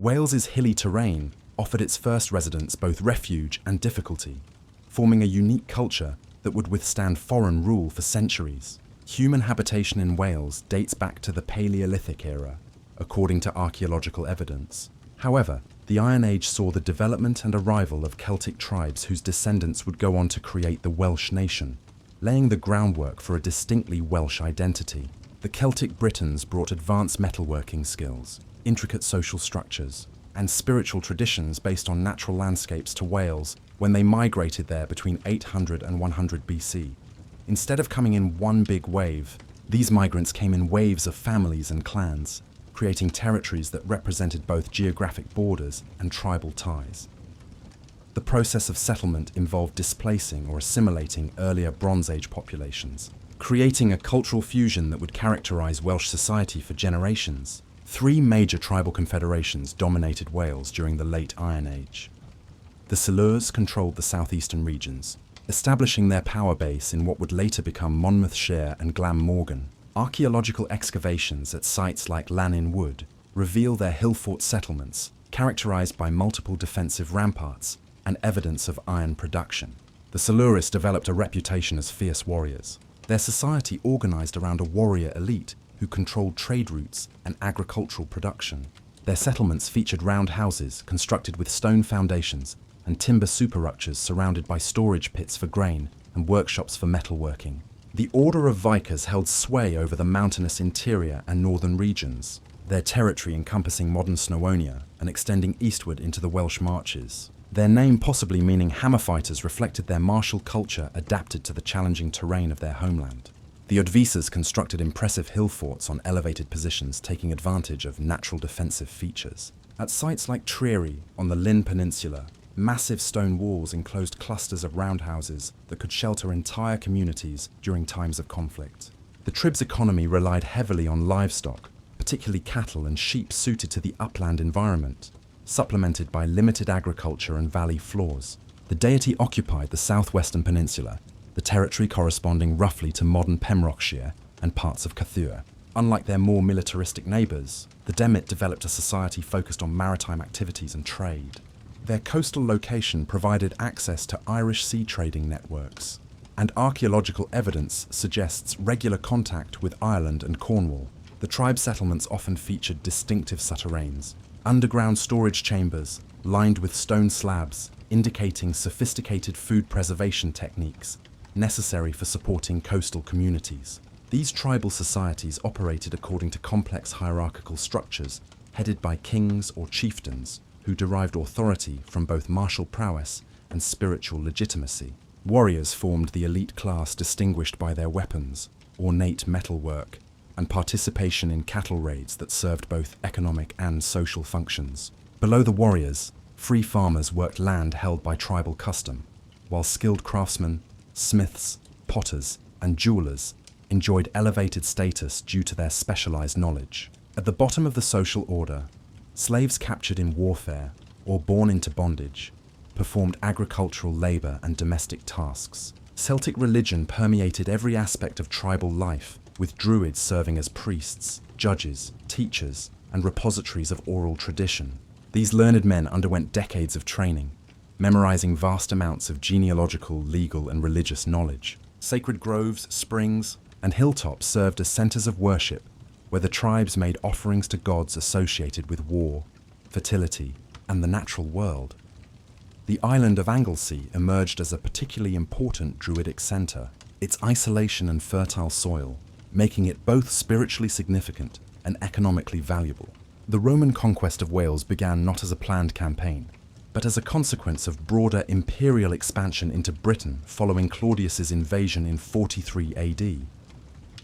Wales's hilly terrain offered its first residents both refuge and difficulty, forming a unique culture that would withstand foreign rule for centuries. Human habitation in Wales dates back to the Paleolithic era, according to archeological evidence. However, the Iron Age saw the development and arrival of Celtic tribes whose descendants would go on to create the Welsh nation, laying the groundwork for a distinctly Welsh identity. The Celtic Britons brought advanced metalworking skills, intricate social structures, and spiritual traditions based on natural landscapes to Wales when they migrated there between 800 and 100 BC. Instead of coming in one big wave, these migrants came in waves of families and clans, creating territories that represented both geographic borders and tribal ties. The process of settlement involved displacing or assimilating earlier Bronze Age populations, creating a cultural fusion that would characterize Welsh society for generations. Three major tribal confederations dominated Wales during the late Iron Age. The Silures controlled the southeastern regions, establishing their power base in what would later become Monmouthshire and Glamorgan. Archaeological excavations at sites like Lanyn Wood reveal their hill fort settlements, characterized by multiple defensive ramparts and evidence of iron production. The Silures developed a reputation as fierce warriors. Their society organized around a warrior elite who controlled trade routes and agricultural production. Their settlements featured round houses constructed with stone foundations and timber superstructures surrounded by storage pits for grain and workshops for metalworking. The Order of Vikers held sway over the mountainous interior and northern regions, their territory encompassing modern Snowonia and extending eastward into the Welsh Marches. Their name possibly meaning hammer fighters reflected their martial culture adapted to the challenging terrain of their homeland. The Odvisas constructed impressive hill forts on elevated positions, taking advantage of natural defensive features. At sites like Treary on the Lynn Peninsula, massive stone walls enclosed clusters of roundhouses that could shelter entire communities during times of conflict. The trib's economy relied heavily on livestock, particularly cattle and sheep suited to the upland environment, supplemented by limited agriculture and valley floors. The deity occupied the southwestern peninsula, the territory corresponding roughly to modern Pembrokeshire and parts of Caerphilly. Unlike their more militaristic neighbours, the Demit developed a society focused on maritime activities and trade. Their coastal location provided access to Irish sea trading networks, and archaeological evidence suggests regular contact with Ireland and Cornwall. The tribe settlements often featured distinctive souterrains, underground storage chambers lined with stone slabs, indicating sophisticated food preservation techniques necessary for supporting coastal communities. These tribal societies operated according to complex hierarchical structures headed by kings or chieftains, who derived authority from both martial prowess and spiritual legitimacy. Warriors formed the elite class distinguished by their weapons, ornate metalwork, and participation in cattle raids that served both economic and social functions. Below the warriors, free farmers worked land held by tribal custom, while skilled craftsmen, smiths, potters, and jewelers enjoyed elevated status due to their specialized knowledge. At the bottom of the social order, slaves captured in warfare or born into bondage performed agricultural labor and domestic tasks. Celtic religion permeated every aspect of tribal life, with druids serving as priests, judges, teachers, and repositories of oral tradition. These learned men underwent decades of training, memorizing vast amounts of genealogical, legal, and religious knowledge. Sacred groves, springs, and hilltops served as centers of worship, where the tribes made offerings to gods associated with war, fertility, and the natural world. The island of Anglesey emerged as a particularly important druidic center, its isolation and fertile soil making it both spiritually significant and economically valuable. The Roman conquest of Wales began not as a planned campaign, but as a consequence of broader imperial expansion into Britain following Claudius's invasion in 43 AD.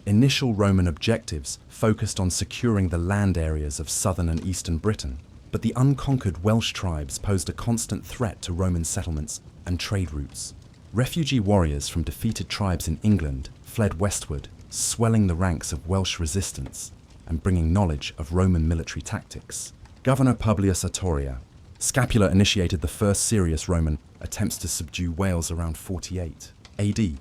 Initial Roman objectives focused on securing the land areas of southern and eastern Britain, but the unconquered Welsh tribes posed a constant threat to Roman settlements and trade routes. Refugee warriors from defeated tribes in England fled westward, swelling the ranks of Welsh resistance and bringing knowledge of Roman military tactics. Governor Publius Artoria, Scapula initiated the first serious Roman attempts to subdue Wales around 48 AD.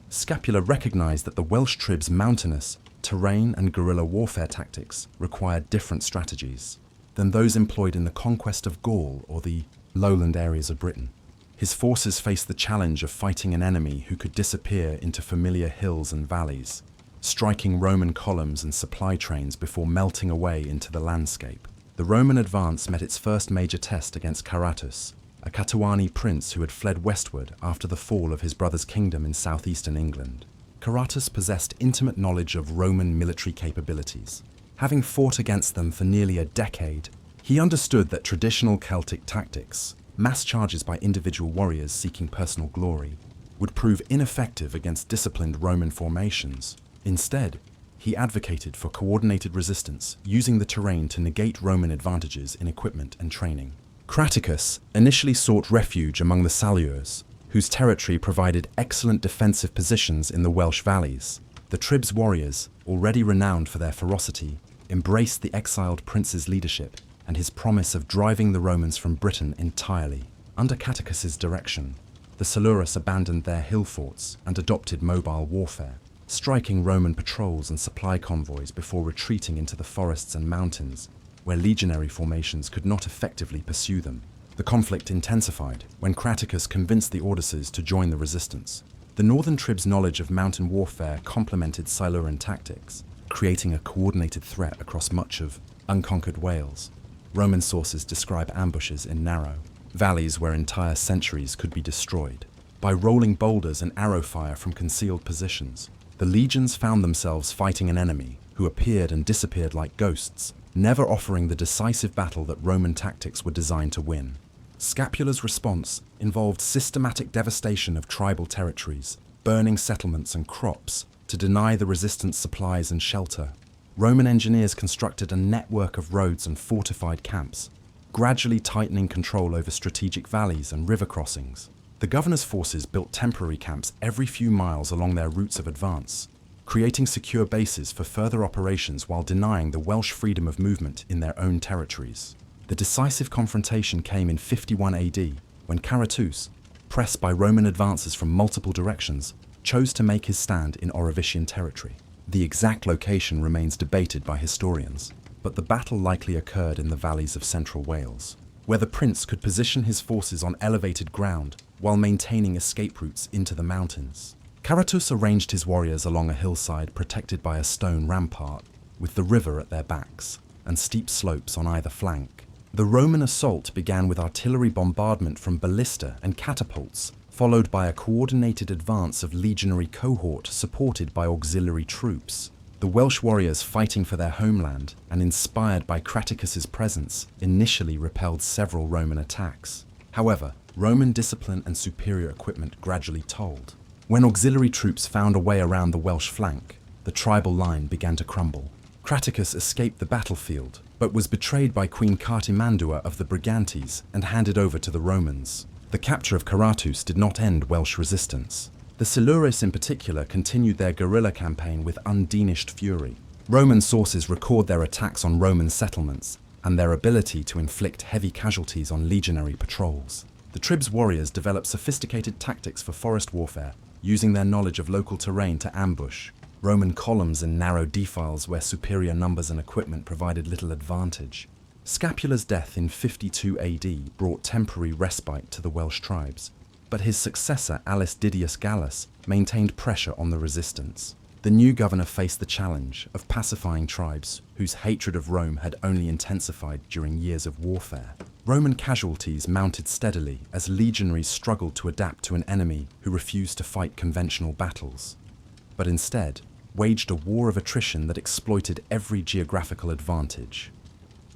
Scapula recognized that the Welsh tribes' mountainous terrain and guerrilla warfare tactics required different strategies. than those employed in the conquest of Gaul or the lowland areas of Britain. His forces faced the challenge of fighting an enemy who could disappear into familiar hills and valleys, striking Roman columns and supply trains before melting away into the landscape. The Roman advance met its first major test against Caratus, a Catuani prince who had fled westward after the fall of his brother's kingdom in southeastern England. Caratus possessed intimate knowledge of Roman military capabilities. Having fought against them for nearly a decade, he understood that traditional Celtic tactics, mass charges by individual warriors seeking personal glory, would prove ineffective against disciplined Roman formations. Instead, he advocated for coordinated resistance, using the terrain to negate Roman advantages in equipment and training. Craticus initially sought refuge among the Silures, whose territory provided excellent defensive positions in the Welsh valleys. The Tribs warriors, already renowned for their ferocity, embraced the exiled prince's leadership and his promise of driving the Romans from Britain entirely. Under Caticus's direction, the Silures abandoned their hill forts and adopted mobile warfare, striking Roman patrols and supply convoys before retreating into the forests and mountains, where legionary formations could not effectively pursue them. The conflict intensified when Craticus convinced the Audaces to join the resistance. The northern tribes' knowledge of mountain warfare complemented Silurian tactics, creating a coordinated threat across much of unconquered Wales. Roman sources describe ambushes in narrow valleys where entire centuries could be destroyed. By rolling boulders and arrow fire from concealed positions, the legions found themselves fighting an enemy who appeared and disappeared like ghosts, never offering the decisive battle that Roman tactics were designed to win. Scapula's response involved systematic devastation of tribal territories, burning settlements and crops to deny the resistance supplies and shelter. Roman engineers constructed a network of roads and fortified camps, gradually tightening control over strategic valleys and river crossings. The governor's forces built temporary camps every few miles along their routes of advance, creating secure bases for further operations while denying the Welsh freedom of movement in their own territories. The decisive confrontation came in 51 AD, when Caratus, pressed by Roman advances from multiple directions, chose to make his stand in Orevician territory. The exact location remains debated by historians, but the battle likely occurred in the valleys of central Wales, where the prince could position his forces on elevated ground while maintaining escape routes into the mountains. Caratus arranged his warriors along a hillside protected by a stone rampart, with the river at their backs and steep slopes on either flank. The Roman assault began with artillery bombardment from ballista and catapults, followed by a coordinated advance of legionary cohort supported by auxiliary troops. The Welsh warriors fighting for their homeland and inspired by Craticus's presence initially repelled several Roman attacks. However, Roman discipline and superior equipment gradually told. When auxiliary troops found a way around the Welsh flank, the tribal line began to crumble. Craticus escaped the battlefield, but was betrayed by Queen Cartimandua of the Brigantes and handed over to the Romans. The capture of Caratus did not end Welsh resistance. The Silures in particular continued their guerrilla campaign with undiminished fury. Roman sources record their attacks on Roman settlements and their ability to inflict heavy casualties on legionary patrols. The Tribs warriors developed sophisticated tactics for forest warfare, using their knowledge of local terrain to ambush Roman columns in narrow defiles where superior numbers and equipment provided little advantage. Scapula's death in 52 AD brought temporary respite to the Welsh tribes, but his successor Alice Didius Gallus maintained pressure on the resistance. The new governor faced the challenge of pacifying tribes whose hatred of Rome had only intensified during years of warfare. Roman casualties mounted steadily as legionaries struggled to adapt to an enemy who refused to fight conventional battles, but instead waged a war of attrition that exploited every geographical advantage.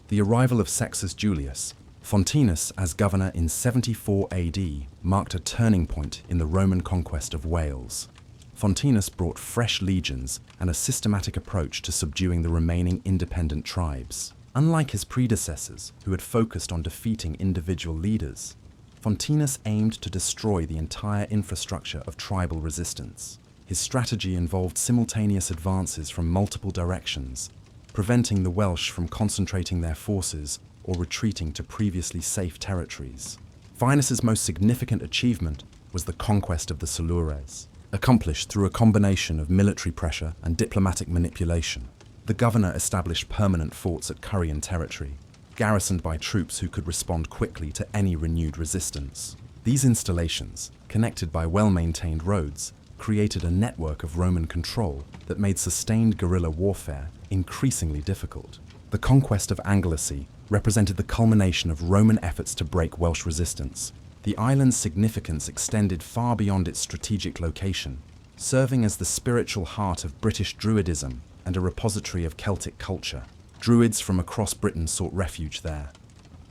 The arrival of Sextus Julius, Fontinus as governor in 74 AD, marked a turning point in the Roman conquest of Wales. Fontinus brought fresh legions and a systematic approach to subduing the remaining independent tribes. Unlike his predecessors, who had focused on defeating individual leaders, Fontinus aimed to destroy the entire infrastructure of tribal resistance. His strategy involved simultaneous advances from multiple directions, preventing the Welsh from concentrating their forces or retreating to previously safe territories. Finus's most significant achievement was the conquest of the Silures, accomplished through a combination of military pressure and diplomatic manipulation. The governor established permanent forts at Curian territory, garrisoned by troops who could respond quickly to any renewed resistance. These installations, connected by well-maintained roads, created a network of Roman control that made sustained guerrilla warfare increasingly difficult. The conquest of Anglesey represented the culmination of Roman efforts to break Welsh resistance. The island's significance extended far beyond its strategic location, serving as the spiritual heart of British Druidism and a repository of Celtic culture. Druids from across Britain sought refuge there,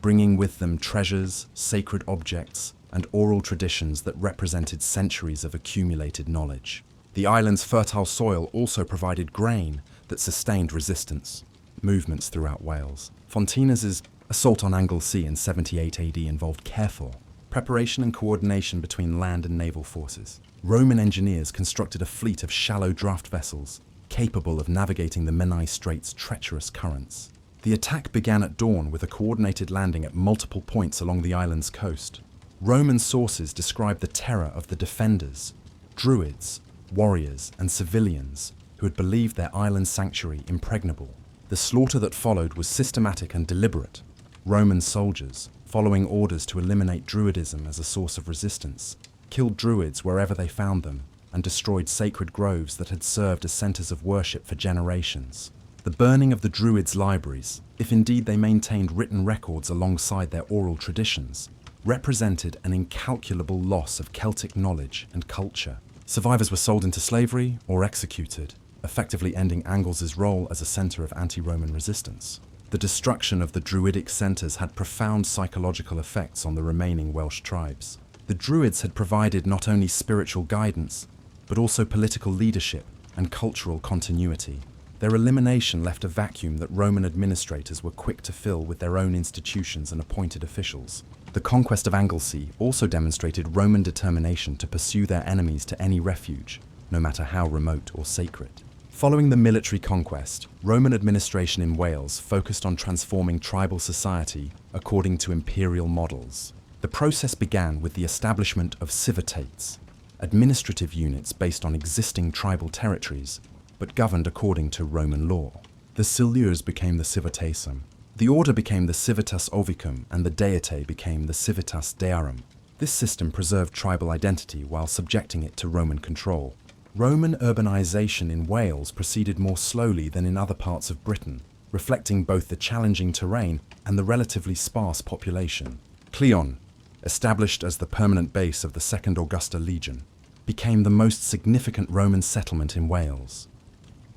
bringing with them treasures, sacred objects, and oral traditions that represented centuries of accumulated knowledge. The island's fertile soil also provided grain that sustained resistance movements throughout Wales. Fontinus's assault on Anglesey in 78 AD involved careful preparation and coordination between land and naval forces. Roman engineers constructed a fleet of shallow draft vessels capable of navigating the Menai Strait's treacherous currents. The attack began at dawn with a coordinated landing at multiple points along the island's coast. Roman sources describe the terror of the defenders, druids, warriors, and civilians who had believed their island sanctuary impregnable. The slaughter that followed was systematic and deliberate. Roman soldiers, following orders to eliminate Druidism as a source of resistance, killed Druids wherever they found them and destroyed sacred groves that had served as centers of worship for generations. The burning of the Druids' libraries, if indeed they maintained written records alongside their oral traditions, represented an incalculable loss of Celtic knowledge and culture. Survivors were sold into slavery or executed, effectively ending Anglesey's role as a center of anti-Roman resistance. The destruction of the Druidic centers had profound psychological effects on the remaining Welsh tribes. The Druids had provided not only spiritual guidance, but also political leadership and cultural continuity. Their elimination left a vacuum that Roman administrators were quick to fill with their own institutions and appointed officials. The conquest of Anglesey also demonstrated Roman determination to pursue their enemies to any refuge, no matter how remote or sacred. Following the military conquest, Roman administration in Wales focused on transforming tribal society according to imperial models. The process began with the establishment of civitates, administrative units based on existing tribal territories, but governed according to Roman law. The silures became the civitasum. The order became the civitas ovicum, and the deity became the civitas dearum. This system preserved tribal identity while subjecting it to Roman control. Roman urbanization in Wales proceeded more slowly than in other parts of Britain, reflecting both the challenging terrain and the relatively sparse population. Cleon, established as the permanent base of the Second Augusta Legion, became the most significant Roman settlement in Wales.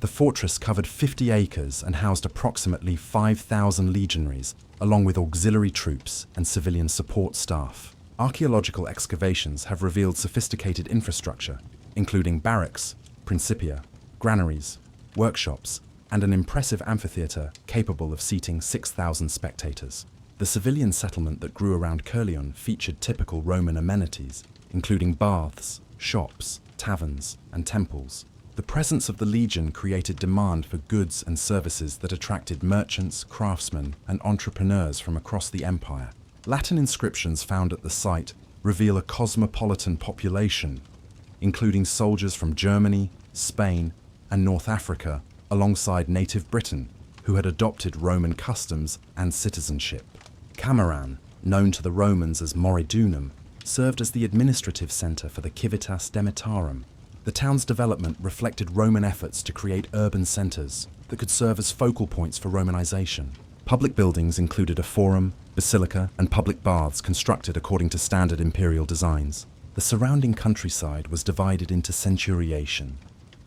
The fortress covered 50 acres and housed approximately 5,000 legionaries, along with auxiliary troops and civilian support staff. Archeological excavations have revealed sophisticated infrastructure, including barracks, principia, granaries, workshops, and an impressive amphitheatre capable of seating 6,000 spectators. The civilian settlement that grew around Caerleon featured typical Roman amenities, including baths, shops, taverns, and temples. The presence of the legion created demand for goods and services that attracted merchants, craftsmen, and entrepreneurs from across the empire. Latin inscriptions found at the site reveal a cosmopolitan population, including soldiers from Germany, Spain, and North Africa, alongside native Britain, who had adopted Roman customs and citizenship. Cameran, known to the Romans as Moridunum, served as the administrative centre for the Civitas Demetarum. The town's development reflected Roman efforts to create urban centres that could serve as focal points for Romanization. Public buildings included a forum, basilica, and public baths constructed according to standard imperial designs. The surrounding countryside was divided into centuriation,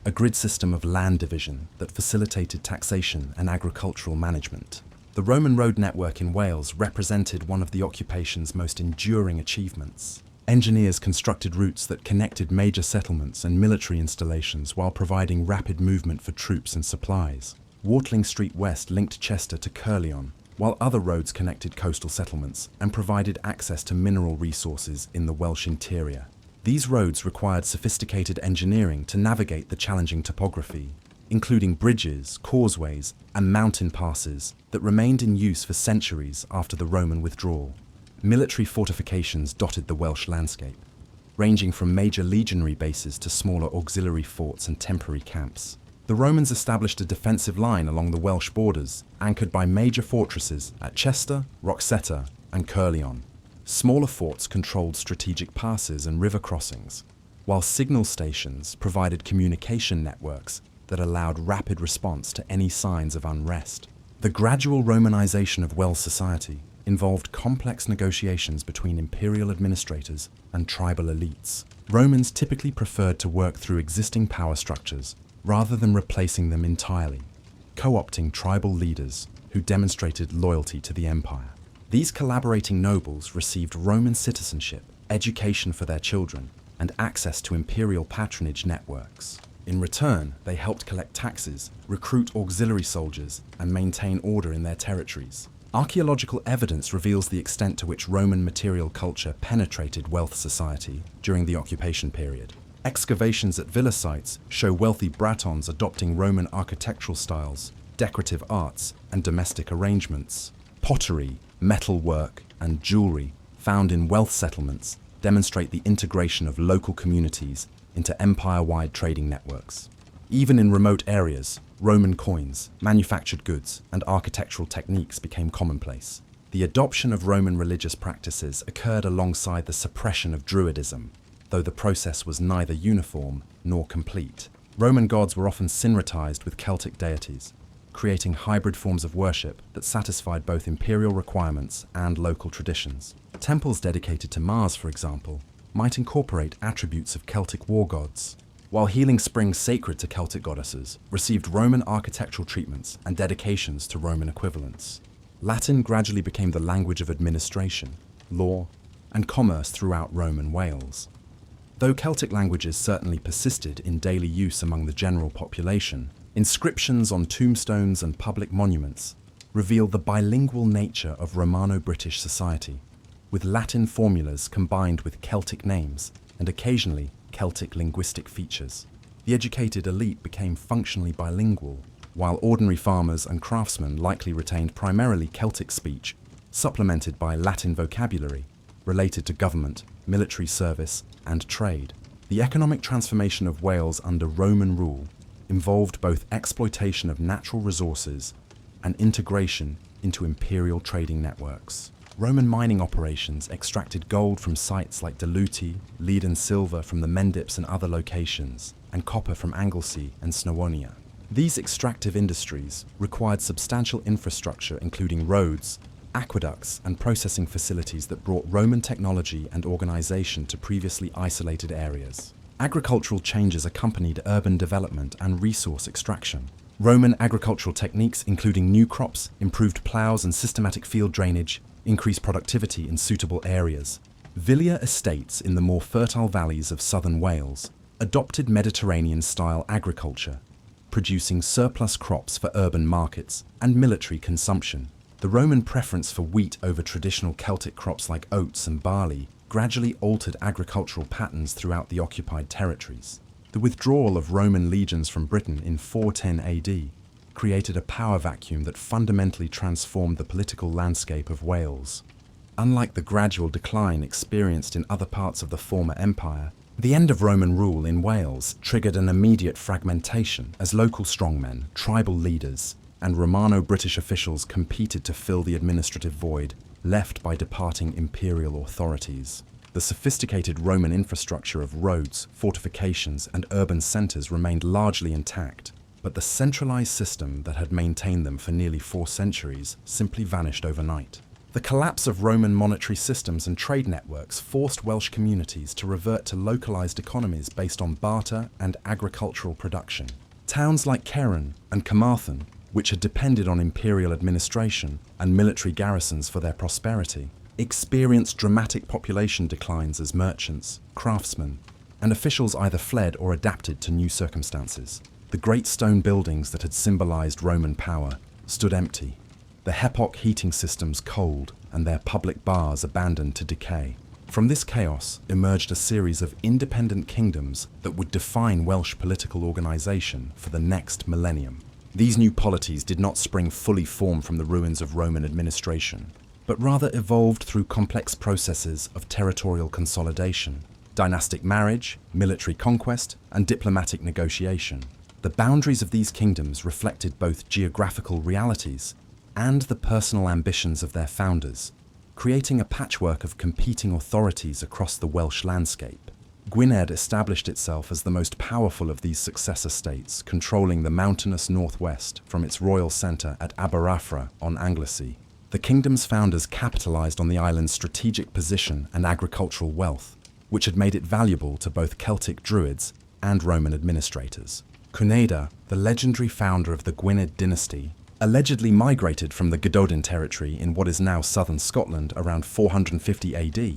a grid system of land division that facilitated taxation and agricultural management. The Roman road network in Wales represented one of the occupation's most enduring achievements. Engineers constructed routes that connected major settlements and military installations while providing rapid movement for troops and supplies. Watling Street West linked Chester to Caerleon, while other roads connected coastal settlements and provided access to mineral resources in the Welsh interior. These roads required sophisticated engineering to navigate the challenging topography, including bridges, causeways, and mountain passes that remained in use for centuries after the Roman withdrawal. Military fortifications dotted the Welsh landscape, ranging from major legionary bases to smaller auxiliary forts and temporary camps. The Romans established a defensive line along the Welsh borders, anchored by major fortresses at Chester, Roxetta, and Caerleon. Smaller forts controlled strategic passes and river crossings, while signal stations provided communication networks that allowed rapid response to any signs of unrest. The gradual Romanization of Welsh society involved complex negotiations between imperial administrators and tribal elites. Romans typically preferred to work through existing power structures rather than replacing them entirely, co-opting tribal leaders who demonstrated loyalty to the empire. These collaborating nobles received Roman citizenship, education for their children, and access to imperial patronage networks. In return, they helped collect taxes, recruit auxiliary soldiers, and maintain order in their territories. Archaeological evidence reveals the extent to which Roman material culture penetrated Welsh society during the occupation period. Excavations at villa sites show wealthy Britons adopting Roman architectural styles, decorative arts, and domestic arrangements. Pottery, metalwork, and jewelry found in Welsh settlements demonstrate the integration of local communities into empire-wide trading networks. Even in remote areas, Roman coins, manufactured goods, and architectural techniques became commonplace. The adoption of Roman religious practices occurred alongside the suppression of Druidism, though the process was neither uniform nor complete. Roman gods were often syncretized with Celtic deities, creating hybrid forms of worship that satisfied both imperial requirements and local traditions. Temples dedicated to Mars, for example, might incorporate attributes of Celtic war gods, while healing springs sacred to Celtic goddesses received Roman architectural treatments and dedications to Roman equivalents. Latin gradually became the language of administration, law, and commerce throughout Roman Wales. Though Celtic languages certainly persisted in daily use among the general population, inscriptions on tombstones and public monuments reveal the bilingual nature of Romano-British society, with Latin formulas combined with Celtic names and occasionally Celtic linguistic features. The educated elite became functionally bilingual, while ordinary farmers and craftsmen likely retained primarily Celtic speech, supplemented by Latin vocabulary related to government, military service, and trade. The economic transformation of Wales under Roman rule involved both exploitation of natural resources and integration into imperial trading networks. Roman mining operations extracted gold from sites like Duluth, lead and silver from the Mendips and other locations, and copper from Anglesey and Snowonia. These extractive industries required substantial infrastructure including roads, aqueducts, and processing facilities that brought Roman technology and organization to previously isolated areas. Agricultural changes accompanied urban development and resource extraction. Roman agricultural techniques, including new crops, improved plows and systematic field drainage, increased productivity in suitable areas. Villa estates in the more fertile valleys of southern Wales adopted Mediterranean-style agriculture, producing surplus crops for urban markets and military consumption. The Roman preference for wheat over traditional Celtic crops like oats and barley gradually altered agricultural patterns throughout the occupied territories. The withdrawal of Roman legions from Britain in 410 AD created a power vacuum that fundamentally transformed the political landscape of Wales. Unlike the gradual decline experienced in other parts of the former empire, the end of Roman rule in Wales triggered an immediate fragmentation as local strongmen, tribal leaders, and Romano-British officials competed to fill the administrative void left by departing imperial authorities. The sophisticated Roman infrastructure of roads, fortifications, and urban centres remained largely intact, but the centralized system that had maintained them for nearly 4 centuries simply vanished overnight. The collapse of Roman monetary systems and trade networks forced Welsh communities to revert to localized economies based on barter and agricultural production. Towns like Caerleon and Carmarthen, which had depended on imperial administration and military garrisons for their prosperity, experienced dramatic population declines as merchants, craftsmen, and officials either fled or adapted to new circumstances. The great stone buildings that had symbolized Roman power stood empty, the Hepoch heating systems cold, and their public baths abandoned to decay. From this chaos emerged a series of independent kingdoms that would define Welsh political organization for the next millennium. These new polities did not spring fully formed from the ruins of Roman administration, but rather evolved through complex processes of territorial consolidation, dynastic marriage, military conquest, and diplomatic negotiation. The The boundaries of these kingdoms reflected both geographical realities and the personal ambitions of their founders, creating a patchwork of competing authorities across the Welsh landscape. Gwynedd established itself as the most powerful of these successor states, controlling the mountainous northwest from its royal centre at Aberafra on Anglesey. The kingdom's founders capitalised on the island's strategic position and agricultural wealth, which had made it valuable to both Celtic druids and Roman administrators. Cuneda, the legendary founder of the Gwynedd dynasty, allegedly migrated from the Gododdin territory in what is now southern Scotland around 450 AD,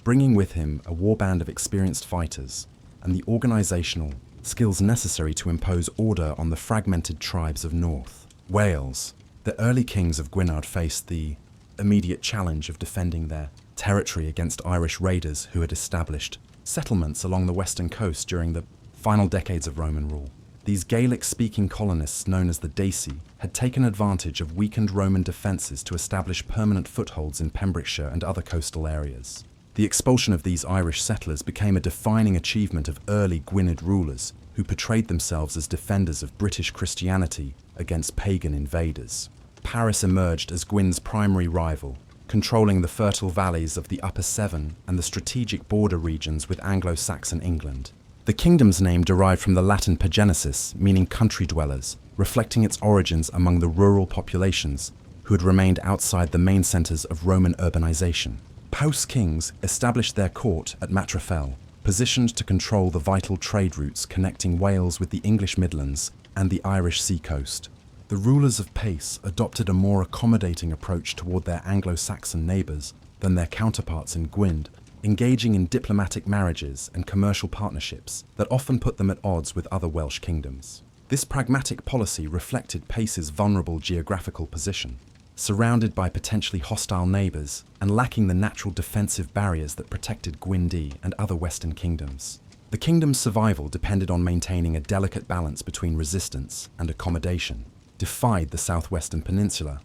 bringing with him a warband of experienced fighters and the organisational skills necessary to impose order on the fragmented tribes of North Wales. The early kings of Gwynedd faced the immediate challenge of defending their territory against Irish raiders who had established settlements along the western coast during the final decades of Roman rule. These Gaelic-speaking colonists, known as the Daci, had taken advantage of weakened Roman defences to establish permanent footholds in Pembrokeshire and other coastal areas. The expulsion of these Irish settlers became a defining achievement of early Gwynedd rulers, who portrayed themselves as defenders of British Christianity against pagan invaders. Paris emerged as Gwyn's primary rival, controlling the fertile valleys of the Upper Severn and the strategic border regions with Anglo-Saxon England. The kingdom's name derived from the Latin pagenesis, meaning country dwellers, reflecting its origins among the rural populations who had remained outside the main centres of Roman urbanisation. Powys kings established their court at Matrafell, positioned to control the vital trade routes connecting Wales with the English Midlands and the Irish seacoast. The rulers of Powys adopted a more accommodating approach toward their Anglo-Saxon neighbours than their counterparts in Gwynedd, engaging in diplomatic marriages and commercial partnerships that often put them at odds with other Welsh kingdoms. This pragmatic policy reflected Powys' vulnerable geographical position, surrounded by potentially hostile neighbours and lacking the natural defensive barriers that protected Gwynedd and other Western kingdoms. The kingdom's survival depended on maintaining a delicate balance between resistance and accommodation, defied the southwestern peninsula,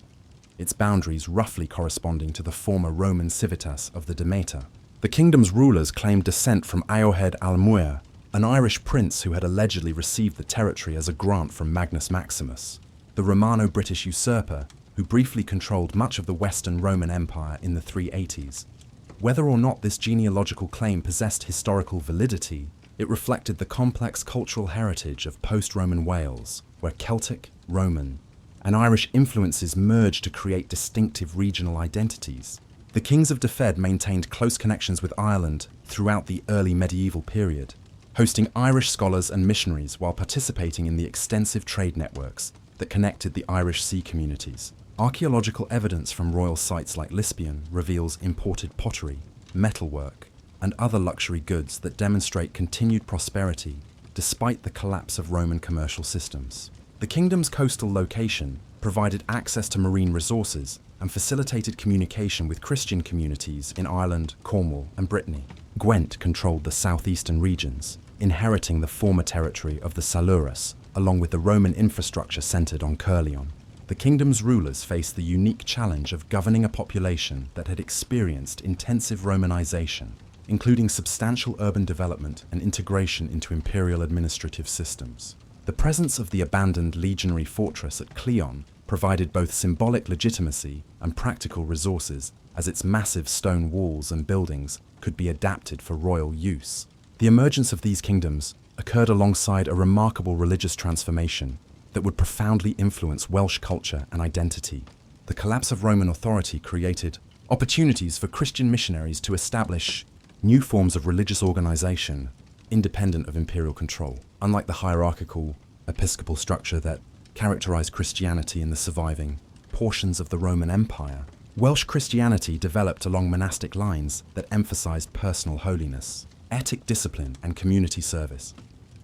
its boundaries roughly corresponding to the former Roman civitas of the Demeter. The kingdom's rulers claimed descent from Eohed al-Muir, an Irish prince who had allegedly received the territory as a grant from Magnus Maximus, the Romano-British usurper who briefly controlled much of the Western Roman Empire in the 380s. Whether or not this genealogical claim possessed historical validity, it reflected the complex cultural heritage of post-Roman Wales, where Celtic, Roman, and Irish influences merged to create distinctive regional identities. The kings of Dyfed maintained close connections with Ireland throughout the early medieval period, hosting Irish scholars and missionaries while participating in the extensive trade networks that connected the Irish sea communities. Archeological evidence from royal sites like Lisbion reveals imported pottery, metalwork, and other luxury goods that demonstrate continued prosperity despite the collapse of Roman commercial systems. The kingdom's coastal location provided access to marine resources and facilitated communication with Christian communities in Ireland, Cornwall, and Brittany. Gwent controlled the southeastern regions, inheriting the former territory of the Silures, along with the Roman infrastructure centred on Caerleon. The kingdom's rulers faced the unique challenge of governing a population that had experienced intensive Romanization, including substantial urban development and integration into imperial administrative systems. The presence of the abandoned legionary fortress at Cleon provided both symbolic legitimacy and practical resources, as its massive stone walls and buildings could be adapted for royal use. The emergence of these kingdoms occurred alongside a remarkable religious transformation that would profoundly influence Welsh culture and identity. The collapse of Roman authority created opportunities for Christian missionaries to establish new forms of religious organization independent of imperial control. Unlike the hierarchical episcopal structure that characterized Christianity in the surviving portions of the Roman Empire, Welsh Christianity developed along monastic lines that emphasized personal holiness, ethic discipline, and community service.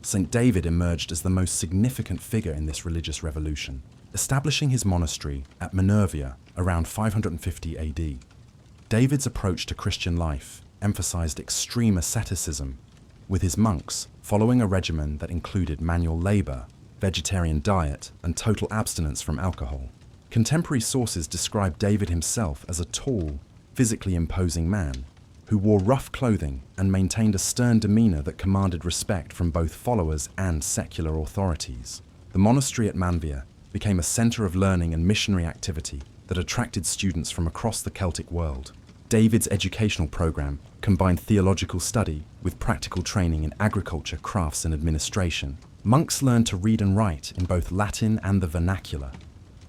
St. David emerged as the most significant figure in this religious revolution, establishing his monastery at Minervia around 550 AD. David's approach to Christian life emphasized extreme asceticism, with his monks following a regimen that included manual labor, vegetarian diet, and total abstinence from alcohol. Contemporary sources describe David himself as a tall, physically imposing man who wore rough clothing and maintained a stern demeanor that commanded respect from both followers and secular authorities. The monastery at Manvia became a center of learning and missionary activity that attracted students from across the Celtic world. David's educational program combined theological study with practical training in agriculture, crafts, and administration. Monks learned to read and write in both Latin and the vernacular,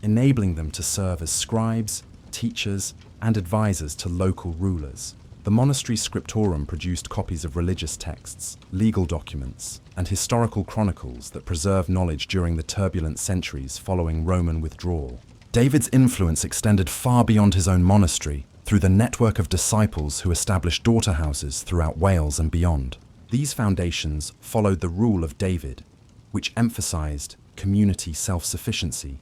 enabling them to serve as scribes, teachers, and advisors to local rulers. The monastery's scriptorum produced copies of religious texts, legal documents, and historical chronicles that preserved knowledge during the turbulent centuries following Roman withdrawal. David's influence extended far beyond his own monastery through the network of disciples who established daughter houses throughout Wales and beyond. These foundations followed the rule of David, which emphasized community self-sufficiency,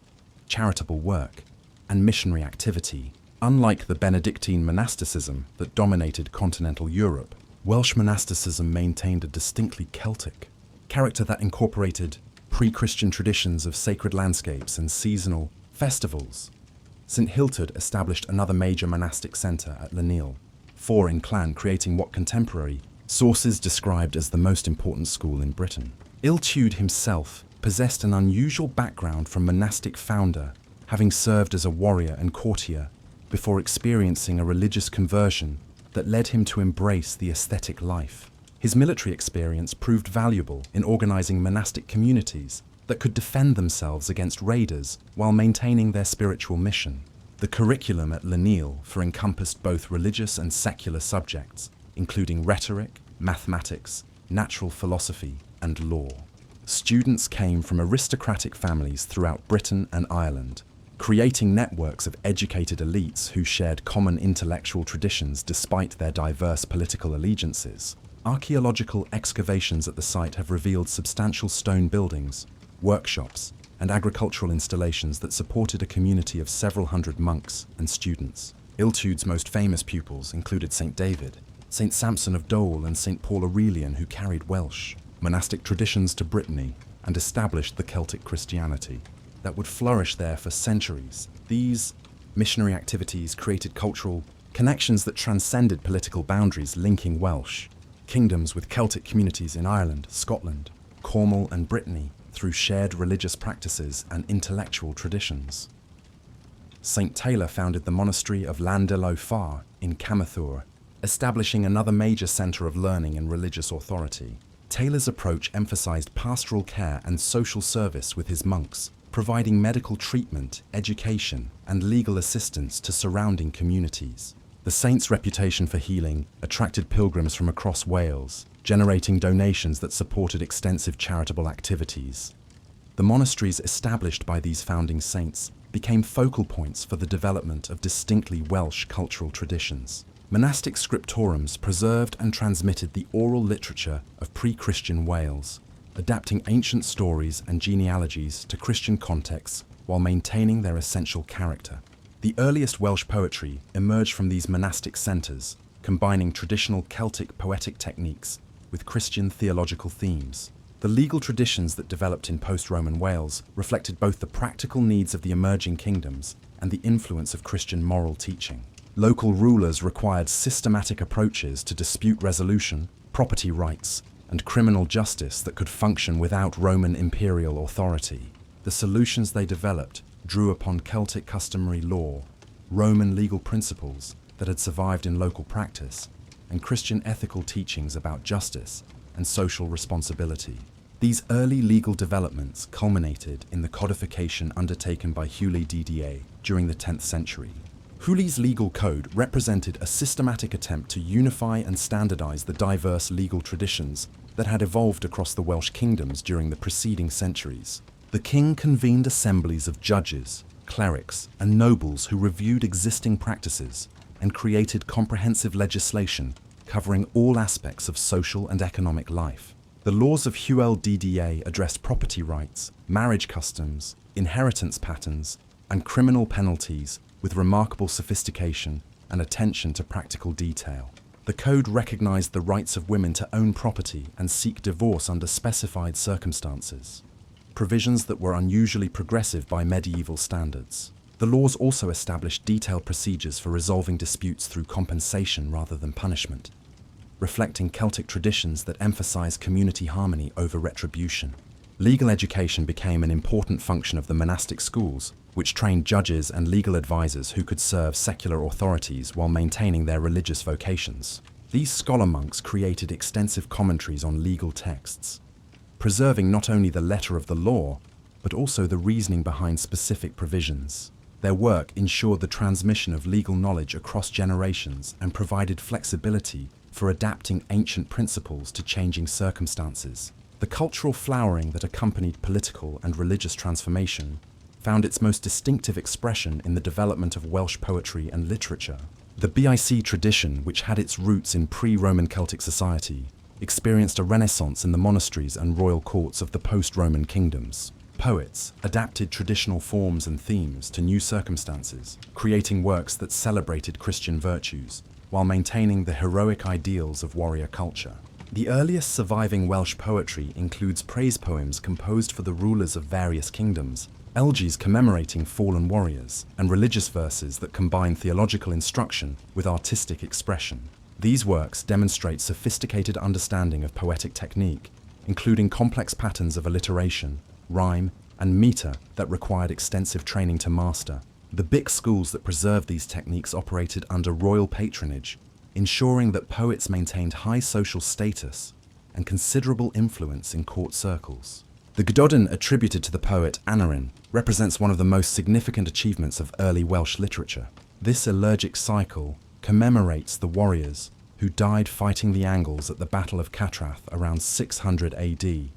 charitable work, and missionary activity. Unlike the Benedictine monasticism that dominated continental Europe, Welsh monasticism maintained a distinctly Celtic character that incorporated pre-Christian traditions of sacred landscapes and seasonal festivals. St Hiltard established another major monastic centre at Llanil, 4 in Clan, creating what contemporary sources described as the most important school in Britain. Iltude himself possessed an unusual background from monastic founder, having served as a warrior and courtier before experiencing a religious conversion that led him to embrace the ascetic life. His military experience proved valuable in organizing monastic communities that could defend themselves against raiders while maintaining their spiritual mission. The curriculum at Llanil encompassed both religious and secular subjects, including rhetoric, mathematics, natural philosophy, and law. Students came from aristocratic families throughout Britain and Ireland, creating networks of educated elites who shared common intellectual traditions despite their diverse political allegiances. Archeological excavations at the site have revealed substantial stone buildings, workshops, and agricultural installations that supported a community of several hundred monks and students. Iltude's most famous pupils included St. David, St. Samson of Dole, and St. Paul Aurelian, who carried Welsh monastic traditions to Brittany and established the Celtic Christianity that would flourish there for centuries. These missionary activities created cultural connections that transcended political boundaries, linking Welsh kingdoms with Celtic communities in Ireland, Scotland, Cornwall, and Brittany through shared religious practices and intellectual traditions. St. Taylor founded the monastery of Llandello Far in Camathur, establishing another major centre of learning and religious authority. Taylor's approach emphasized pastoral care and social service with his monks, providing medical treatment, education, and legal assistance to surrounding communities. The saint's reputation for healing attracted pilgrims from across Wales, generating donations that supported extensive charitable activities. The monasteries established by these founding saints became focal points for the development of distinctly Welsh cultural traditions. Monastic scriptorums preserved and transmitted the oral literature of pre-Christian Wales, adapting ancient stories and genealogies to Christian contexts while maintaining their essential character. The earliest Welsh poetry emerged from these monastic centres, combining traditional Celtic poetic techniques with Christian theological themes. The legal traditions that developed in post-Roman Wales reflected both the practical needs of the emerging kingdoms and the influence of Christian moral teaching. Local rulers required systematic approaches to dispute resolution, property rights, and criminal justice that could function without Roman imperial authority. The solutions they developed drew upon Celtic customary law, Roman legal principles that had survived in local practice, and Christian ethical teachings about justice and social responsibility. These early legal developments culminated in the codification undertaken by Hilly during the 10th century. Hilly's legal code represented a systematic attempt to unify and standardize the diverse legal traditions that had evolved across the Welsh kingdoms during the preceding centuries. The king convened assemblies of judges, clerics, and nobles who reviewed existing practices and created comprehensive legislation covering all aspects of social and economic life. The laws of Hilly addressed property rights, marriage customs, inheritance patterns, and criminal penalties with remarkable sophistication and attention to practical detail. The code recognized the rights of women to own property and seek divorce under specified circumstances, provisions that were unusually progressive by medieval standards. The laws also established detailed procedures for resolving disputes through compensation rather than punishment, reflecting Celtic traditions that emphasize community harmony over retribution. Legal education became an important function of the monastic schools, which trained judges and legal advisors who could serve secular authorities while maintaining their religious vocations. These scholar monks created extensive commentaries on legal texts, preserving not only the letter of the law, but also the reasoning behind specific provisions. Their work ensured the transmission of legal knowledge across generations and provided flexibility for adapting ancient principles to changing circumstances. The cultural flowering that accompanied political and religious transformation found its most distinctive expression in the development of Welsh poetry and literature. The BIC tradition, which had its roots in pre-Roman Celtic society, experienced a renaissance in the monasteries and royal courts of the post-Roman kingdoms. Poets adapted traditional forms and themes to new circumstances, creating works that celebrated Christian virtues, while maintaining the heroic ideals of warrior culture. The earliest surviving Welsh poetry includes praise poems composed for the rulers of various kingdoms, elegies commemorating fallen warriors, and religious verses that combine theological instruction with artistic expression. These works demonstrate sophisticated understanding of poetic technique, including complex patterns of alliteration, rhyme, and meter that required extensive training to master. The BIC schools that preserved these techniques operated under royal patronage, ensuring that poets maintained high social status and considerable influence in court circles. The Gododin attributed to the poet Aneurin represents one of the most significant achievements of early Welsh literature. This elegiac cycle commemorates the warriors who died fighting the Angles at the Battle of Catrath around 600 AD,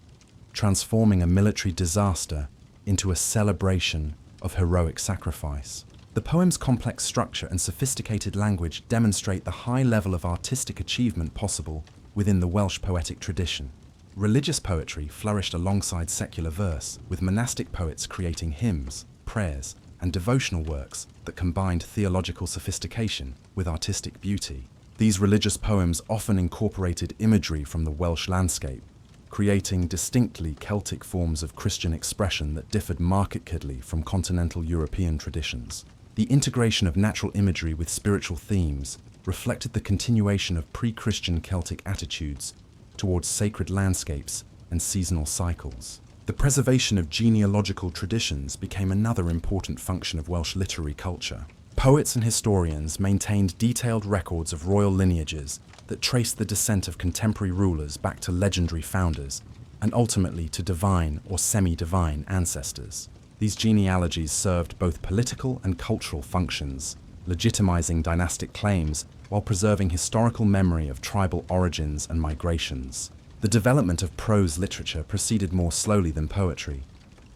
transforming a military disaster into a celebration of heroic sacrifice. The poem's complex structure and sophisticated language demonstrate the high level of artistic achievement possible within the Welsh poetic tradition. Religious poetry flourished alongside secular verse, with monastic poets creating hymns, prayers, and devotional works that combined theological sophistication with artistic beauty. These religious poems often incorporated imagery from the Welsh landscape, creating distinctly Celtic forms of Christian expression that differed markedly from continental European traditions. The integration of natural imagery with spiritual themes reflected the continuation of pre-Christian Celtic attitudes towards sacred landscapes and seasonal cycles. The preservation of genealogical traditions became another important function of Welsh literary culture. Poets and historians maintained detailed records of royal lineages that traced the descent of contemporary rulers back to legendary founders and ultimately to divine or semi-divine ancestors. These genealogies served both political and cultural functions, legitimizing dynastic claims while preserving historical memory of tribal origins and migrations. The development of prose literature proceeded more slowly than poetry,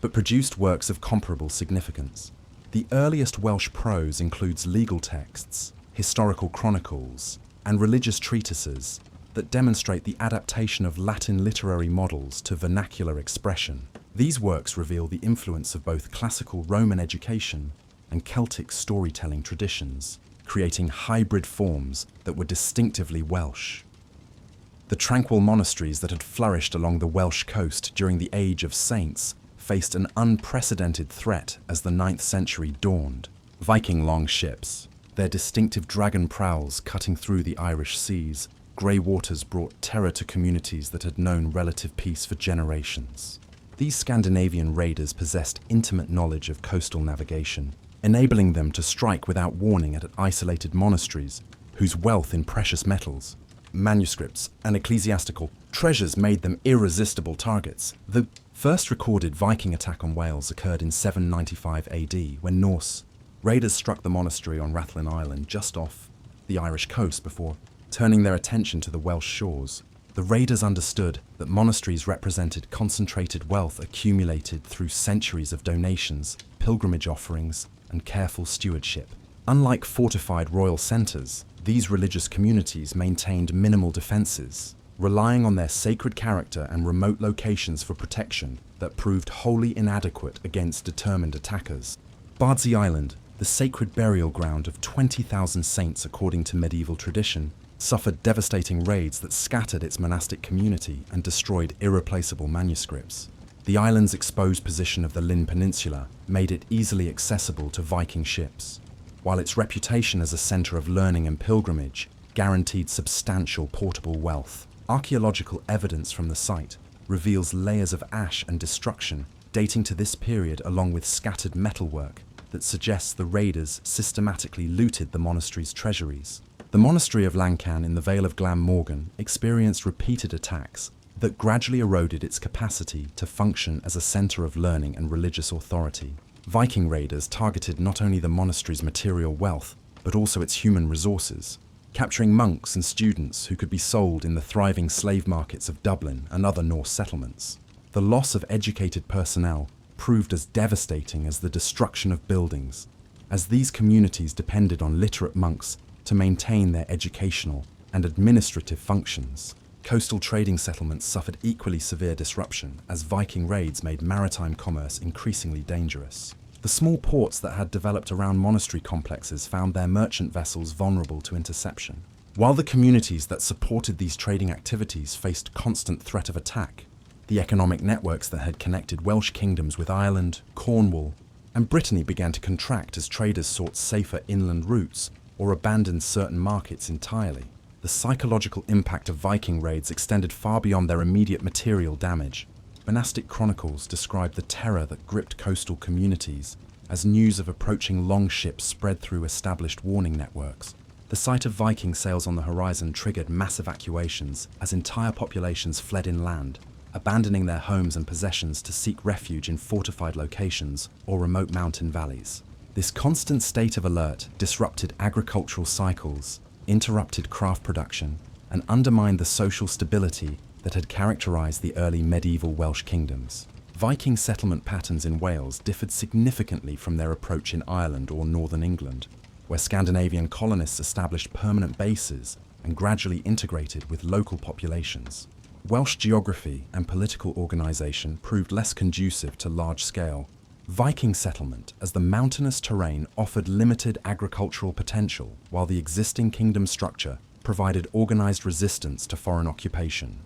but produced works of comparable significance. The earliest Welsh prose includes legal texts, historical chronicles, and religious treatises that demonstrate the adaptation of Latin literary models to vernacular expression. These works reveal the influence of both classical Roman education and Celtic storytelling traditions, creating hybrid forms that were distinctively Welsh. The tranquil monasteries that had flourished along the Welsh coast during the Age of Saints faced an unprecedented threat as the 9th century dawned. Viking longships, their distinctive dragon prows cutting through the Irish seas, grey waters brought terror to communities that had known relative peace for generations. These Scandinavian raiders possessed intimate knowledge of coastal navigation, enabling them to strike without warning at isolated monasteries whose wealth in precious metals, manuscripts, and ecclesiastical treasures made them irresistible targets. The first recorded Viking attack on Wales occurred in 795 AD when Norse raiders struck the monastery on Rathlin Island just off the Irish coast before turning their attention to the Welsh shores. The raiders understood that monasteries represented concentrated wealth accumulated through centuries of donations, pilgrimage offerings, and careful stewardship. Unlike fortified royal centres, these religious communities maintained minimal defences, relying on their sacred character and remote locations for protection that proved wholly inadequate against determined attackers. Bardsey Island, the sacred burial ground of 20,000 saints according to medieval tradition, suffered devastating raids that scattered its monastic community and destroyed irreplaceable manuscripts. The island's exposed position of the Llyn Peninsula made it easily accessible to Viking ships, while its reputation as a centre of learning and pilgrimage guaranteed substantial portable wealth. Archaeological evidence from the site reveals layers of ash and destruction dating to this period, along with scattered metalwork that suggests the raiders systematically looted the monastery's treasuries. The monastery of Lancan in the Vale of Glamorgan experienced repeated attacks that gradually eroded its capacity to function as a centre of learning and religious authority. Viking raiders targeted not only the monastery's material wealth, but also its human resources, capturing monks and students who could be sold in the thriving slave markets of Dublin and other Norse settlements. The loss of educated personnel proved as devastating as the destruction of buildings, as these communities depended on literate monks to maintain their educational and administrative functions. Coastal trading settlements suffered equally severe disruption as Viking raids made maritime commerce increasingly dangerous. The small ports that had developed around monastery complexes found their merchant vessels vulnerable to interception. While the communities that supported these trading activities faced constant threat of attack, the economic networks that had connected Welsh kingdoms with Ireland, Cornwall, and Brittany began to contract as traders sought safer inland routes or abandoned certain markets entirely. The psychological impact of Viking raids extended far beyond their immediate material damage. Monastic chronicles describe the terror that gripped coastal communities as news of approaching longships spread through established warning networks. The sight of Viking sails on the horizon triggered mass evacuations as entire populations fled inland, abandoning their homes and possessions to seek refuge in fortified locations or remote mountain valleys. This constant state of alert disrupted agricultural cycles, interrupted craft production, and undermined the social stability that had characterized the early medieval Welsh kingdoms. Viking settlement patterns in Wales differed significantly from their approach in Ireland or northern England, where Scandinavian colonists established permanent bases and gradually integrated with local populations. Welsh geography and political organisation proved less conducive to large-scale Viking settlement, as the mountainous terrain offered limited agricultural potential, while the existing kingdom structure provided organised resistance to foreign occupation.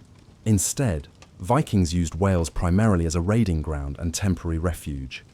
Instead, Vikings used Wales primarily as a raiding ground and temporary refuge,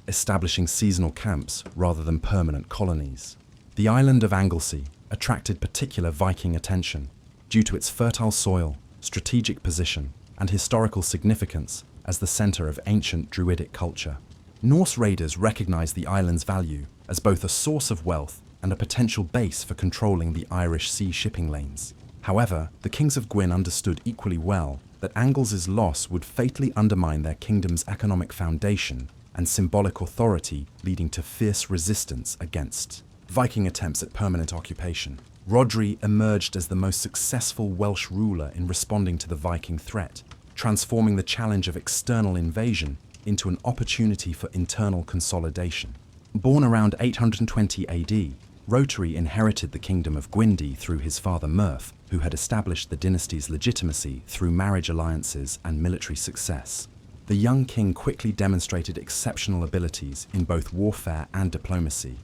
establishing seasonal camps rather than permanent colonies. The island of Anglesey attracted particular Viking attention due to its fertile soil, strategic position, and historical significance as the centre of ancient Druidic culture. Norse raiders recognized the island's value as both a source of wealth and a potential base for controlling the Irish sea shipping lanes. However, the kings of Gwyn understood equally well that Anglesey's loss would fatally undermine their kingdom's economic foundation and symbolic authority, leading to fierce resistance against Viking attempts at permanent occupation. Rhodri emerged as the most successful Welsh ruler in responding to the Viking threat, transforming the challenge of external invasion into an opportunity for internal consolidation. Born around 820 AD, Rhodri inherited the kingdom of Gwyndi through his father Murph, who had established the dynasty's legitimacy through marriage alliances and military success. The young king quickly demonstrated exceptional abilities in both warfare and diplomacy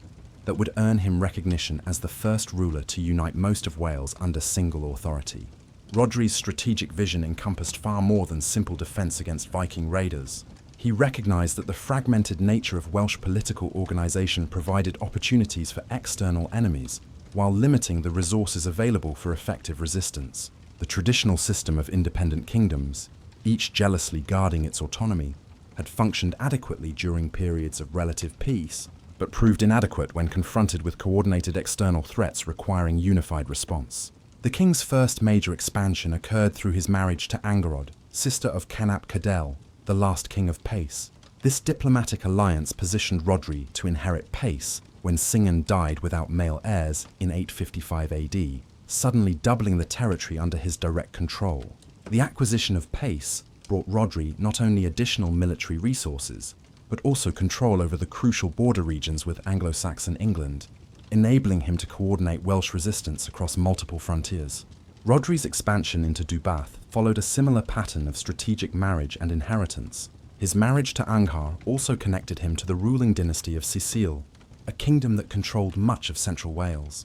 that would earn him recognition as the first ruler to unite most of Wales under single authority. Rhodri's strategic vision encompassed far more than simple defence against Viking raiders. He recognised that the fragmented nature of Welsh political organisation provided opportunities for external enemies, while limiting the resources available for effective resistance. The traditional system of independent kingdoms, each jealously guarding its autonomy, had functioned adequately during periods of relative peace, but proved inadequate when confronted with coordinated external threats requiring unified response. The king's first major expansion occurred through his marriage to Angharad, sister of Canap Cadell, the last king of Pace. This diplomatic alliance positioned Rhodri to inherit Pace when Singan died without male heirs in 855 AD, suddenly doubling the territory under his direct control. The acquisition of Pace brought Rhodri not only additional military resources, but also control over the crucial border regions with Anglo-Saxon England, enabling him to coordinate Welsh resistance across multiple frontiers. Rhodri's expansion into Dubath followed a similar pattern of strategic marriage and inheritance. His marriage to Anghar also connected him to the ruling dynasty of Cecil, a kingdom that controlled much of central Wales.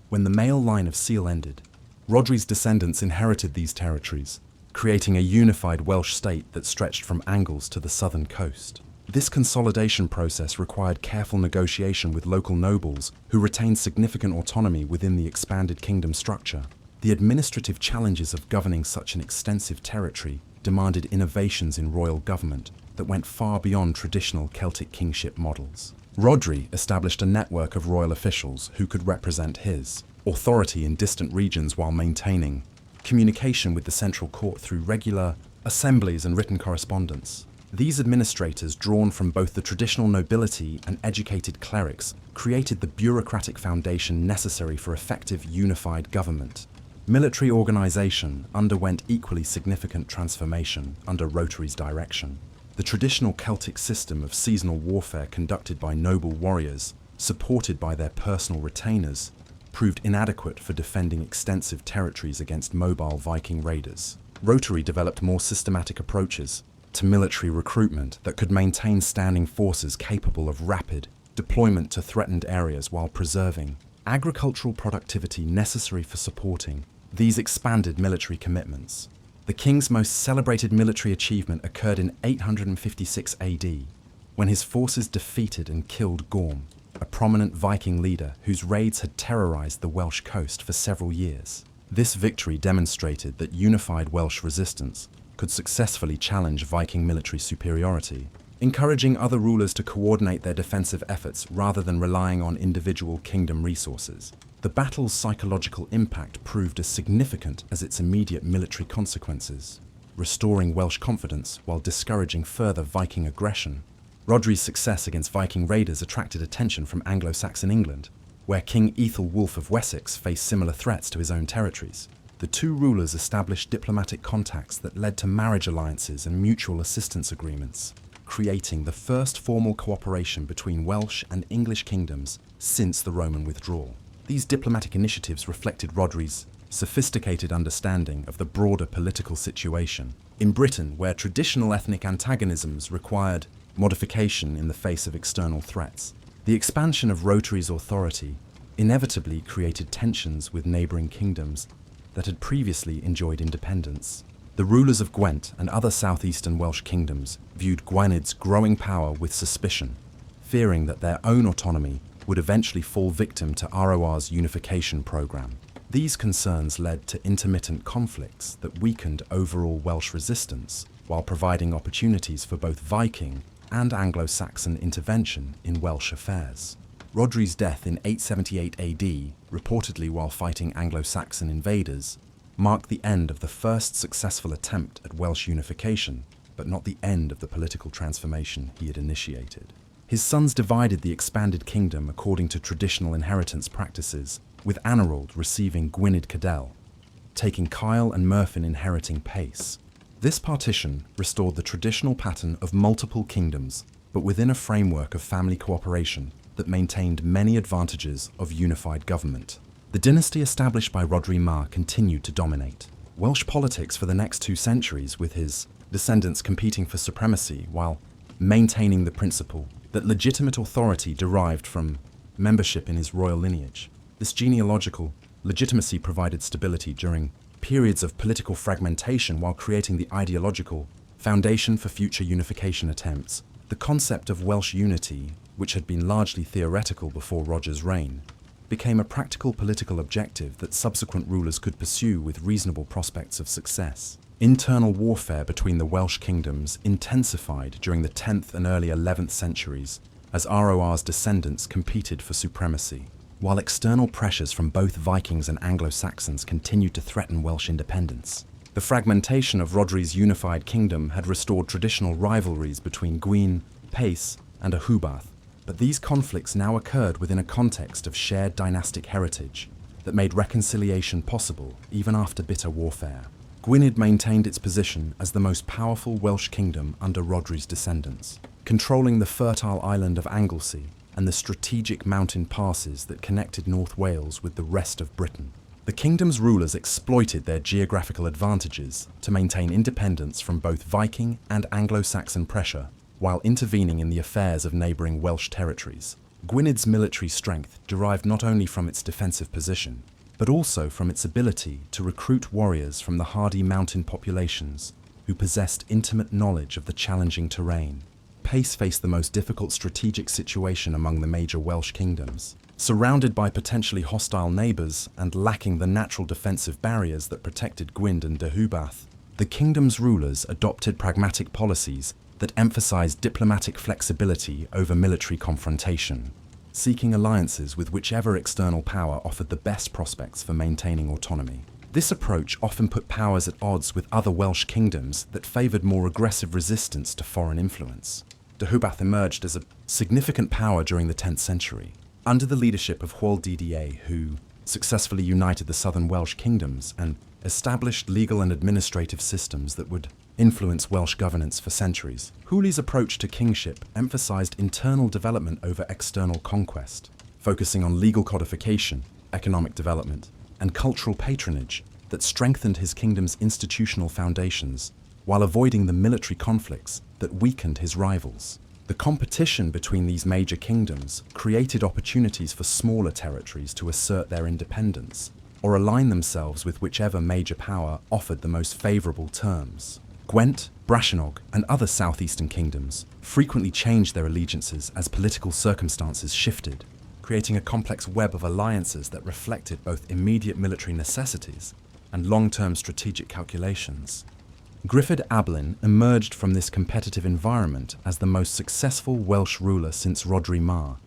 When the male line of Seal ended, Rhodri's descendants inherited these territories, creating a unified Welsh state that stretched from Angles to the southern coast. This consolidation process required careful negotiation with local nobles who retained significant autonomy within the expanded kingdom structure. The administrative challenges of governing such an extensive territory demanded innovations in royal government that went far beyond traditional Celtic kingship models. Rhodri established a network of royal officials who could represent his authority in distant regions while maintaining communication with the central court through regular assemblies and written correspondence. These administrators, drawn from both the traditional nobility and educated clerics, created the bureaucratic foundation necessary for effective unified government. Military organization underwent equally significant transformation under Rhodri's direction. The traditional Celtic system of seasonal warfare conducted by noble warriors, supported by their personal retainers, proved inadequate for defending extensive territories against mobile Viking raiders. Rhodri developed more systematic approaches to military recruitment that could maintain standing forces capable of rapid deployment to threatened areas while preserving agricultural productivity necessary for supporting these expanded military commitments. The king's most celebrated military achievement occurred in 856 AD, when his forces defeated and killed Gorm, a prominent Viking leader whose raids had terrorized the Welsh coast for several years. This victory demonstrated that unified Welsh resistance could successfully challenge Viking military superiority, encouraging other rulers to coordinate their defensive efforts rather than relying on individual kingdom resources. The battle's psychological impact proved as significant as its immediate military consequences, restoring Welsh confidence while discouraging further Viking aggression. Rhodri's success against Viking raiders attracted attention from Anglo-Saxon England, where King Ethelwulf of Wessex faced similar threats to his own territories. The two rulers established diplomatic contacts that led to marriage alliances and mutual assistance agreements, creating the first formal cooperation between Welsh and English kingdoms since the Roman withdrawal. These diplomatic initiatives reflected Rhodri's sophisticated understanding of the broader political situation. In Britain, where traditional ethnic antagonisms required modification in the face of external threats, the expansion of Rhodri's authority inevitably created tensions with neighbouring kingdoms that had previously enjoyed independence. The rulers of Gwent and other southeastern Welsh kingdoms viewed Gwyned's growing power with suspicion, fearing that their own autonomy would eventually fall victim to ROR's unification programme. These concerns led to intermittent conflicts that weakened overall Welsh resistance, while providing opportunities for both Viking and Anglo-Saxon intervention in Welsh affairs. Rhodri's death in 878 AD, reportedly while fighting Anglo-Saxon invaders, marked the end of the first successful attempt at Welsh unification, but not the end of the political transformation he had initiated. His sons divided the expanded kingdom according to traditional inheritance practices, with Anorold receiving Gwynedd Cadell, taking Kyle and Merfyn inheriting Pace. This partition restored the traditional pattern of multiple kingdoms, but within a framework of family cooperation that maintained many advantages of unified government. The dynasty established by Rhodri Mar continued to dominate Welsh politics for the next 2 centuries, with his descendants competing for supremacy while maintaining the principle that legitimate authority derived from membership in his royal lineage. This genealogical legitimacy provided stability during periods of political fragmentation while creating the ideological foundation for future unification attempts. The concept of Welsh unity, which had been largely theoretical before Roger's reign, became a practical political objective that subsequent rulers could pursue with reasonable prospects of success. Internal warfare between the Welsh kingdoms intensified during the 10th and early 11th centuries as ROR's descendants competed for supremacy, while external pressures from both Vikings and Anglo-Saxons continued to threaten Welsh independence. The fragmentation of Rhodri's unified kingdom had restored traditional rivalries between Gwyn, Pace, and Ahubath, but these conflicts now occurred within a context of shared dynastic heritage that made reconciliation possible even after bitter warfare. Gwynedd maintained its position as the most powerful Welsh kingdom under Rhodri's descendants, controlling the fertile island of Anglesey and the strategic mountain passes that connected North Wales with the rest of Britain. The kingdom's rulers exploited their geographical advantages to maintain independence from both Viking and Anglo-Saxon pressure, while intervening in the affairs of neighbouring Welsh territories. Gwyned's military strength derived not only from its defensive position, but also from its ability to recruit warriors from the hardy mountain populations who possessed intimate knowledge of the challenging terrain. Pace faced the most difficult strategic situation among the major Welsh kingdoms. Surrounded by potentially hostile neighbours and lacking the natural defensive barriers that protected Gwynedd and Deheubarth, the kingdom's rulers adopted pragmatic policies that emphasized diplomatic flexibility over military confrontation, seeking alliances with whichever external power offered the best prospects for maintaining autonomy. This approach often put powers at odds with other Welsh kingdoms that favoured more aggressive resistance to foreign influence. Deheubarth emerged as a significant power during the 10th century, under the leadership of Hywel Dda, who successfully united the southern Welsh kingdoms and established legal and administrative systems that would influence Welsh governance for centuries. Hywel's approach to kingship emphasized internal development over external conquest, focusing on legal codification, economic development, and cultural patronage that strengthened his kingdom's institutional foundations while avoiding the military conflicts that weakened his rivals. The competition between these major kingdoms created opportunities for smaller territories to assert their independence or align themselves with whichever major power offered the most favourable terms. Gwent, Brashenog, and other southeastern kingdoms frequently changed their allegiances as political circumstances shifted, creating a complex web of alliances that reflected both immediate military necessities and long-term strategic calculations. Gruffydd ap Ablin emerged from this competitive environment as the most successful Welsh ruler since Rhodri Mawr,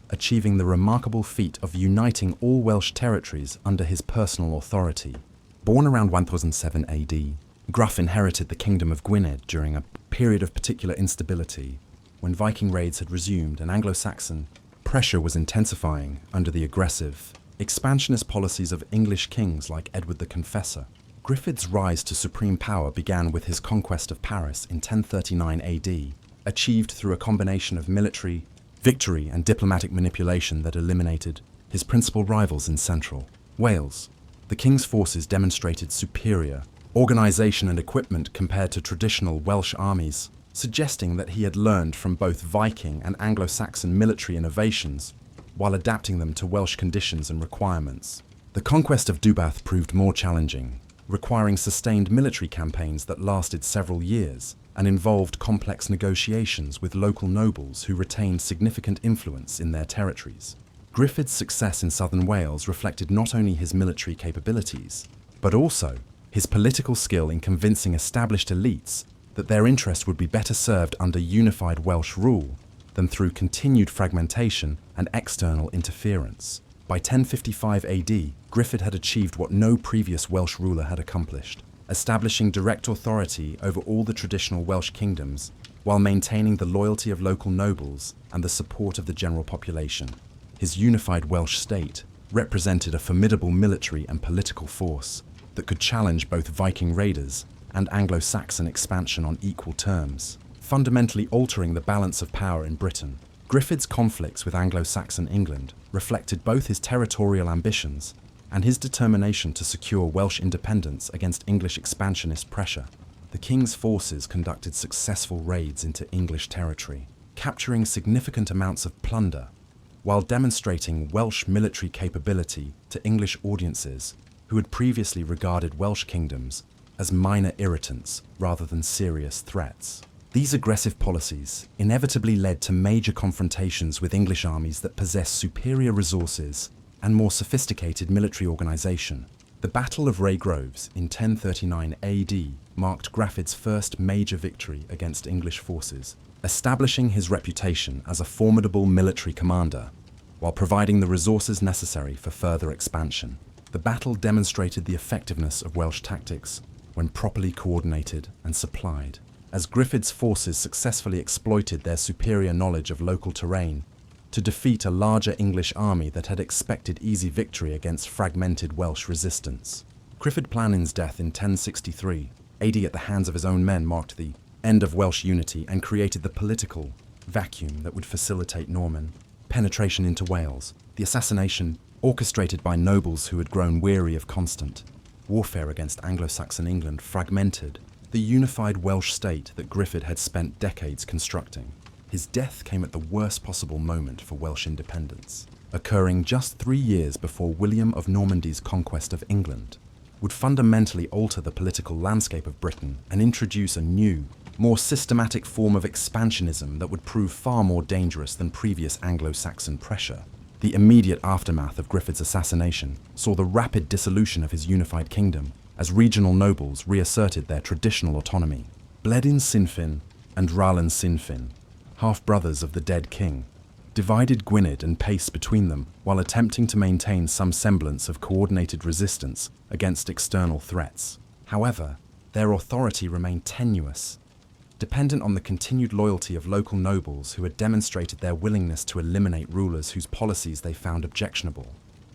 achieving the remarkable feat of uniting all Welsh territories under his personal authority. Born around 1007 AD, Gruff inherited the kingdom of Gwynedd during a period of particular instability, when Viking raids had resumed and Anglo-Saxon pressure was intensifying under the aggressive, expansionist policies of English kings like Edward the Confessor. Gruffydd's rise to supreme power began with his conquest of Paris in 1039 AD, achieved through a combination of military victory and diplomatic manipulation that eliminated his principal rivals in central Wales. The king's forces demonstrated superior organisation and equipment compared to traditional Welsh armies, suggesting that he had learned from both Viking and Anglo-Saxon military innovations while adapting them to Welsh conditions and requirements. The conquest of Deheubarth proved more challenging, requiring sustained military campaigns that lasted several years and involved complex negotiations with local nobles who retained significant influence in their territories. Gruffydd's success in southern Wales reflected not only his military capabilities, but also his political skill in convincing established elites that their interests would be better served under unified Welsh rule than through continued fragmentation and external interference. By 1055 AD, Gruffydd had achieved what no previous Welsh ruler had accomplished, establishing direct authority over all the traditional Welsh kingdoms while maintaining the loyalty of local nobles and the support of the general population. His unified Welsh state represented a formidable military and political force that could challenge both Viking raiders and Anglo-Saxon expansion on equal terms, fundamentally altering the balance of power in Britain. Gruffydd's conflicts with Anglo-Saxon England reflected both his territorial ambitions and his determination to secure Welsh independence against English expansionist pressure. The king's forces conducted successful raids into English territory, capturing significant amounts of plunder, while demonstrating Welsh military capability to English audiences who had previously regarded Welsh kingdoms as minor irritants rather than serious threats. These aggressive policies inevitably led to major confrontations with English armies that possessed superior resources and more sophisticated military organisation. The Battle of Ray Groves in 1039 AD marked Gruffydd's first major victory against English forces, establishing his reputation as a formidable military commander, while providing the resources necessary for further expansion. The battle demonstrated the effectiveness of Welsh tactics when properly coordinated and supplied, as Gruffydd's forces successfully exploited their superior knowledge of local terrain to defeat a larger English army that had expected easy victory against fragmented Welsh resistance. Gruffydd Plannin's death in 1063 AD at the hands of his own men marked the end of Welsh unity and created the political vacuum that would facilitate Norman penetration into Wales. The assassination, orchestrated by nobles who had grown weary of constant warfare against Anglo-Saxon England, fragmented the unified Welsh state that Gruffydd had spent decades constructing. His death came at the worst possible moment for Welsh independence. occurring just 3 years before William of Normandy's conquest of England, would fundamentally alter the political landscape of Britain and introduce a new, more systematic form of expansionism that would prove far more dangerous than previous Anglo-Saxon pressure. The immediate aftermath of Griffith's assassination saw the rapid dissolution of his unified kingdom as regional nobles reasserted their traditional autonomy. Bledin Sinfin and Rallan Sinfin, half-brothers of the dead king, divided Gwynedd and Pace between them while attempting to maintain some semblance of coordinated resistance against external threats. However, their authority remained tenuous, dependent on the continued loyalty of local nobles who had demonstrated their willingness to eliminate rulers whose policies they found objectionable.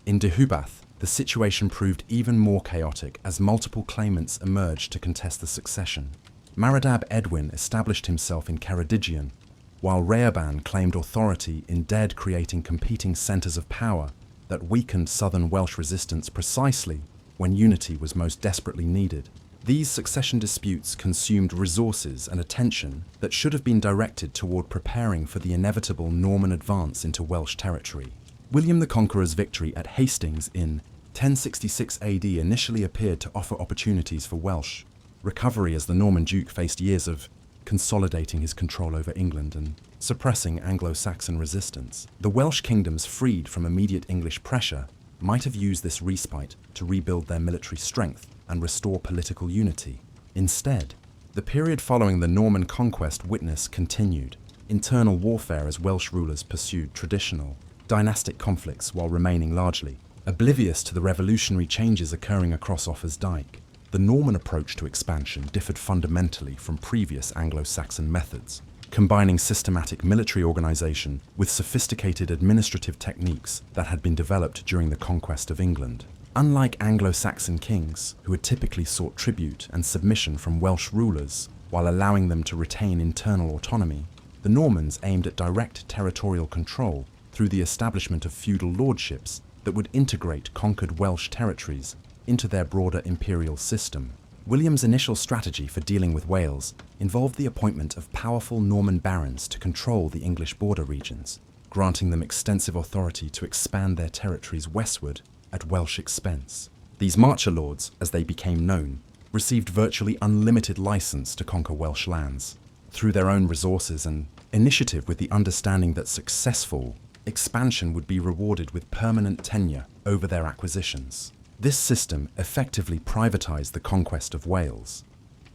In Deheubarth, the situation proved even more chaotic as multiple claimants emerged to contest the succession. Maredudd Edwin established himself in Ceredigion, while Rehoboam claimed authority in Dead, creating competing centres of power that weakened southern Welsh resistance precisely when unity was most desperately needed. These succession disputes consumed resources and attention that should have been directed toward preparing for the inevitable Norman advance into Welsh territory. William the Conqueror's victory at Hastings in 1066 AD initially appeared to offer opportunities for Welsh recovery as the Norman Duke faced years of consolidating his control over England and suppressing Anglo-Saxon resistance. The Welsh kingdoms, freed from immediate English pressure, might have used this respite to rebuild their military strength and restore political unity. Instead, the period following the Norman conquest witnessed continued internal warfare as Welsh rulers pursued traditional, dynastic conflicts while remaining largely oblivious to the revolutionary changes occurring across Offa's Dyke. The Norman approach to expansion differed fundamentally from previous Anglo-Saxon methods, combining systematic military organization with sophisticated administrative techniques that had been developed during the conquest of England. Unlike Anglo-Saxon kings, who had typically sought tribute and submission from Welsh rulers while allowing them to retain internal autonomy, the Normans aimed at direct territorial control through the establishment of feudal lordships that would integrate conquered Welsh territories into their broader imperial system. William's initial strategy for dealing with Wales involved the appointment of powerful Norman barons to control the English border regions, granting them extensive authority to expand their territories westward at Welsh expense. These marcher lords, as they became known, received virtually unlimited license to conquer Welsh lands through their own resources and initiative, with the understanding that successful expansion would be rewarded with permanent tenure over their acquisitions. This system effectively privatized the conquest of Wales,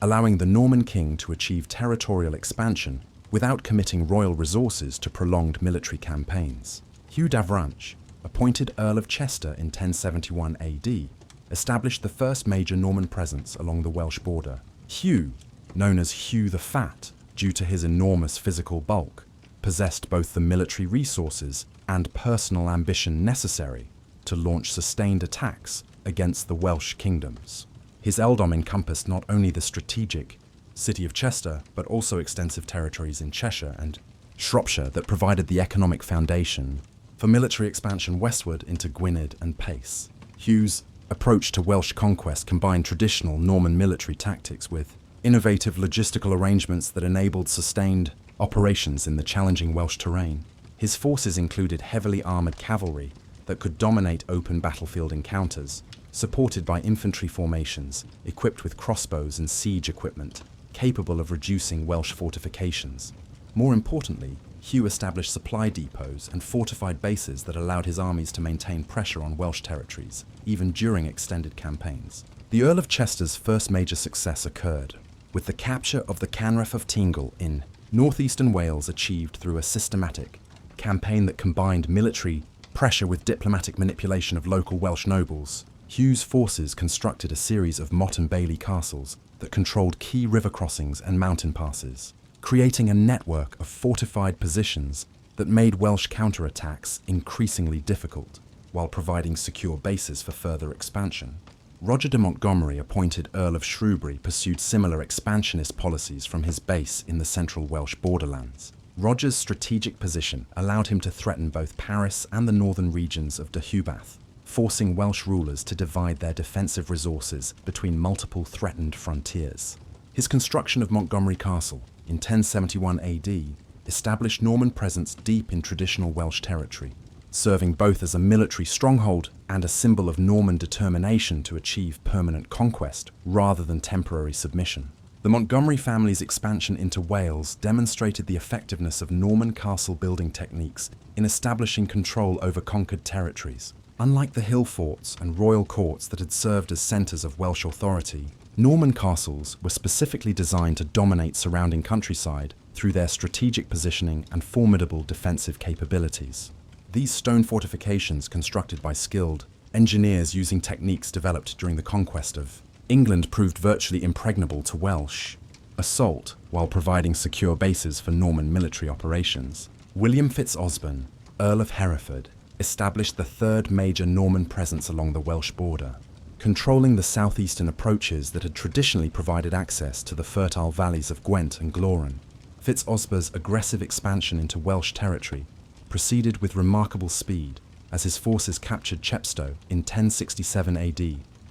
allowing the Norman king to achieve territorial expansion without committing royal resources to prolonged military campaigns. Hugh Davranche, appointed Earl of Chester in 1071 AD, established the first major Norman presence along the Welsh border. Hugh, known as Hugh the Fat due to his enormous physical bulk, possessed both the military resources and personal ambition necessary to launch sustained attacks against the Welsh kingdoms. His earldom encompassed not only the strategic city of Chester, but also extensive territories in Cheshire and Shropshire that provided the economic foundation for military expansion westward into Gwynedd and Pace. Hugh's approach to Welsh conquest combined traditional Norman military tactics with innovative logistical arrangements that enabled sustained operations in the challenging Welsh terrain. His forces included heavily armoured cavalry that could dominate open battlefield encounters, supported by infantry formations equipped with crossbows and siege equipment, capable of reducing Welsh fortifications. More importantly, Hugh established supply depots and fortified bases that allowed his armies to maintain pressure on Welsh territories, even during extended campaigns. The Earl of Chester's first major success occurred with the capture of the Canref of Teangle in northeastern Wales, achieved through a systematic campaign that combined military pressure with diplomatic manipulation of local Welsh nobles. Hugh's forces constructed a series of motte and bailey castles that controlled key river crossings and mountain passes, creating a network of fortified positions that made Welsh counterattacks increasingly difficult, while providing secure bases for further expansion. Roger de Montgomery, appointed Earl of Shrewsbury, pursued similar expansionist policies from his base in the central Welsh borderlands. Roger's strategic position allowed him to threaten both Paris and the northern regions of Deheubarth, forcing Welsh rulers to divide their defensive resources between multiple threatened frontiers. His construction of Montgomery Castle in 1071 AD established Norman presence deep in traditional Welsh territory, serving both as a military stronghold and a symbol of Norman determination to achieve permanent conquest rather than temporary submission. The Montgomery family's expansion into Wales demonstrated the effectiveness of Norman castle building techniques in establishing control over conquered territories. Unlike the hill forts and royal courts that had served as centres of Welsh authority, Norman castles were specifically designed to dominate surrounding countryside through their strategic positioning and formidable defensive capabilities. These stone fortifications, constructed by skilled engineers using techniques developed during the conquest of England, proved virtually impregnable to Welsh assault while providing secure bases for Norman military operations. William Fitz-Osbern, Earl of Hereford, established the third major Norman presence along the Welsh border, controlling the southeastern approaches that had traditionally provided access to the fertile valleys of Gwent and Glóran. Fitz-Osbern's aggressive expansion into Welsh territory proceeded with remarkable speed as his forces captured Chepstow in 1067 AD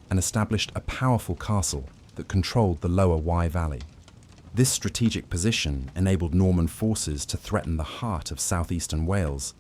and established a powerful castle that controlled the lower Wye Valley. This strategic position enabled Norman forces to threaten the heart of southeastern Wales,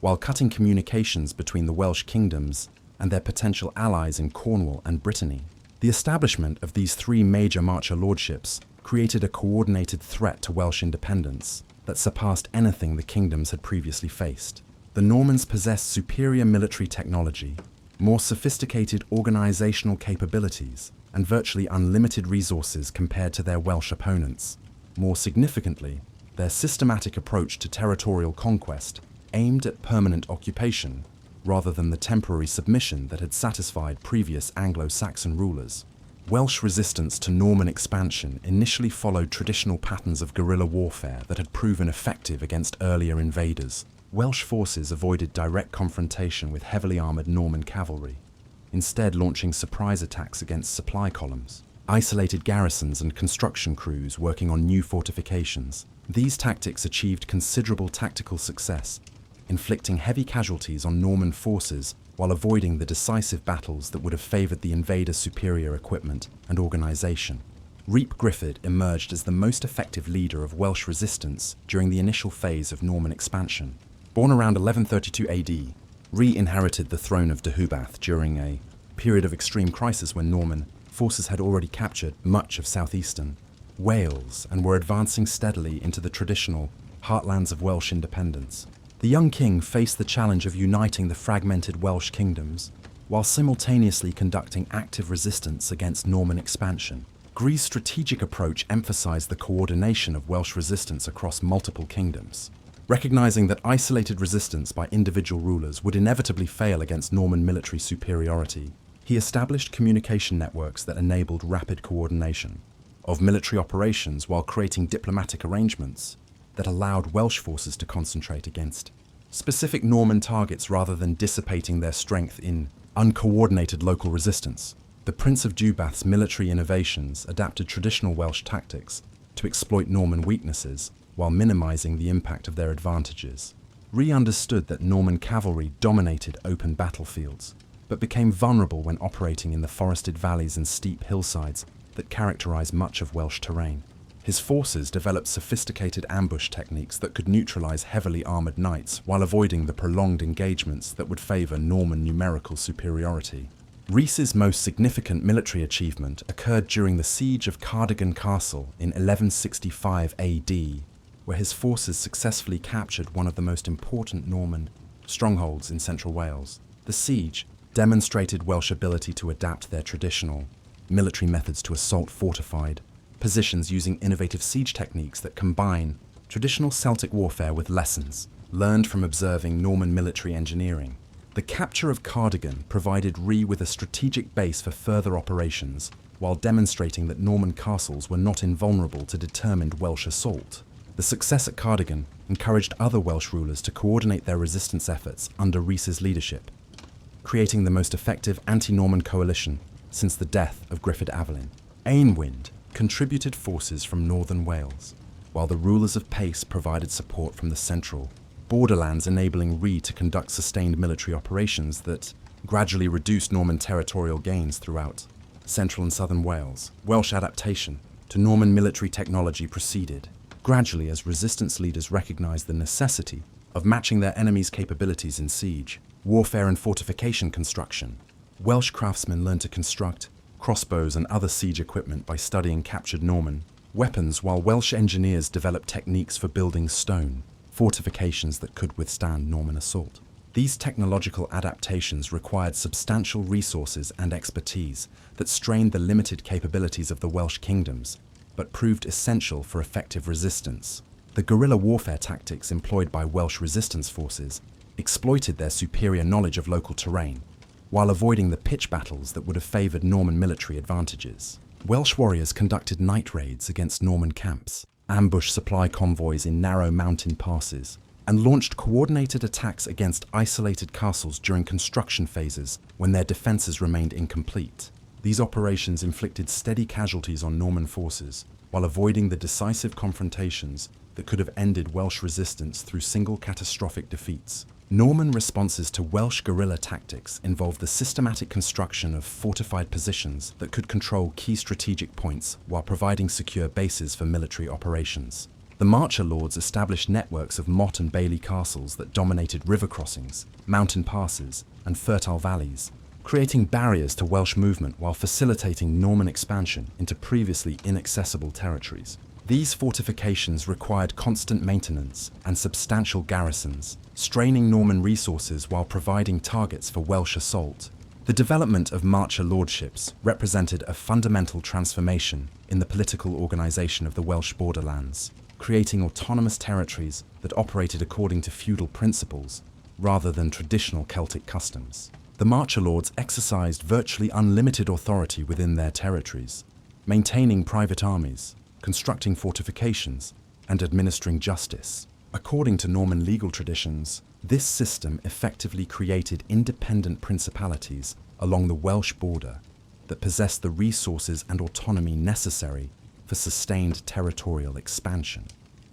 while cutting communications between the Welsh kingdoms and their potential allies in Cornwall and Brittany. The establishment of these three major marcher lordships created a coordinated threat to Welsh independence that surpassed anything the kingdoms had previously faced. The Normans possessed superior military technology, more sophisticated organizational capabilities, and virtually unlimited resources compared to their Welsh opponents. More significantly, their systematic approach to territorial conquest aimed at permanent occupation rather than the temporary submission that had satisfied previous Anglo-Saxon rulers. Welsh resistance to Norman expansion initially followed traditional patterns of guerrilla warfare that had proven effective against earlier invaders. Welsh forces avoided direct confrontation with heavily armoured Norman cavalry, instead launching surprise attacks against supply columns, isolated garrisons and construction crews working on new fortifications. These tactics achieved considerable tactical success, inflicting heavy casualties on Norman forces while avoiding the decisive battles that would have favoured the invader's superior equipment and organisation. Rhys Griffith emerged as the most effective leader of Welsh resistance during the initial phase of Norman expansion. Born around 1132 AD, Rhys inherited the throne of Deheubarth during a period of extreme crisis when Norman forces had already captured much of southeastern Wales and were advancing steadily into the traditional heartlands of Welsh independence. The young king faced the challenge of uniting the fragmented Welsh kingdoms while simultaneously conducting active resistance against Norman expansion. Gri's strategic approach emphasized the coordination of Welsh resistance across multiple kingdoms. Recognizing that isolated resistance by individual rulers would inevitably fail against Norman military superiority, he established communication networks that enabled rapid coordination of military operations while creating diplomatic arrangements that allowed Welsh forces to concentrate against specific Norman targets rather than dissipating their strength in uncoordinated local resistance. The Prince of Deheubarth's military innovations adapted traditional Welsh tactics to exploit Norman weaknesses while minimizing the impact of their advantages. Rhys understood that Norman cavalry dominated open battlefields, but became vulnerable when operating in the forested valleys and steep hillsides that characterize much of Welsh terrain. His forces developed sophisticated ambush techniques that could neutralize heavily armored knights while avoiding the prolonged engagements that would favor Norman numerical superiority. Rhys's most significant military achievement occurred during the siege of Cardigan Castle in 1165 AD, where his forces successfully captured one of the most important Norman strongholds in central Wales. The siege demonstrated Welsh ability to adapt their traditional military methods to assault fortified positions using innovative siege techniques that combine traditional Celtic warfare with lessons learned from observing Norman military engineering. The capture of Cardigan provided Rhys with a strategic base for further operations, while demonstrating that Norman castles were not invulnerable to determined Welsh assault. The success at Cardigan encouraged other Welsh rulers to coordinate their resistance efforts under Rhys's leadership, creating the most effective anti-Norman coalition since the death of Griffith Avelyn. Aenwynd contributed forces from northern Wales, while the rulers of Pace provided support from the central borderlands, enabling Rhys to conduct sustained military operations that gradually reduced Norman territorial gains throughout central and southern Wales. Welsh adaptation to Norman military technology proceeded gradually as resistance leaders recognized the necessity of matching their enemies' capabilities in siege, warfare and fortification construction. Welsh craftsmen learned to construct crossbows and other siege equipment by studying captured Norman weapons, while Welsh engineers developed techniques for building stone fortifications that could withstand Norman assault. These technological adaptations required substantial resources and expertise that strained the limited capabilities of the Welsh kingdoms, but proved essential for effective resistance. The guerrilla warfare tactics employed by Welsh resistance forces exploited their superior knowledge of local terrain, while avoiding the pitch battles that would have favoured Norman military advantages. Welsh warriors conducted night raids against Norman camps, ambushed supply convoys in narrow mountain passes, and launched coordinated attacks against isolated castles during construction phases when their defences remained incomplete. These operations inflicted steady casualties on Norman forces, while avoiding the decisive confrontations that could have ended Welsh resistance through single catastrophic defeats. Norman responses to Welsh guerrilla tactics involved the systematic construction of fortified positions that could control key strategic points while providing secure bases for military operations. The Marcher lords established networks of motte and bailey castles that dominated river crossings, mountain passes, and fertile valleys, creating barriers to Welsh movement while facilitating Norman expansion into previously inaccessible territories. These fortifications required constant maintenance and substantial garrisons, straining Norman resources while providing targets for Welsh assault. The development of Marcher lordships represented a fundamental transformation in the political organisation of the Welsh borderlands, creating autonomous territories that operated according to feudal principles rather than traditional Celtic customs. The Marcher lords exercised virtually unlimited authority within their territories, maintaining private armies, constructing fortifications, and administering justice. According to Norman legal traditions, this system effectively created independent principalities along the Welsh border that possessed the resources and autonomy necessary for sustained territorial expansion.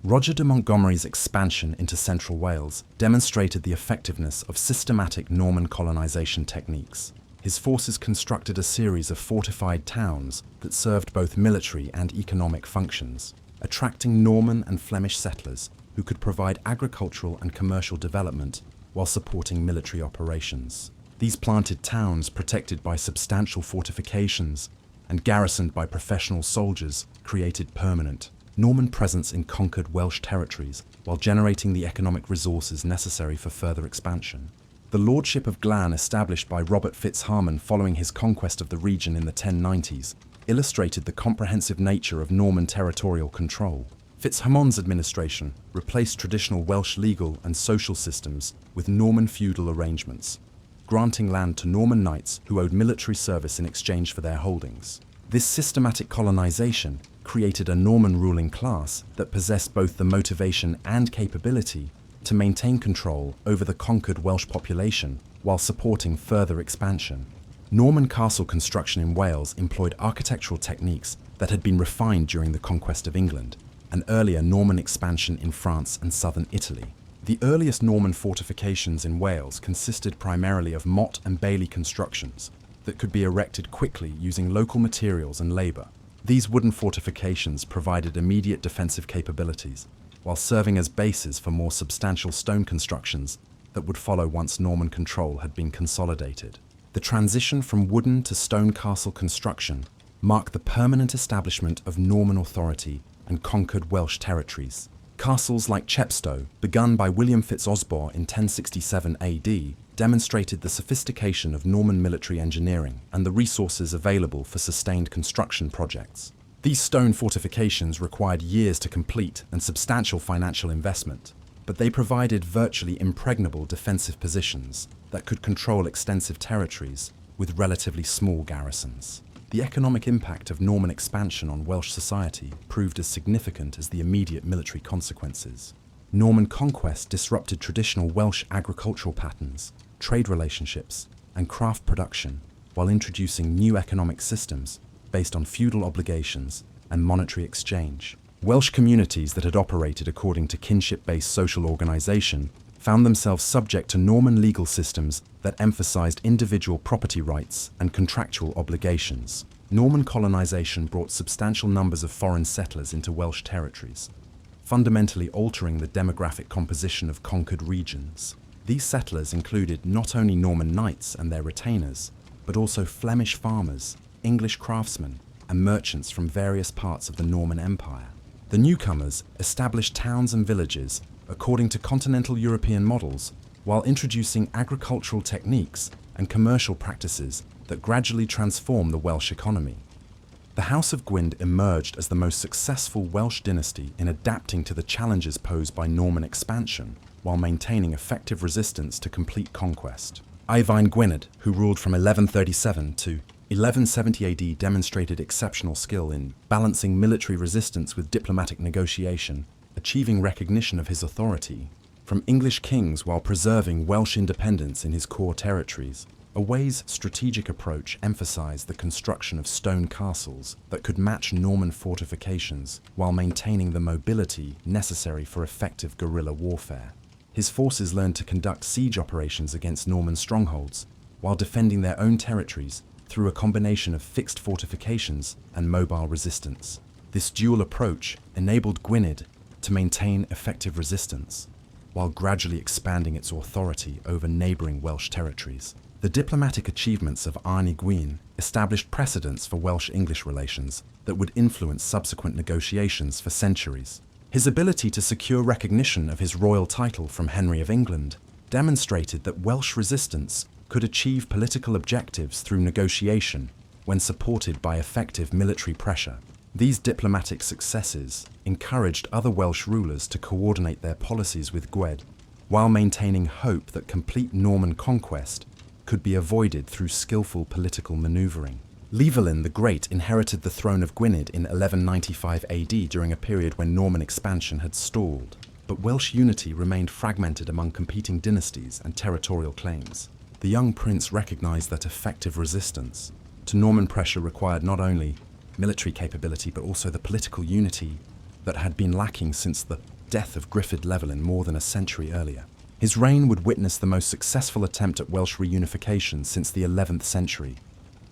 Roger de Montgomery's expansion into central Wales demonstrated the effectiveness of systematic Norman colonisation techniques. His forces constructed a series of fortified towns that served both military and economic functions, attracting Norman and Flemish settlers who could provide agricultural and commercial development while supporting military operations. These planted towns, protected by substantial fortifications and garrisoned by professional soldiers, created permanent Norman presence in conquered Welsh territories while generating the economic resources necessary for further expansion. The lordship of Glan, established by Robert FitzHarmon following his conquest of the region in the 1090s, illustrated the comprehensive nature of Norman territorial control. FitzHarmon's administration replaced traditional Welsh legal and social systems with Norman feudal arrangements, granting land to Norman knights who owed military service in exchange for their holdings. This systematic colonisation created a Norman ruling class that possessed both the motivation and capability to maintain control over the conquered Welsh population while supporting further expansion. Norman castle construction in Wales employed architectural techniques that had been refined during the conquest of England, and earlier Norman expansion in France and southern Italy. The earliest Norman fortifications in Wales consisted primarily of motte and bailey constructions that could be erected quickly using local materials and labour. These wooden fortifications provided immediate defensive capabilities, while serving as bases for more substantial stone constructions that would follow once Norman control had been consolidated. The transition from wooden to stone castle construction marked the permanent establishment of Norman authority and conquered Welsh territories. Castles like Chepstow, begun by William FitzOsbor in 1067 AD, demonstrated the sophistication of Norman military engineering and the resources available for sustained construction projects. These stone fortifications required years to complete and substantial financial investment, but they provided virtually impregnable defensive positions that could control extensive territories with relatively small garrisons. The economic impact of Norman expansion on Welsh society proved as significant as the immediate military consequences. Norman conquest disrupted traditional Welsh agricultural patterns, trade relationships, and craft production, while introducing new economic systems based on feudal obligations and monetary exchange. Welsh communities that had operated according to kinship-based social organisation found themselves subject to Norman legal systems that emphasised individual property rights and contractual obligations. Norman colonisation brought substantial numbers of foreign settlers into Welsh territories, fundamentally altering the demographic composition of conquered regions. These settlers included not only Norman knights and their retainers, but also Flemish farmers, English craftsmen, and merchants from various parts of the Norman Empire. The newcomers established towns and villages according to continental European models, while introducing agricultural techniques and commercial practices that gradually transformed the Welsh economy. The House of Gwyn emerged as the most successful Welsh dynasty in adapting to the challenges posed by Norman expansion, while maintaining effective resistance to complete conquest. Ivain Gwynedd, who ruled from 1137 to 1170 AD, demonstrated exceptional skill in balancing military resistance with diplomatic negotiation, achieving recognition of his authority from English kings while preserving Welsh independence in his core territories. Away's strategic approach emphasized the construction of stone castles that could match Norman fortifications while maintaining the mobility necessary for effective guerrilla warfare. His forces learned to conduct siege operations against Norman strongholds while defending their own territories through a combination of fixed fortifications and mobile resistance. This dual approach enabled Gwynedd to maintain effective resistance while gradually expanding its authority over neighbouring Welsh territories. The diplomatic achievements of Arni Gwyn established precedents for Welsh-English relations that would influence subsequent negotiations for centuries. His ability to secure recognition of his royal title from Henry of England demonstrated that Welsh resistance could achieve political objectives through negotiation when supported by effective military pressure. These diplomatic successes encouraged other Welsh rulers to coordinate their policies with Gwynedd, while maintaining hope that complete Norman conquest could be avoided through skillful political maneuvering. Llywelyn the Great inherited the throne of Gwynedd in 1195 AD during a period when Norman expansion had stalled, but Welsh unity remained fragmented among competing dynasties and territorial claims. The young prince recognized that effective resistance to Norman pressure required not only military capability but also the political unity that had been lacking since the death of Gruffydd Llywelyn more than a century earlier. His reign would witness the most successful attempt at Welsh reunification since the 11th century,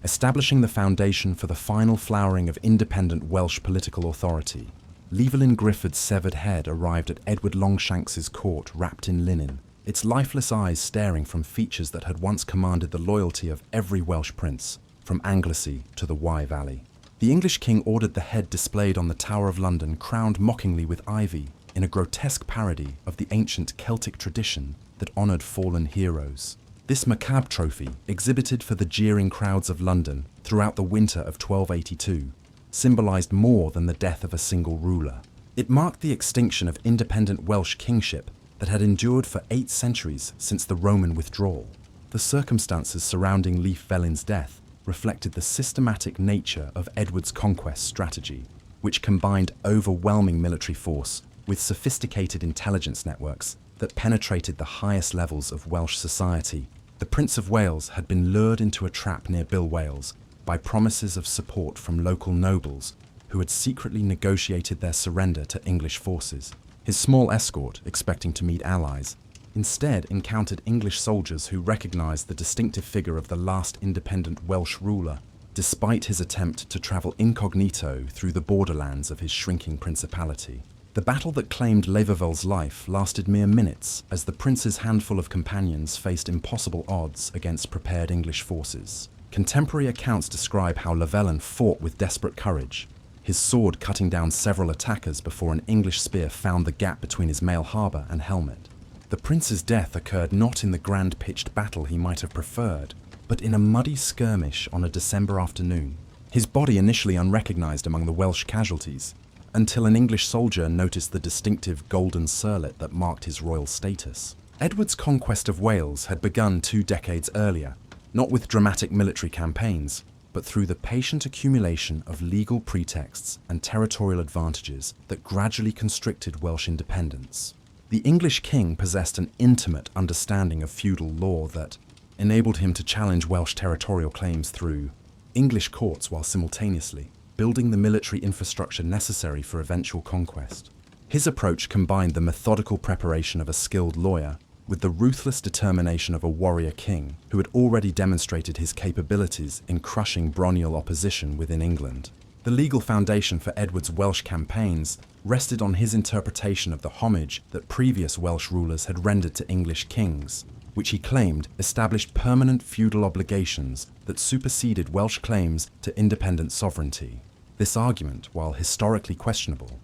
establishing the foundation for the final flowering of independent Welsh political authority. Llywelyn Gruffydd's severed head arrived at Edward Longshanks's court wrapped in linen, its lifeless eyes staring from features that had once commanded the loyalty of every Welsh prince, from Anglesey to the Wye Valley. The English king ordered the head displayed on the Tower of London crowned mockingly with ivy in a grotesque parody of the ancient Celtic tradition that honoured fallen heroes. This macabre trophy, exhibited for the jeering crowds of London throughout the winter of 1282, symbolised more than the death of a single ruler. It marked the extinction of independent Welsh kingship that had endured for 8 centuries since the Roman withdrawal. The circumstances surrounding Llywelyn's death reflected the systematic nature of Edward's conquest strategy, which combined overwhelming military force with sophisticated intelligence networks that penetrated the highest levels of Welsh society. The Prince of Wales had been lured into a trap near Bill Wales by promises of support from local nobles who had secretly negotiated their surrender to English forces. His small escort, expecting to meet allies, instead encountered English soldiers who recognised the distinctive figure of the last independent Welsh ruler, despite his attempt to travel incognito through the borderlands of his shrinking principality. The battle that claimed Leverville's life lasted mere minutes as the prince's handful of companions faced impossible odds against prepared English forces. Contemporary accounts describe how Llywelyn fought with desperate courage, his sword cutting down several attackers before an English spear found the gap between his mail harbour and helmet. The prince's death occurred not in the grand pitched battle he might have preferred, but in a muddy skirmish on a December afternoon. His body initially unrecognised among the Welsh casualties, until an English soldier noticed the distinctive golden circlet that marked his royal status. Edward's conquest of Wales had begun 2 decades earlier, not with dramatic military campaigns, but through the patient accumulation of legal pretexts and territorial advantages that gradually constricted Welsh independence. The English king possessed an intimate understanding of feudal law that enabled him to challenge Welsh territorial claims through English courts while simultaneously building the military infrastructure necessary for eventual conquest. His approach combined the methodical preparation of a skilled lawyer with the ruthless determination of a warrior king who had already demonstrated his capabilities in crushing baronial opposition within England. The legal foundation for Edward's Welsh campaigns rested on his interpretation of the homage that previous Welsh rulers had rendered to English kings, which he claimed established permanent feudal obligations that superseded Welsh claims to independent sovereignty. This argument, while historically questionable,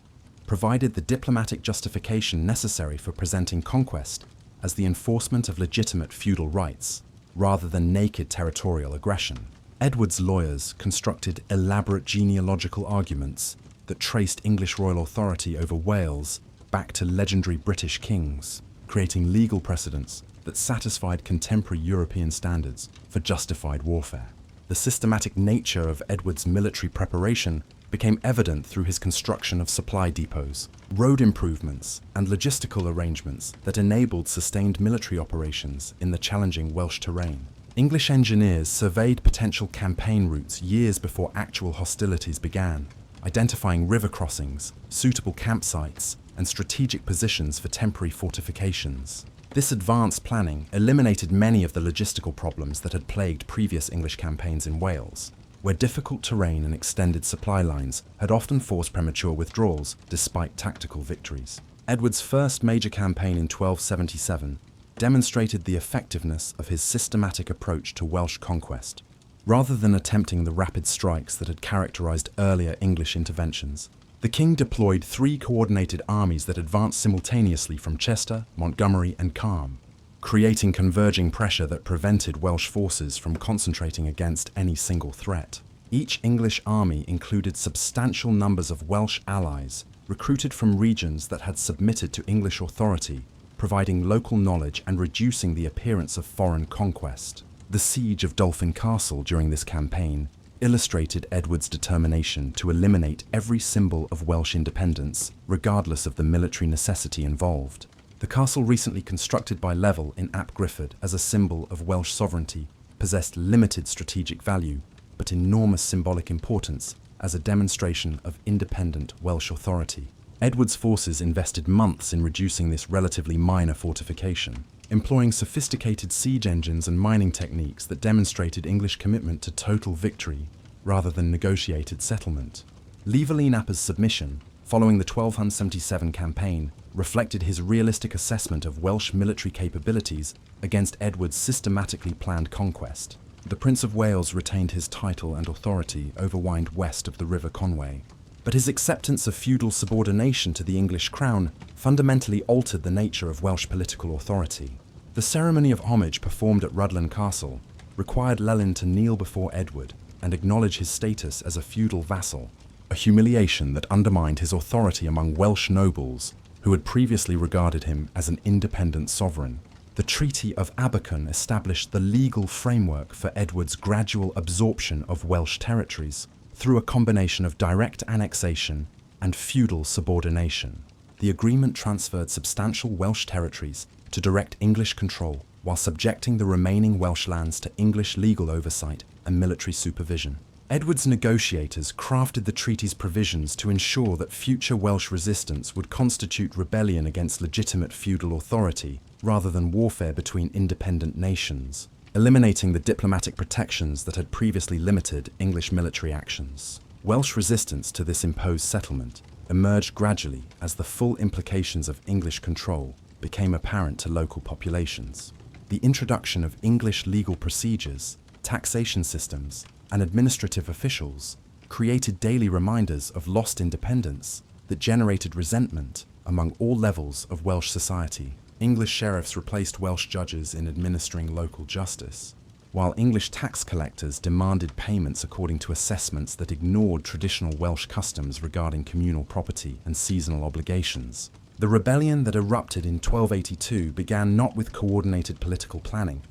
provided the diplomatic justification necessary for presenting conquest as the enforcement of legitimate feudal rights, rather than naked territorial aggression. Edward's lawyers constructed elaborate genealogical arguments that traced English royal authority over Wales back to legendary British kings, creating legal precedents that satisfied contemporary European standards for justified warfare. The systematic nature of Edward's military preparation became evident through his construction of supply depots, road improvements, and logistical arrangements that enabled sustained military operations in the challenging Welsh terrain. English engineers surveyed potential campaign routes years before actual hostilities began, identifying river crossings, suitable campsites, and strategic positions for temporary fortifications. This advanced planning eliminated many of the logistical problems that had plagued previous English campaigns in Wales, where difficult terrain and extended supply lines had often forced premature withdrawals despite tactical victories. Edward's first major campaign in 1277 demonstrated the effectiveness of his systematic approach to Welsh conquest. Rather than attempting the rapid strikes that had characterized earlier English interventions, the king deployed 3 coordinated armies that advanced simultaneously from Chester, Montgomery, and Calm, creating converging pressure that prevented Welsh forces from concentrating against any single threat. Each English army included substantial numbers of Welsh allies recruited from regions that had submitted to English authority, providing local knowledge and reducing the appearance of foreign conquest. The siege of Dolphin Castle during this campaign illustrated Edward's determination to eliminate every symbol of Welsh independence, regardless of the military necessity involved. The castle, recently constructed by Level in Ap Griffith as a symbol of Welsh sovereignty, possessed limited strategic value, but enormous symbolic importance as a demonstration of independent Welsh authority. Edward's forces invested months in reducing this relatively minor fortification, employing sophisticated siege engines and mining techniques that demonstrated English commitment to total victory rather than negotiated settlement. Llywelyn Ap's submission, following the 1277 campaign, reflected his realistic assessment of Welsh military capabilities against Edward's systematically planned conquest. The Prince of Wales retained his title and authority over Wind west of the River Conway, but his acceptance of feudal subordination to the English crown fundamentally altered the nature of Welsh political authority. The ceremony of homage performed at Rhuddlan Castle required Llewellyn to kneel before Edward and acknowledge his status as a feudal vassal, a humiliation that undermined his authority among Welsh nobles who had previously regarded him as an independent sovereign. The Treaty of Abercon established the legal framework for Edward's gradual absorption of Welsh territories through a combination of direct annexation and feudal subordination. The agreement transferred substantial Welsh territories to direct English control while subjecting the remaining Welsh lands to English legal oversight and military supervision. Edward's negotiators crafted the treaty's provisions to ensure that future Welsh resistance would constitute rebellion against legitimate feudal authority rather than warfare between independent nations, eliminating the diplomatic protections that had previously limited English military actions. Welsh resistance to this imposed settlement emerged gradually as the full implications of English control became apparent to local populations. The introduction of English legal procedures, taxation systems, and administrative officials created daily reminders of lost independence that generated resentment among all levels of Welsh society. English sheriffs replaced Welsh judges in administering local justice, while English tax collectors demanded payments according to assessments that ignored traditional Welsh customs regarding communal property and seasonal obligations. The rebellion that erupted in 1282 began not with coordinated political planning,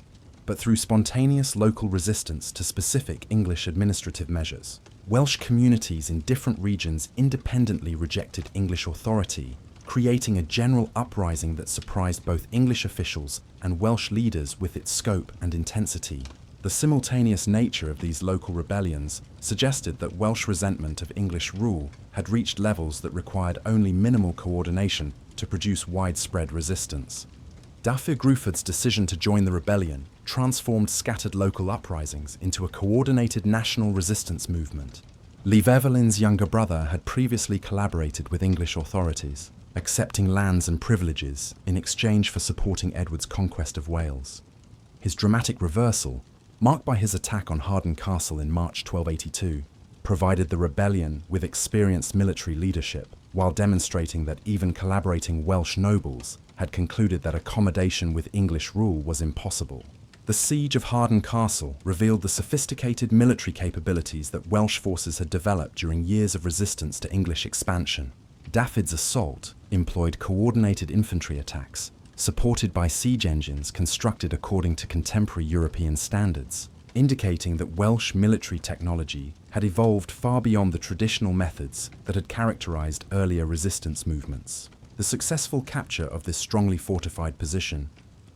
but through spontaneous local resistance to specific English administrative measures. Welsh communities in different regions independently rejected English authority, creating a general uprising that surprised both English officials and Welsh leaders with its scope and intensity. The simultaneous nature of these local rebellions suggested that Welsh resentment of English rule had reached levels that required only minimal coordination to produce widespread resistance. Dafydd Gruffudd's decision to join the rebellion transformed scattered local uprisings into a coordinated national resistance movement. Llywelyn's younger brother had previously collaborated with English authorities, accepting lands and privileges in exchange for supporting Edward's conquest of Wales. His dramatic reversal, marked by his attack on Hawarden Castle in March 1282, provided the rebellion with experienced military leadership, while demonstrating that even collaborating Welsh nobles had concluded that accommodation with English rule was impossible. The siege of Hawarden Castle revealed the sophisticated military capabilities that Welsh forces had developed during years of resistance to English expansion. Dafydd's assault employed coordinated infantry attacks, supported by siege engines constructed according to contemporary European standards, indicating that Welsh military technology had evolved far beyond the traditional methods that had characterized earlier resistance movements. The successful capture of this strongly fortified position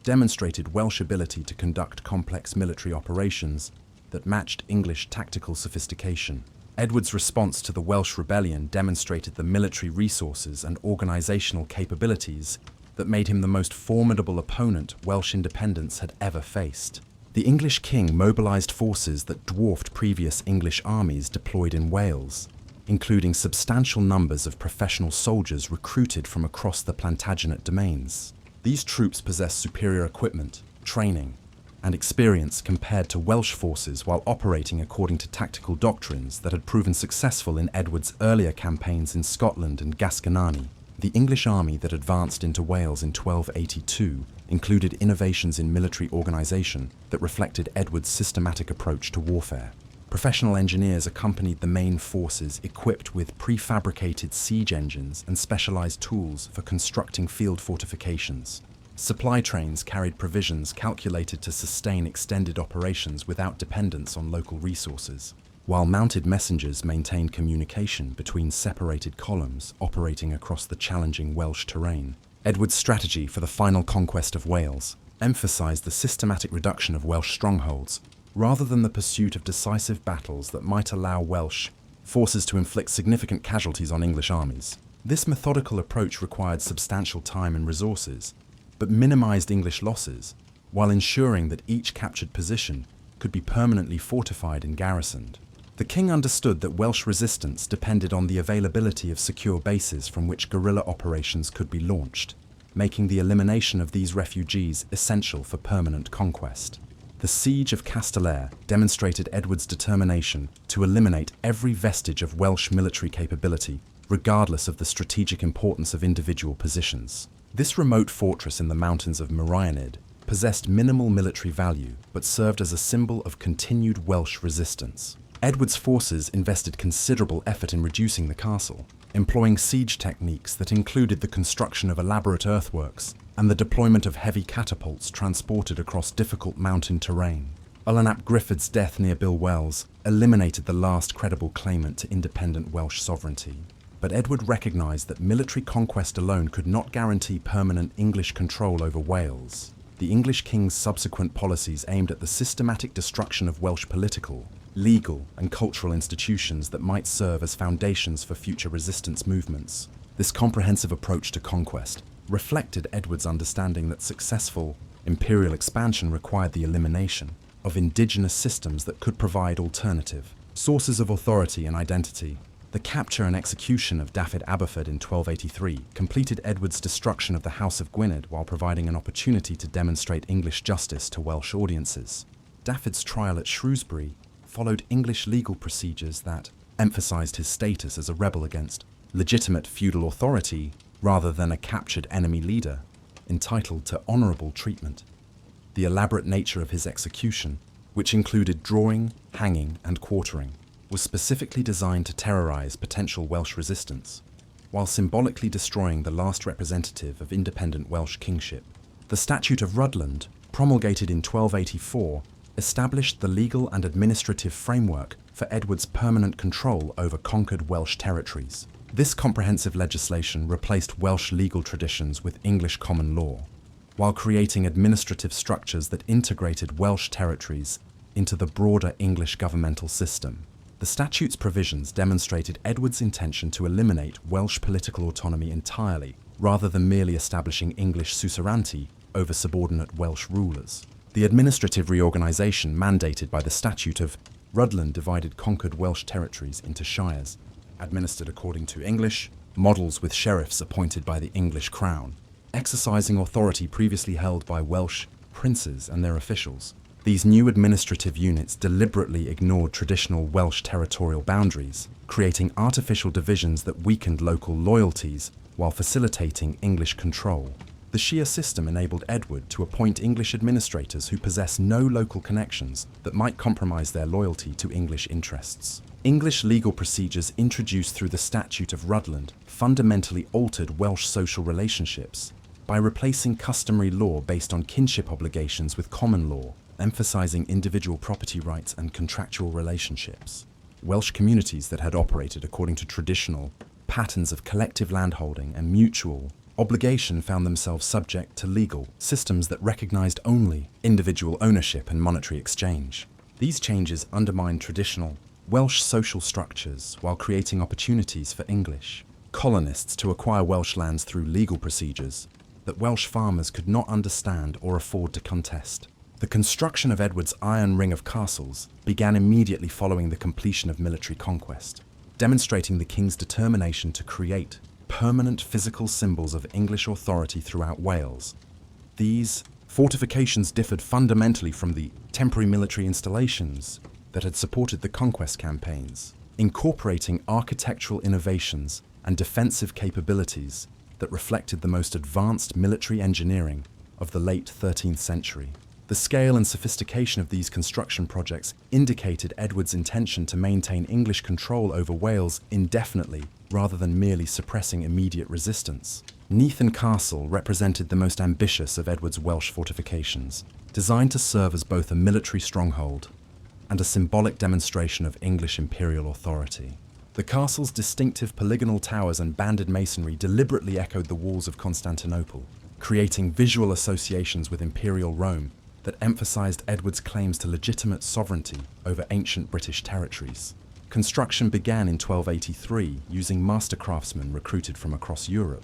demonstrated Welsh ability to conduct complex military operations that matched English tactical sophistication. Edward's response to the Welsh rebellion demonstrated the military resources and organizational capabilities that made him the most formidable opponent Welsh independence had ever faced. The English king mobilized forces that dwarfed previous English armies deployed in Wales, including substantial numbers of professional soldiers recruited from across the Plantagenet domains. These troops possessed superior equipment, training, and experience compared to Welsh forces while operating according to tactical doctrines that had proven successful in Edward's earlier campaigns in Scotland and Gascony. The English army that advanced into Wales in 1282 included innovations in military organization that reflected Edward's systematic approach to warfare. Professional engineers accompanied the main forces equipped with prefabricated siege engines and specialized tools for constructing field fortifications. Supply trains carried provisions calculated to sustain extended operations without dependence on local resources, while mounted messengers maintained communication between separated columns operating across the challenging Welsh terrain. Edward's strategy for the final conquest of Wales emphasized the systematic reduction of Welsh strongholds, rather than the pursuit of decisive battles that might allow Welsh forces to inflict significant casualties on English armies. This methodical approach required substantial time and resources, but minimized English losses, while ensuring that each captured position could be permanently fortified and garrisoned. The king understood that Welsh resistance depended on the availability of secure bases from which guerrilla operations could be launched, making the elimination of these refugees essential for permanent conquest. The siege of Castellare demonstrated Edward's determination to eliminate every vestige of Welsh military capability, regardless of the strategic importance of individual positions. This remote fortress in the mountains of Meirionnydd possessed minimal military value, but served as a symbol of continued Welsh resistance. Edward's forces invested considerable effort in reducing the castle, employing siege techniques that included the construction of elaborate earthworks and the deployment of heavy catapults transported across difficult mountain terrain. Owain ap Griffith's death near Bilwells eliminated the last credible claimant to independent Welsh sovereignty. But Edward recognized that military conquest alone could not guarantee permanent English control over Wales. The English king's subsequent policies aimed at the systematic destruction of Welsh political, legal, and cultural institutions that might serve as foundations for future resistance movements. This comprehensive approach to conquest reflected Edward's understanding that successful imperial expansion required the elimination of indigenous systems that could provide alternative sources of authority and identity. The capture and execution of Dafydd Aberford in 1283 completed Edward's destruction of the House of Gwynedd while providing an opportunity to demonstrate English justice to Welsh audiences. Dafydd's trial at Shrewsbury followed English legal procedures that emphasized his status as a rebel against legitimate feudal authority rather than a captured enemy leader, entitled to honorable treatment. The elaborate nature of his execution, which included drawing, hanging, and quartering, was specifically designed to terrorize potential Welsh resistance, while symbolically destroying the last representative of independent Welsh kingship. The Statute of Rhuddlan, promulgated in 1284, established the legal and administrative framework for Edward's permanent control over conquered Welsh territories. This comprehensive legislation replaced Welsh legal traditions with English common law, while creating administrative structures that integrated Welsh territories into the broader English governmental system. The statute's provisions demonstrated Edward's intention to eliminate Welsh political autonomy entirely, rather than merely establishing English suzerainty over subordinate Welsh rulers. The administrative reorganisation mandated by the Statute of Rhuddlan divided conquered Welsh territories into shires, administered according to English models with sheriffs appointed by the English crown, exercising authority previously held by Welsh princes and their officials. These new administrative units deliberately ignored traditional Welsh territorial boundaries, creating artificial divisions that weakened local loyalties while facilitating English control. The shire system enabled Edward to appoint English administrators who possess no local connections that might compromise their loyalty to English interests. English legal procedures introduced through the Statute of Rhuddlan fundamentally altered Welsh social relationships by replacing customary law based on kinship obligations with common law, emphasizing individual property rights and contractual relationships. Welsh communities that had operated according to traditional patterns of collective landholding and mutual obligation found themselves subject to legal systems that recognized only individual ownership and monetary exchange. These changes undermined traditional Welsh social structures while creating opportunities for English colonists to acquire Welsh lands through legal procedures that Welsh farmers could not understand or afford to contest. The construction of Edward's Iron Ring of castles began immediately following the completion of military conquest, demonstrating the king's determination to create permanent physical symbols of English authority throughout Wales. These fortifications differed fundamentally from the temporary military installations that had supported the conquest campaigns, incorporating architectural innovations and defensive capabilities that reflected the most advanced military engineering of the late 13th century. The scale and sophistication of these construction projects indicated Edward's intention to maintain English control over Wales indefinitely, rather than merely suppressing immediate resistance. Neathern Castle represented the most ambitious of Edward's Welsh fortifications, designed to serve as both a military stronghold and a symbolic demonstration of English imperial authority. The castle's distinctive polygonal towers and banded masonry deliberately echoed the walls of Constantinople, creating visual associations with imperial Rome that emphasized Edward's claims to legitimate sovereignty over ancient British territories. Construction began in 1283 using master craftsmen recruited from across Europe,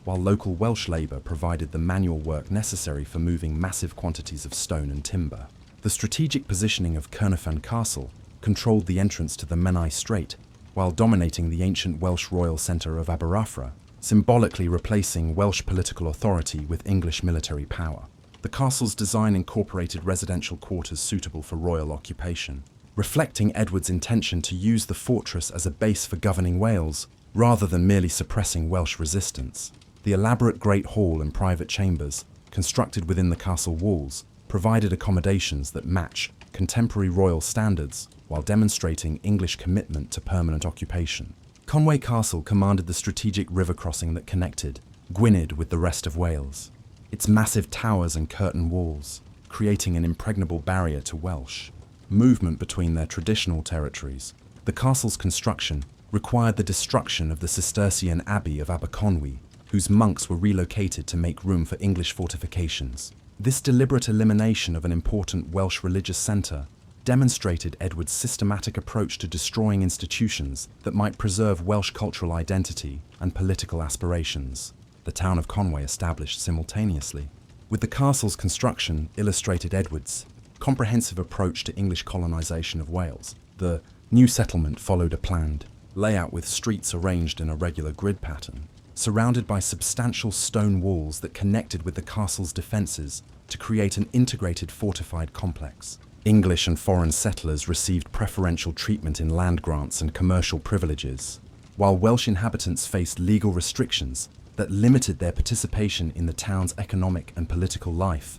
while local Welsh labour provided the manual work necessary for moving massive quantities of stone and timber. The strategic positioning of Caernarfon Castle controlled the entrance to the Menai Strait, while dominating the ancient Welsh royal centre of Aberafra, symbolically replacing Welsh political authority with English military power. The castle's design incorporated residential quarters suitable for royal occupation, reflecting Edward's intention to use the fortress as a base for governing Wales, rather than merely suppressing Welsh resistance. The elaborate Great Hall and private chambers, constructed within the castle walls, provided accommodations that match contemporary royal standards while demonstrating English commitment to permanent occupation. Conway Castle commanded the strategic river crossing that connected Gwynedd with the rest of Wales, its massive towers and curtain walls creating an impregnable barrier to Welsh movement between their traditional territories. The castle's construction required the destruction of the Cistercian Abbey of Aberconwy, whose monks were relocated to make room for English fortifications. This deliberate elimination of an important Welsh religious centre demonstrated Edward's systematic approach to destroying institutions that might preserve Welsh cultural identity and political aspirations. The town of Conway established simultaneously. With the castle's construction illustrated Edward's comprehensive approach to English colonisation of Wales. The new settlement followed a planned layout with streets arranged in a regular grid pattern, surrounded by substantial stone walls that connected with the castle's defences to create an integrated fortified complex. English and foreign settlers received preferential treatment in land grants and commercial privileges, while Welsh inhabitants faced legal restrictions that limited their participation in the town's economic and political life.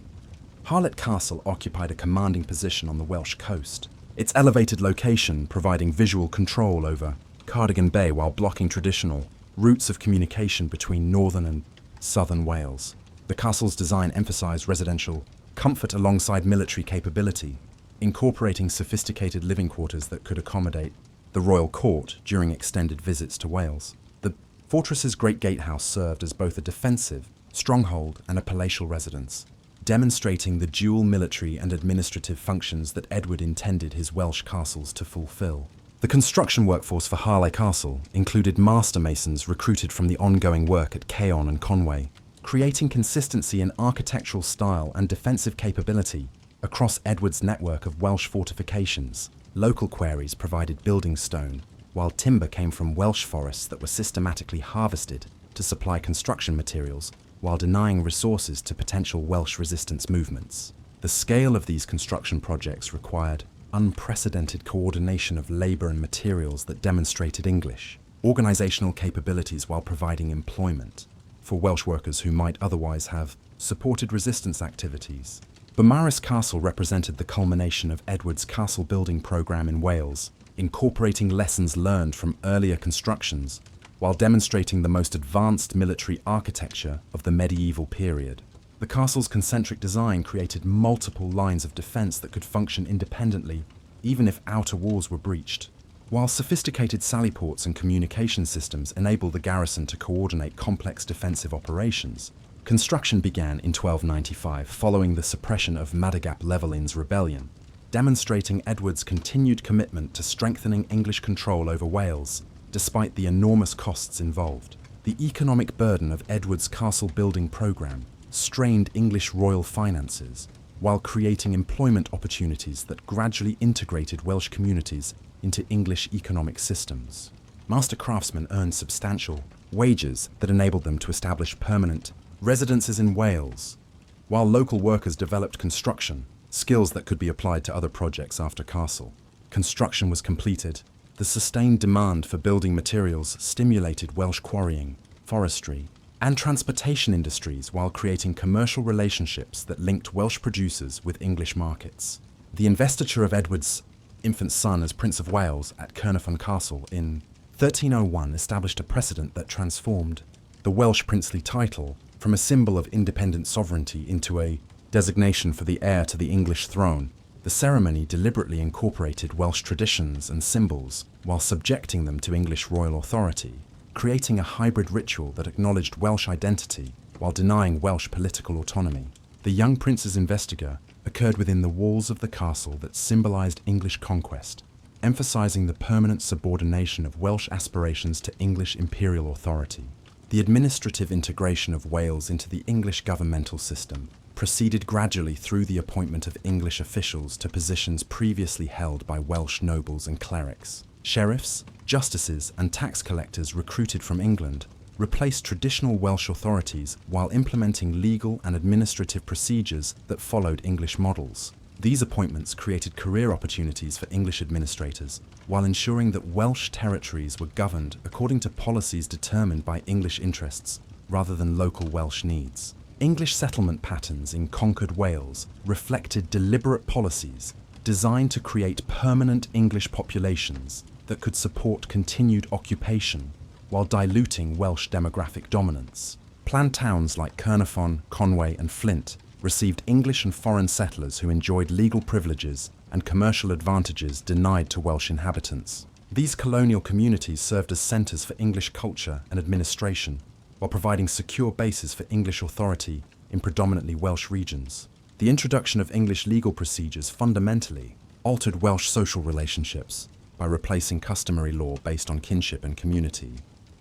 Harlech Castle occupied a commanding position on the Welsh coast, its elevated location providing visual control over Cardigan Bay while blocking traditional routes of communication between northern and southern Wales. The castle's design emphasised residential comfort alongside military capability, incorporating sophisticated living quarters that could accommodate the royal court during extended visits to Wales. The fortress's Great Gatehouse served as both a defensive stronghold and a palatial residence, demonstrating the dual military and administrative functions that Edward intended his Welsh castles to fulfil. The construction workforce for Harlech Castle included master masons recruited from the ongoing work at Caerhon and Conway, creating consistency in architectural style and defensive capability across Edward's network of Welsh fortifications. Local quarries provided building stone, while timber came from Welsh forests that were systematically harvested to supply construction materials while denying resources to potential Welsh resistance movements. The scale of these construction projects required unprecedented coordination of labour and materials that demonstrated English, organisational capabilities while providing employment for Welsh workers who might otherwise have supported resistance activities. Beaumaris Castle represented the culmination of Edward's castle building programme in Wales, incorporating lessons learned from earlier constructions while demonstrating the most advanced military architecture of the medieval period. The castle's concentric design created multiple lines of defence that could function independently, even if outer walls were breached. While sophisticated sallyports and communication systems enabled the garrison to coordinate complex defensive operations, construction began in 1295 following the suppression of Madogap Llewellyn's rebellion, demonstrating Edward's continued commitment to strengthening English control over Wales, despite the enormous costs involved. The economic burden of Edward's castle building programme strained English royal finances, while creating employment opportunities that gradually integrated Welsh communities into English economic systems. Master craftsmen earned substantial wages that enabled them to establish permanent residences in Wales, while local workers developed construction, skills that could be applied to other projects after castle construction was completed. The sustained demand for building materials stimulated Welsh quarrying, forestry, and transportation industries while creating commercial relationships that linked Welsh producers with English markets. The investiture of Edward's infant son as Prince of Wales at Caernarfon Castle in 1301 established a precedent that transformed the Welsh princely title from a symbol of independent sovereignty into a designation for the heir to the English throne. The ceremony deliberately incorporated Welsh traditions and symbols while subjecting them to English royal authority, creating a hybrid ritual that acknowledged Welsh identity while denying Welsh political autonomy. The young prince's investiture occurred within the walls of the castle that symbolised English conquest, emphasising the permanent subordination of Welsh aspirations to English imperial authority. The administrative integration of Wales into the English governmental system proceeded gradually through the appointment of English officials to positions previously held by Welsh nobles and clerics. Sheriffs, justices, and tax collectors recruited from England replaced traditional Welsh authorities while implementing legal and administrative procedures that followed English models. These appointments created career opportunities for English administrators, while ensuring that Welsh territories were governed according to policies determined by English interests rather than local Welsh needs. English settlement patterns in conquered Wales reflected deliberate policies designed to create permanent English populations that could support continued occupation while diluting Welsh demographic dominance. Planned towns like Caernarfon, Conway, and Flint received English and foreign settlers who enjoyed legal privileges and commercial advantages denied to Welsh inhabitants. These colonial communities served as centres for English culture and administration, while providing secure bases for English authority in predominantly Welsh regions. The introduction of English legal procedures fundamentally altered Welsh social relationships by replacing customary law based on kinship and community,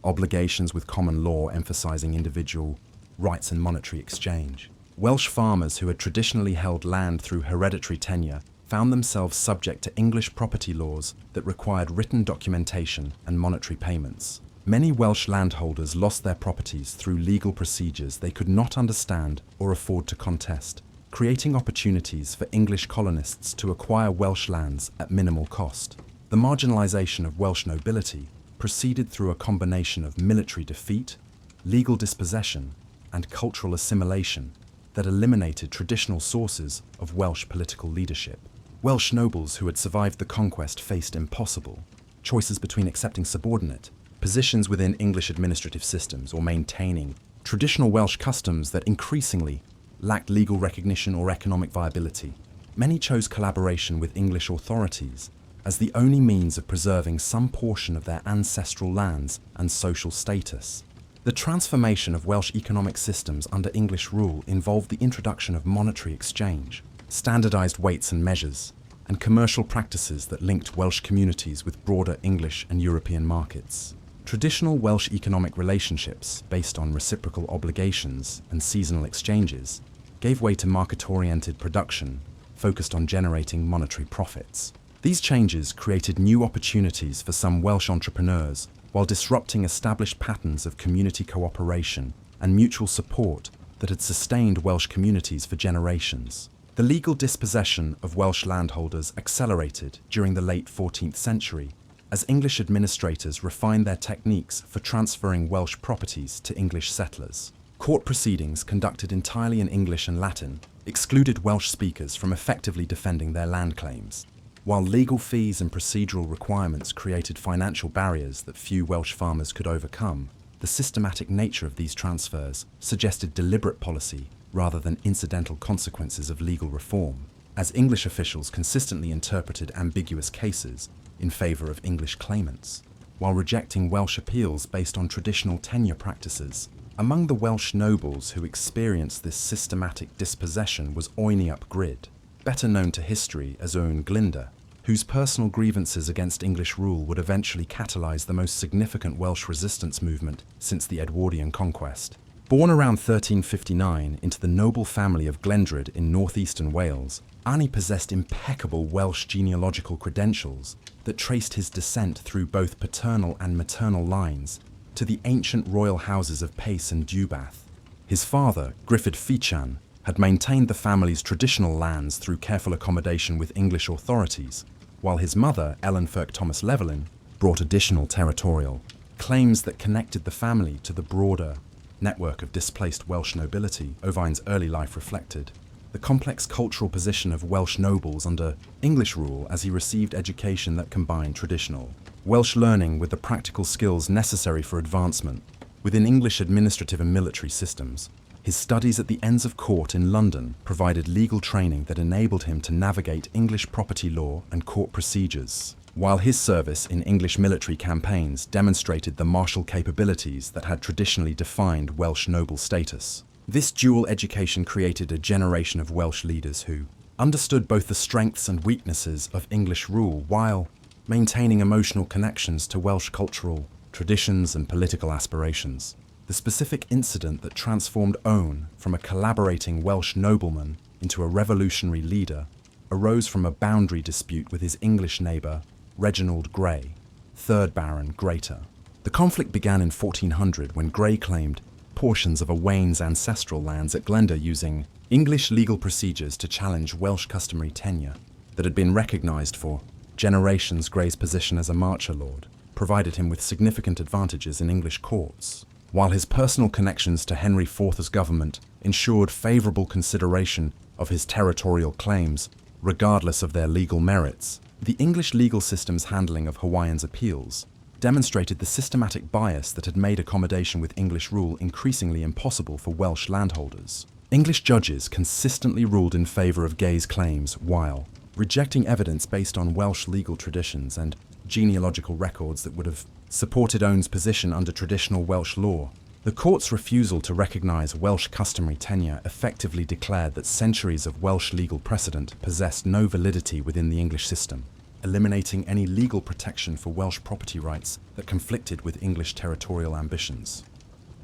obligations with common law emphasising individual rights and monetary exchange. Welsh farmers who had traditionally held land through hereditary tenure found themselves subject to English property laws that required written documentation and monetary payments. Many Welsh landholders lost their properties through legal procedures they could not understand or afford to contest, creating opportunities for English colonists to acquire Welsh lands at minimal cost. The marginalisation of Welsh nobility proceeded through a combination of military defeat, legal dispossession, and cultural assimilation that eliminated traditional sources of Welsh political leadership. Welsh nobles who had survived the conquest faced impossible choices between accepting subordinate positions within English administrative systems or maintaining traditional Welsh customs that increasingly lacked legal recognition or economic viability. Many chose collaboration with English authorities as the only means of preserving some portion of their ancestral lands and social status. The transformation of Welsh economic systems under English rule involved the introduction of monetary exchange, standardised weights and measures, and commercial practices that linked Welsh communities with broader English and European markets. Traditional Welsh economic relationships, based on reciprocal obligations and seasonal exchanges, gave way to market-oriented production focused on generating monetary profits. These changes created new opportunities for some Welsh entrepreneurs, while disrupting established patterns of community cooperation and mutual support that had sustained Welsh communities for generations. The legal dispossession of Welsh landholders accelerated during the late 14th century, as English administrators refined their techniques for transferring Welsh properties to English settlers. Court proceedings conducted entirely in English and Latin excluded Welsh speakers from effectively defending their land claims, while legal fees and procedural requirements created financial barriers that few Welsh farmers could overcome. The systematic nature of these transfers suggested deliberate policy rather than incidental consequences of legal reform, as English officials consistently interpreted ambiguous cases in favour of English claimants, while rejecting Welsh appeals based on traditional tenure practices. Among the Welsh nobles who experienced this systematic dispossession was Oeni ap Gryd, better known to history as Owen Glyndwr, whose personal grievances against English rule would eventually catalyse the most significant Welsh resistance movement since the Edwardian conquest. Born around 1359 into the noble family of Glendrad in northeastern Wales, Oeni possessed impeccable Welsh genealogical credentials that traced his descent through both paternal and maternal lines to the ancient royal houses of Pace and Dewbath. His father, Griffith Fichan, had maintained the family's traditional lands through careful accommodation with English authorities, while his mother, Ellen Ferk Thomas Llewellyn, brought additional territorial claims that connected the family to the broader network of displaced Welsh nobility. Owain's early life reflected the complex cultural position of Welsh nobles under English rule, as he received education that combined traditional Welsh learning with the practical skills necessary for advancement within English administrative and military systems. His studies at the Inns of Court in London provided legal training that enabled him to navigate English property law and court procedures, while his service in English military campaigns demonstrated the martial capabilities that had traditionally defined Welsh noble status. This dual education created a generation of Welsh leaders who understood both the strengths and weaknesses of English rule while maintaining emotional connections to Welsh cultural traditions and political aspirations. The specific incident that transformed Owen from a collaborating Welsh nobleman into a revolutionary leader arose from a boundary dispute with his English neighbour, Reginald Grey, 3rd Baron Greater. The conflict began in 1400 when Grey claimed portions of Owain's ancestral lands at Glyndwr using English legal procedures to challenge Welsh customary tenure that had been recognised for generations. Grey's position as a marcher lord provided him with significant advantages in English courts, while his personal connections to Henry IV's government ensured favourable consideration of his territorial claims, regardless of their legal merits. The English legal system's handling of Hawaiians' appeals demonstrated the systematic bias that had made accommodation with English rule increasingly impossible for Welsh landholders. English judges consistently ruled in favour of Grey's claims while rejecting evidence based on Welsh legal traditions and genealogical records that would have supported Owen's position under traditional Welsh law. The court's refusal to recognise Welsh customary tenure effectively declared that centuries of Welsh legal precedent possessed no validity within the English system, eliminating any legal protection for Welsh property rights that conflicted with English territorial ambitions.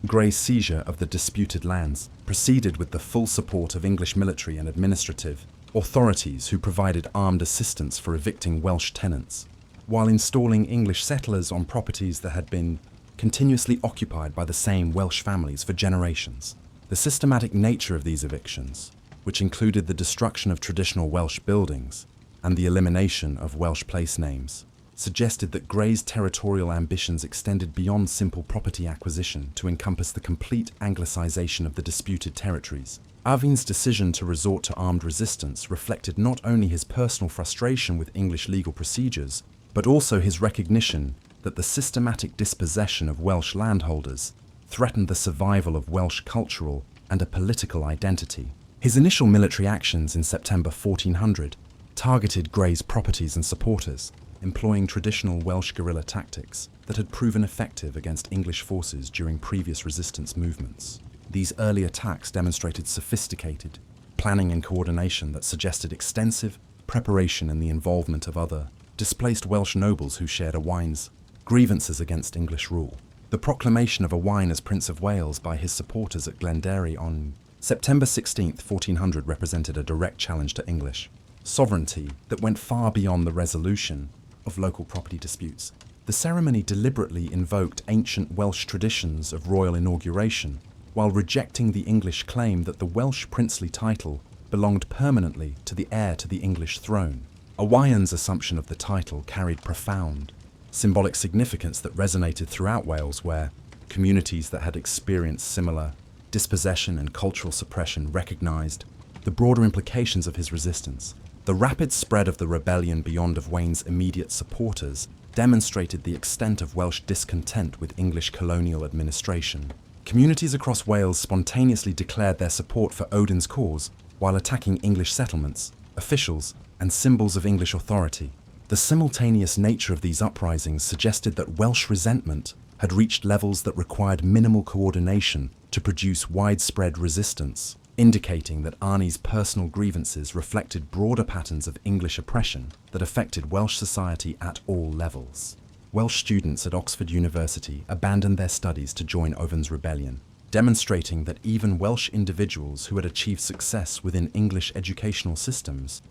Grey's seizure of the disputed lands proceeded with the full support of English military and administrative authorities who provided armed assistance for evicting Welsh tenants, while installing English settlers on properties that had been continuously occupied by the same Welsh families for generations. The systematic nature of these evictions, which included the destruction of traditional Welsh buildings and the elimination of Welsh place names, suggested that Grey's territorial ambitions extended beyond simple property acquisition to encompass the complete Anglicisation of the disputed territories. Owain's decision to resort to armed resistance reflected not only his personal frustration with English legal procedures, but also his recognition that the systematic dispossession of Welsh landholders threatened the survival of Welsh cultural and a political identity. His initial military actions in September 1400 targeted Grey's properties and supporters, employing traditional Welsh guerrilla tactics that had proven effective against English forces during previous resistance movements. These early attacks demonstrated sophisticated planning and coordination that suggested extensive preparation and the involvement of other displaced Welsh nobles who shared Owain's grievances against English rule. The proclamation of Owain as Prince of Wales by his supporters at Glenderry on September 16, 1400 represented a direct challenge to English sovereignty that went far beyond the resolution of local property disputes. The ceremony deliberately invoked ancient Welsh traditions of royal inauguration, while rejecting the English claim that the Welsh princely title belonged permanently to the heir to the English throne. Owain's assumption of the title carried profound symbolic significance that resonated throughout Wales, where communities that had experienced similar dispossession and cultural suppression recognized the broader implications of his resistance. The rapid spread of the rebellion beyond Owain's immediate supporters demonstrated the extent of Welsh discontent with English colonial administration. Communities across Wales spontaneously declared their support for Odin's cause while attacking English settlements, officials, and symbols of English authority. The simultaneous nature of these uprisings suggested that Welsh resentment had reached levels that required minimal coordination to produce widespread resistance, indicating that Arnie's personal grievances reflected broader patterns of English oppression that affected Welsh society at all levels. Welsh students at Oxford University abandoned their studies to join Owain's rebellion, demonstrating that even Welsh individuals who had achieved success within English educational systems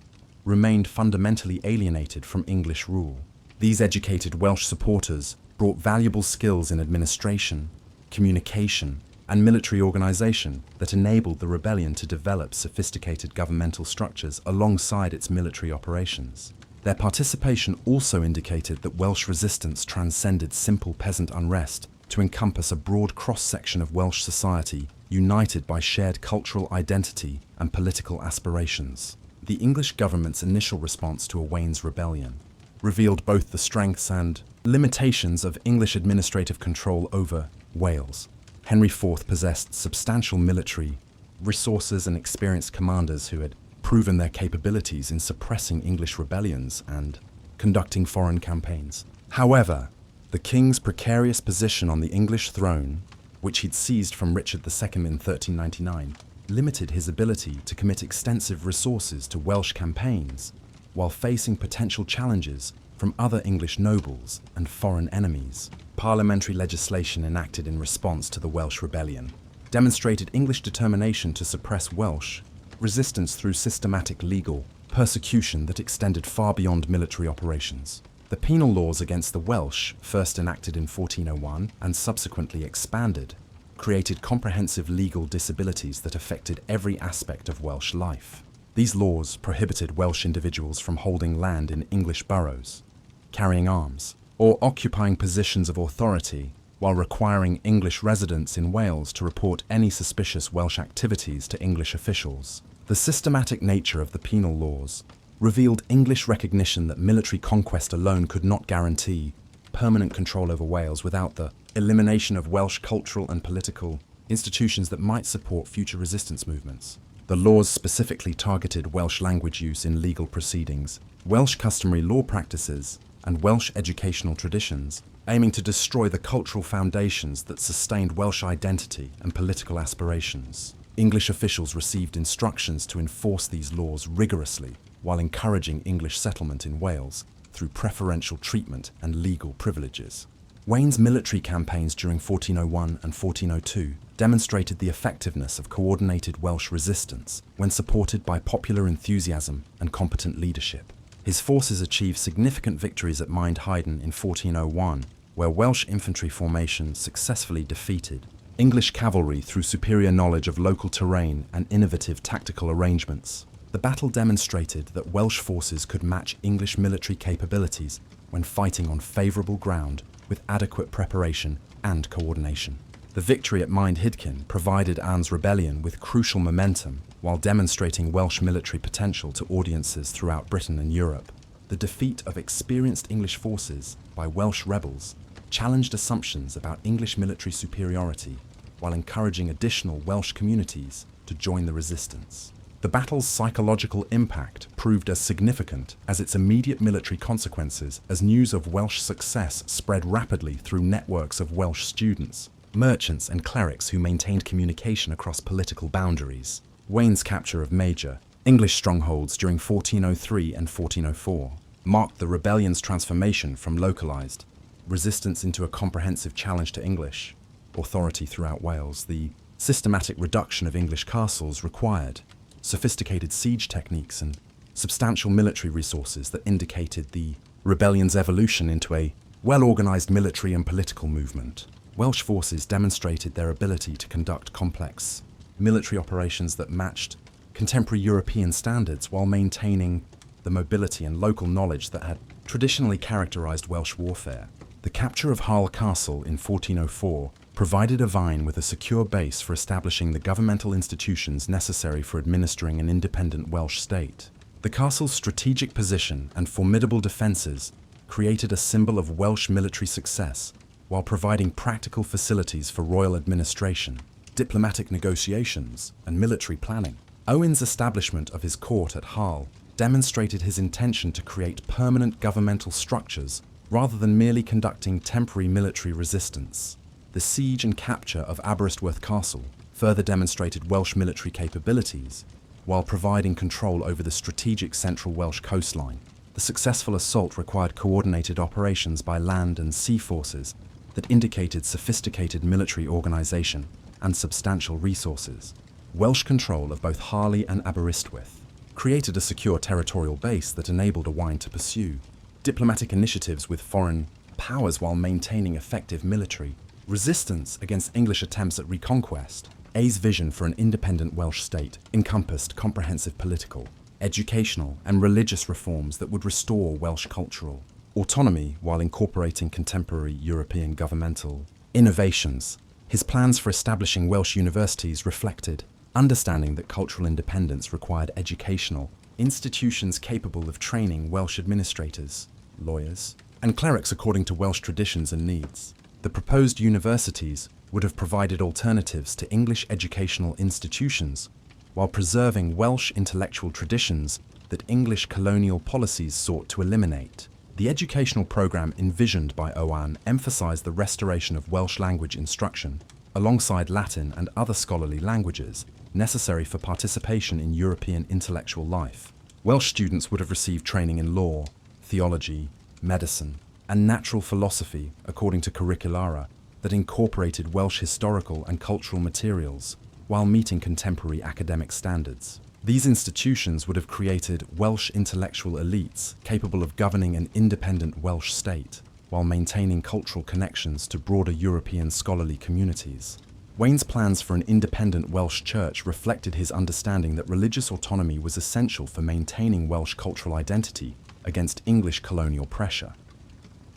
remained fundamentally alienated from English rule. These educated Welsh supporters brought valuable skills in administration, communication, and military organization that enabled the rebellion to develop sophisticated governmental structures alongside its military operations. Their participation also indicated that Welsh resistance transcended simple peasant unrest to encompass a broad cross-section of Welsh society united by shared cultural identity and political aspirations. The English government's initial response to Owain's rebellion revealed both the strengths and limitations of English administrative control over Wales. Henry IV possessed substantial military resources and experienced commanders who had proven their capabilities in suppressing English rebellions and conducting foreign campaigns. However, the king's precarious position on the English throne, which he'd seized from Richard II in 1399, limited his ability to commit extensive resources to Welsh campaigns, while facing potential challenges from other English nobles and foreign enemies. Parliamentary legislation enacted in response to the Welsh rebellion demonstrated English determination to suppress Welsh resistance through systematic legal persecution that extended far beyond military operations. The penal laws against the Welsh, first enacted in 1401 and subsequently expanded, created comprehensive legal disabilities that affected every aspect of Welsh life. These laws prohibited Welsh individuals from holding land in English boroughs, carrying arms, or occupying positions of authority, while requiring English residents in Wales to report any suspicious Welsh activities to English officials. The systematic nature of the penal laws revealed English recognition that military conquest alone could not guarantee permanent control over Wales without the elimination of Welsh cultural and political institutions that might support future resistance movements. The laws specifically targeted Welsh language use in legal proceedings, Welsh customary law practices, and Welsh educational traditions, aiming to destroy the cultural foundations that sustained Welsh identity and political aspirations. English officials received instructions to enforce these laws rigorously while encouraging English settlement in Wales through preferential treatment and legal privileges. Owain's military campaigns during 1401 and 1402 demonstrated the effectiveness of coordinated Welsh resistance when supported by popular enthusiasm and competent leadership. His forces achieved significant victories at Mindheiden in 1401, where Welsh infantry formation successfully defeated English cavalry through superior knowledge of local terrain and innovative tactical arrangements. The battle demonstrated that Welsh forces could match English military capabilities when fighting on favourable ground with adequate preparation and coordination. The victory at Mindheiden provided Anne's rebellion with crucial momentum while demonstrating Welsh military potential to audiences throughout Britain and Europe. The defeat of experienced English forces by Welsh rebels challenged assumptions about English military superiority while encouraging additional Welsh communities to join the resistance. The battle's psychological impact proved as significant as its immediate military consequences as news of Welsh success spread rapidly through networks of Welsh students, merchants and clerics who maintained communication across political boundaries. Owain's capture of major English strongholds during 1403 and 1404 marked the rebellion's transformation from localized resistance into a comprehensive challenge to English authority throughout Wales. The systematic reduction of English castles required sophisticated siege techniques and substantial military resources that indicated the rebellion's evolution into a well-organized military and political movement. Welsh forces demonstrated their ability to conduct complex military operations that matched contemporary European standards while maintaining the mobility and local knowledge that had traditionally characterized Welsh warfare. The capture of Hull Castle in 1404 provided Owain with a secure base for establishing the governmental institutions necessary for administering an independent Welsh state. The castle's strategic position and formidable defences created a symbol of Welsh military success while providing practical facilities for royal administration, diplomatic negotiations, and military planning. Owain's establishment of his court at Hull demonstrated his intention to create permanent governmental structures rather than merely conducting temporary military resistance. The siege and capture of Aberystwyth Castle further demonstrated Welsh military capabilities while providing control over the strategic central Welsh coastline. The successful assault required coordinated operations by land and sea forces that indicated sophisticated military organisation and substantial resources. Welsh control of both Harley and Aberystwyth created a secure territorial base that enabled Owain to pursue diplomatic initiatives with foreign powers while maintaining effective military resistance against English attempts at reconquest. A's vision for an independent Welsh state encompassed comprehensive political, educational, and religious reforms that would restore Welsh cultural autonomy while incorporating contemporary European governmental innovations. His plans for establishing Welsh universities reflected understanding that cultural independence required educational institutions capable of training Welsh administrators, lawyers, and clerics according to Welsh traditions and needs. The proposed universities would have provided alternatives to English educational institutions while preserving Welsh intellectual traditions that English colonial policies sought to eliminate. The educational programme envisioned by Owain emphasised the restoration of Welsh language instruction, alongside Latin and other scholarly languages necessary for participation in European intellectual life. Welsh students would have received training in law, theology, medicine, and natural philosophy according to curricula that incorporated Welsh historical and cultural materials while meeting contemporary academic standards. These institutions would have created Welsh intellectual elites capable of governing an independent Welsh state while maintaining cultural connections to broader European scholarly communities. Owain's plans for an independent Welsh church reflected his understanding that religious autonomy was essential for maintaining Welsh cultural identity against English colonial pressure.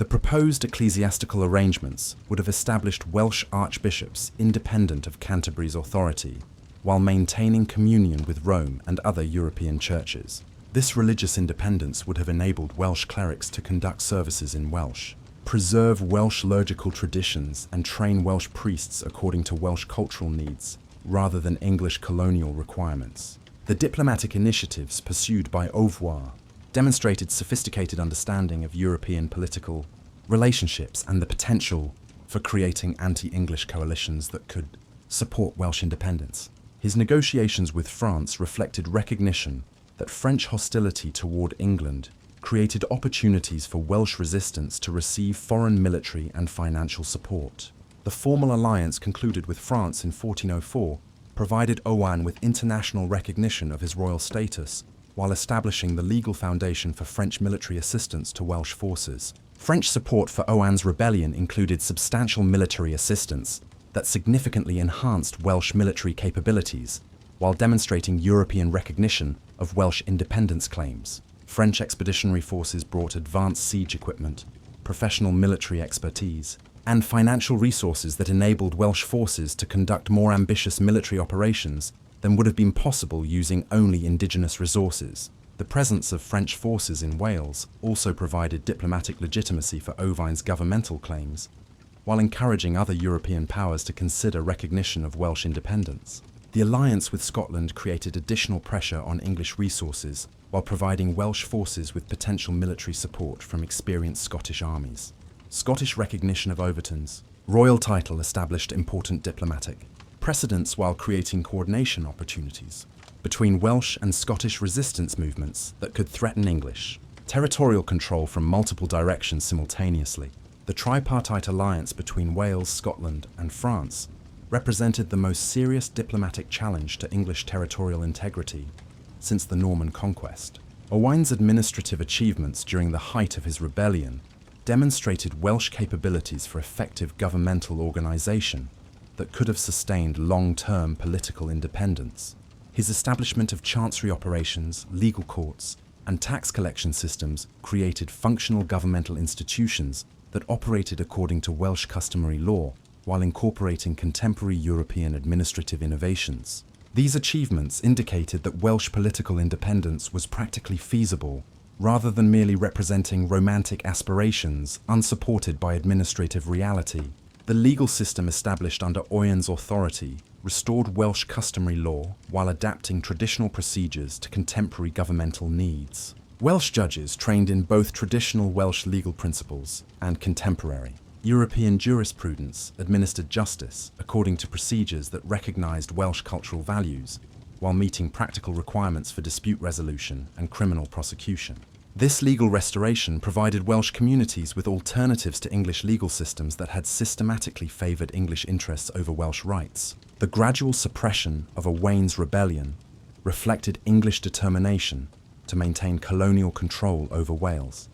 The proposed ecclesiastical arrangements would have established Welsh archbishops independent of Canterbury's authority, while maintaining communion with Rome and other European churches. This religious independence would have enabled Welsh clerics to conduct services in Welsh, preserve Welsh liturgical traditions, and train Welsh priests according to Welsh cultural needs, rather than English colonial requirements. The diplomatic initiatives pursued by Owain demonstrated sophisticated understanding of European political relationships and the potential for creating anti-English coalitions that could support Welsh independence. His negotiations with France reflected recognition that French hostility toward England created opportunities for Welsh resistance to receive foreign military and financial support. The formal alliance concluded with France in 1404 provided Owain with international recognition of his royal status, while establishing the legal foundation for French military assistance to Welsh forces. French support for Owain's rebellion included substantial military assistance that significantly enhanced Welsh military capabilities, while demonstrating European recognition of Welsh independence claims. French expeditionary forces brought advanced siege equipment, professional military expertise, and financial resources that enabled Welsh forces to conduct more ambitious military operations than would have been possible using only indigenous resources. The presence of French forces in Wales also provided diplomatic legitimacy for Owain's governmental claims, while encouraging other European powers to consider recognition of Welsh independence. The alliance with Scotland created additional pressure on English resources, while providing Welsh forces with potential military support from experienced Scottish armies. Scottish recognition of Overton's royal title established important diplomatic precedents while creating coordination opportunities between Welsh and Scottish resistance movements that could threaten English territorial control from multiple directions simultaneously. The tripartite alliance between Wales, Scotland, and France represented the most serious diplomatic challenge to English territorial integrity since the Norman conquest. Owain's administrative achievements during the height of his rebellion demonstrated Welsh capabilities for effective governmental organisation that could have sustained long-term political independence. His establishment of chancery operations, legal courts, and tax collection systems created functional governmental institutions that operated according to Welsh customary law while incorporating contemporary European administrative innovations. These achievements indicated that Welsh political independence was practically feasible, rather than merely representing romantic aspirations unsupported by administrative reality. The legal system established under Owain's authority restored Welsh customary law while adapting traditional procedures to contemporary governmental needs. Welsh judges trained in both traditional Welsh legal principles and contemporary European jurisprudence administered justice according to procedures that recognized Welsh cultural values while meeting practical requirements for dispute resolution and criminal prosecution. This legal restoration provided Welsh communities with alternatives to English legal systems that had systematically favoured English interests over Welsh rights. The gradual suppression of Owain's rebellion reflected English determination to maintain colonial control over Wales.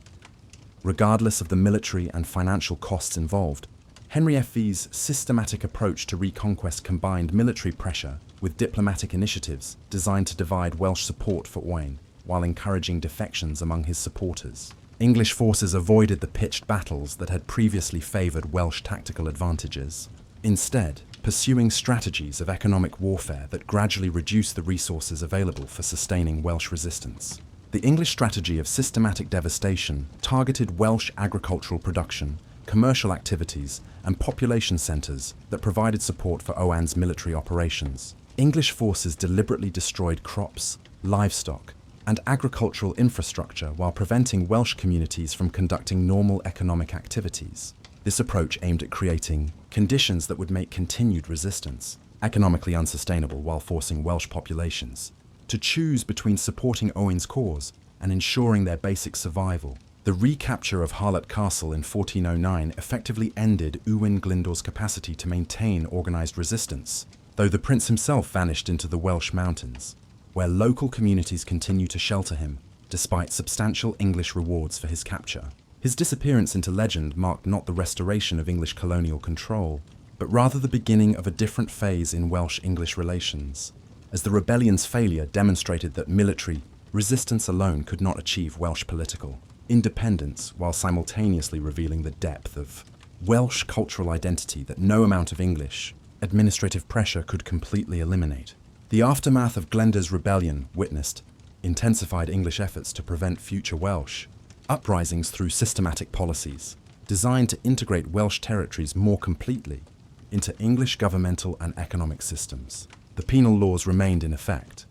Regardless of the military and financial costs involved, Henry FV's systematic approach to reconquest combined military pressure with diplomatic initiatives designed to divide Welsh support for Owain while encouraging defections among his supporters. English forces avoided the pitched battles that had previously favoured Welsh tactical advantages, instead pursuing strategies of economic warfare that gradually reduced the resources available for sustaining Welsh resistance. The English strategy of systematic devastation targeted Welsh agricultural production, commercial activities, and population centres that provided support for Owain's military operations. English forces deliberately destroyed crops, livestock, and agricultural infrastructure while preventing Welsh communities from conducting normal economic activities. This approach aimed at creating conditions that would make continued resistance economically unsustainable while forcing Welsh populations to choose between supporting Owain's cause and ensuring their basic survival. The recapture of Harlech Castle in 1409 effectively ended Owain Glyndwr's capacity to maintain organised resistance, though the prince himself vanished into the Welsh mountains, where local communities continue to shelter him, despite substantial English rewards for his capture. His disappearance into legend marked not the restoration of English colonial control, but rather the beginning of a different phase in Welsh-English relations, as the rebellion's failure demonstrated that military resistance alone could not achieve Welsh political independence while simultaneously revealing the depth of Welsh cultural identity that no amount of English administrative pressure could completely eliminate. The aftermath of Glenda's rebellion witnessed intensified English efforts to prevent future Welsh uprisings through systematic policies designed to integrate Welsh territories more completely into English governmental and economic systems. The penal laws remained in effect,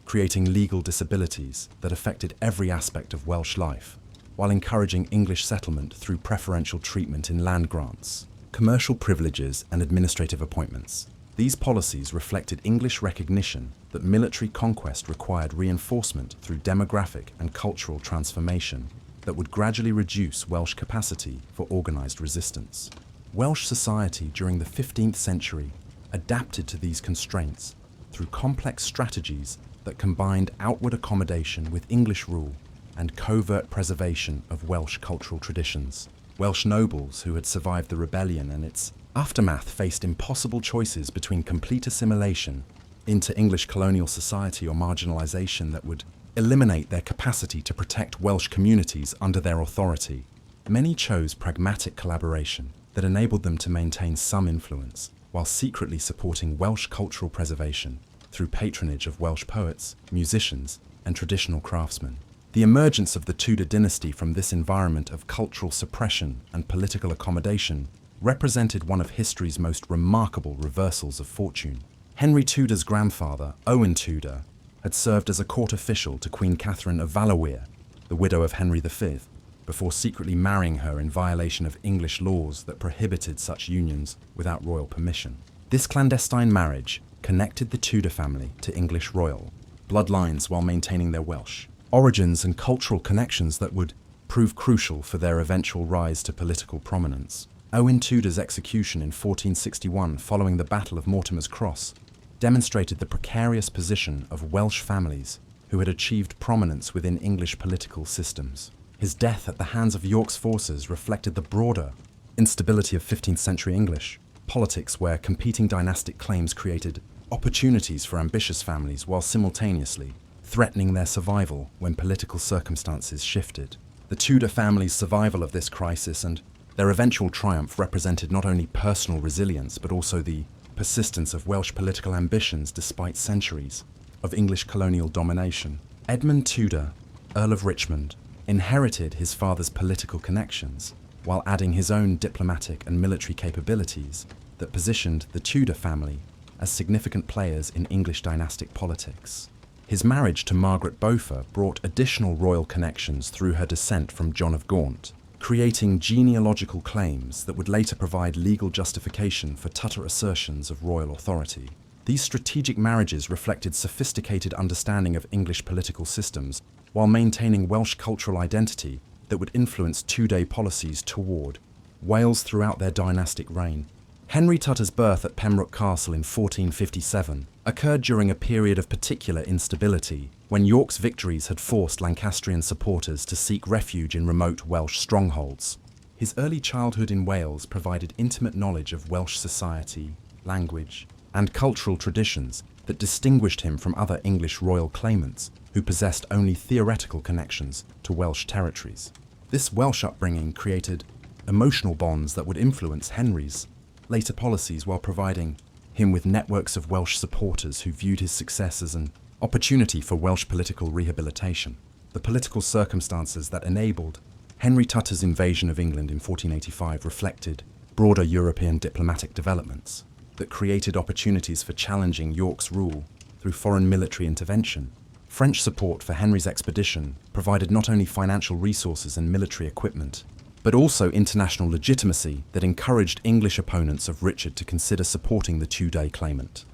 creating legal disabilities that affected every aspect of Welsh life, while encouraging English settlement through preferential treatment in land grants, commercial privileges, and administrative appointments. These policies reflected English recognition that military conquest required reinforcement through demographic and cultural transformation that would gradually reduce Welsh capacity for organised resistance. Welsh society during the 15th century adapted to these constraints through complex strategies that combined outward accommodation with English rule and covert preservation of Welsh cultural traditions. Welsh nobles who had survived the rebellion and its aftermath faced impossible choices between complete assimilation into English colonial society or marginalisation that would eliminate their capacity to protect Welsh communities under their authority. Many chose pragmatic collaboration that enabled them to maintain some influence while secretly supporting Welsh cultural preservation through patronage of Welsh poets, musicians, and traditional craftsmen. The emergence of the Tudor dynasty from this environment of cultural suppression and political accommodation represented one of history's most remarkable reversals of fortune. Henry Tudor's grandfather, Owen Tudor, had served as a court official to Queen Catherine of Valois, the widow of Henry V, before secretly marrying her in violation of English laws that prohibited such unions without royal permission. This clandestine marriage connected the Tudor family to English royal bloodlines while maintaining their Welsh origins and cultural connections that would prove crucial for their eventual rise to political prominence. Owen Tudor's execution in 1461 following the Battle of Mortimer's Cross demonstrated the precarious position of Welsh families who had achieved prominence within English political systems. His death at the hands of York's forces reflected the broader instability of 15th century English politics, where competing dynastic claims created opportunities for ambitious families while simultaneously threatening their survival when political circumstances shifted. The Tudor family's survival of this crisis and their eventual triumph represented not only personal resilience but also the persistence of Welsh political ambitions despite centuries of English colonial domination. Edmund Tudor, Earl of Richmond, inherited his father's political connections while adding his own diplomatic and military capabilities that positioned the Tudor family as significant players in English dynastic politics. His marriage to Margaret Beaufort brought additional royal connections through her descent from John of Gaunt, creating genealogical claims that would later provide legal justification for Tutter assertions of royal authority. These strategic marriages reflected sophisticated understanding of English political systems while maintaining Welsh cultural identity that would influence Tudor policies toward Wales throughout their dynastic reign. Henry Tutter's birth at Pembroke Castle in 1457 occurred during a period of particular instability, when York's victories had forced Lancastrian supporters to seek refuge in remote Welsh strongholds. His early childhood in Wales provided intimate knowledge of Welsh society, language, and cultural traditions that distinguished him from other English royal claimants who possessed only theoretical connections to Welsh territories. This Welsh upbringing created emotional bonds that would influence Henry's later policies while providing him with networks of Welsh supporters who viewed his success as an opportunity for Welsh political rehabilitation. The political circumstances that enabled Henry Tutter's invasion of England in 1485 reflected broader European diplomatic developments that created opportunities for challenging York's rule through foreign military intervention. French support for Henry's expedition provided not only financial resources and military equipment, but also international legitimacy that encouraged English opponents of Richard to consider supporting the Tudor claimant.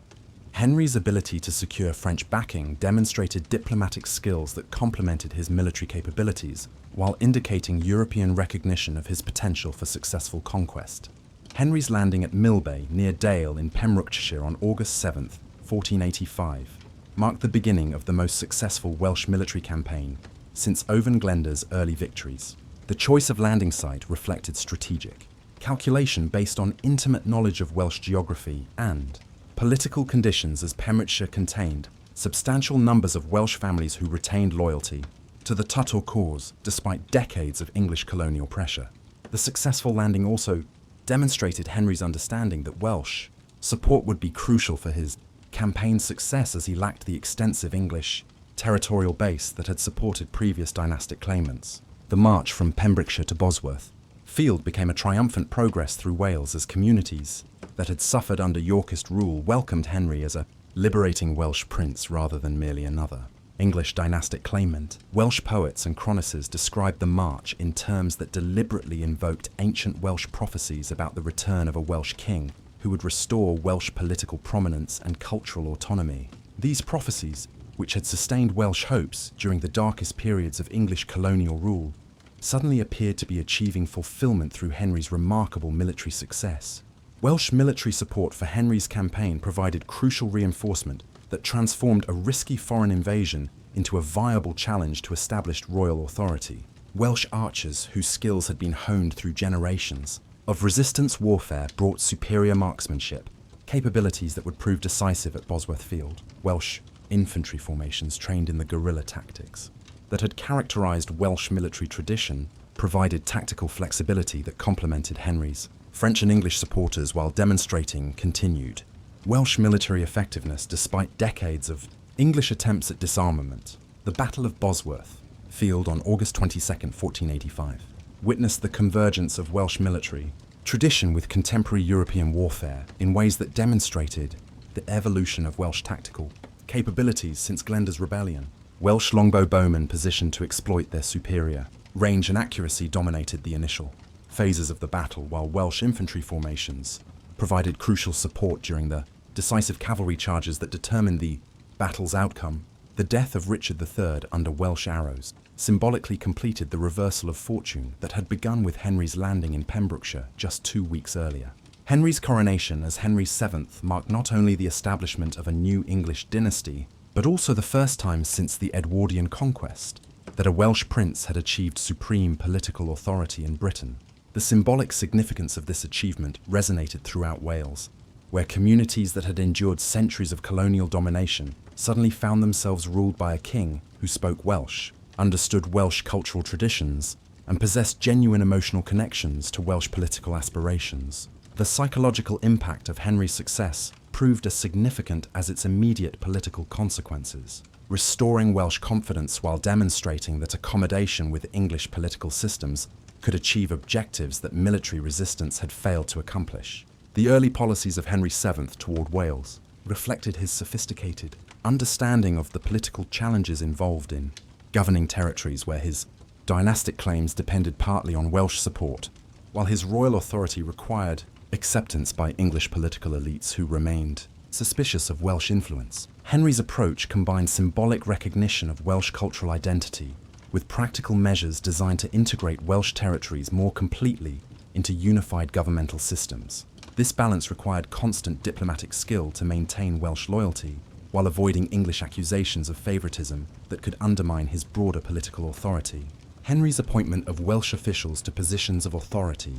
Henry's ability to secure French backing demonstrated diplomatic skills that complemented his military capabilities, while indicating European recognition of his potential for successful conquest. Henry's landing at Millbay, near Dale in Pembrokeshire on August 7, 1485, marked the beginning of the most successful Welsh military campaign since Owen Glender's early victories. The choice of landing site reflected strategic calculation based on intimate knowledge of Welsh geography and political conditions, as Pembrokeshire contained substantial numbers of Welsh families who retained loyalty to the Tutor cause despite decades of English colonial pressure. The successful landing also demonstrated Henry's understanding that Welsh support would be crucial for his campaign's success, as he lacked the extensive English territorial base that had supported previous dynastic claimants. The march from Pembrokeshire to Bosworth Field became a triumphant progress through Wales, as communities that had suffered under Yorkist rule welcomed Henry as a liberating Welsh prince rather than merely another English dynastic claimant. Welsh poets and chroniclers described the march in terms that deliberately invoked ancient Welsh prophecies about the return of a Welsh king who would restore Welsh political prominence and cultural autonomy. These prophecies, which had sustained Welsh hopes during the darkest periods of English colonial rule, suddenly appeared to be achieving fulfillment through Henry's remarkable military success. Welsh military support for Henry's campaign provided crucial reinforcement that transformed a risky foreign invasion into a viable challenge to established royal authority. Welsh archers, whose skills had been honed through generations of resistance warfare, brought superior marksmanship, capabilities that would prove decisive at Bosworth Field. Welsh infantry formations trained in the guerrilla tactics that had characterized Welsh military tradition provided tactical flexibility that complemented Henry's. French and English supporters, while demonstrating, continued Welsh military effectiveness despite decades of English attempts at disarmament. The Battle of Bosworth Field on August 22, 1485, witnessed the convergence of Welsh military tradition with contemporary European warfare in ways that demonstrated the evolution of Welsh tactical capabilities since Glender's rebellion. Welsh longbow bowmen positioned to exploit their superior range and accuracy dominated the initial phases of the battle, while Welsh infantry formations provided crucial support during the decisive cavalry charges that determined the battle's outcome. The death of Richard III under Welsh arrows symbolically completed the reversal of fortune that had begun with Henry's landing in Pembrokeshire just 2 weeks earlier. Henry's coronation as Henry VII marked not only the establishment of a new English dynasty, but also the first time since the Edwardian conquest that a Welsh prince had achieved supreme political authority in Britain. The symbolic significance of this achievement resonated throughout Wales, where communities that had endured centuries of colonial domination suddenly found themselves ruled by a king who spoke Welsh, understood Welsh cultural traditions, and possessed genuine emotional connections to Welsh political aspirations. The psychological impact of Henry's success proved as significant as its immediate political consequences, restoring Welsh confidence while demonstrating that accommodation with English political systems could achieve objectives that military resistance had failed to accomplish. The early policies of Henry VII toward Wales reflected his sophisticated understanding of the political challenges involved in governing territories where his dynastic claims depended partly on Welsh support, while his royal authority required acceptance by English political elites who remained suspicious of Welsh influence. Henry's approach combined symbolic recognition of Welsh cultural identity with practical measures designed to integrate Welsh territories more completely into unified governmental systems. This balance required constant diplomatic skill to maintain Welsh loyalty, while avoiding English accusations of favouritism that could undermine his broader political authority. Henry's appointment of Welsh officials to positions of authority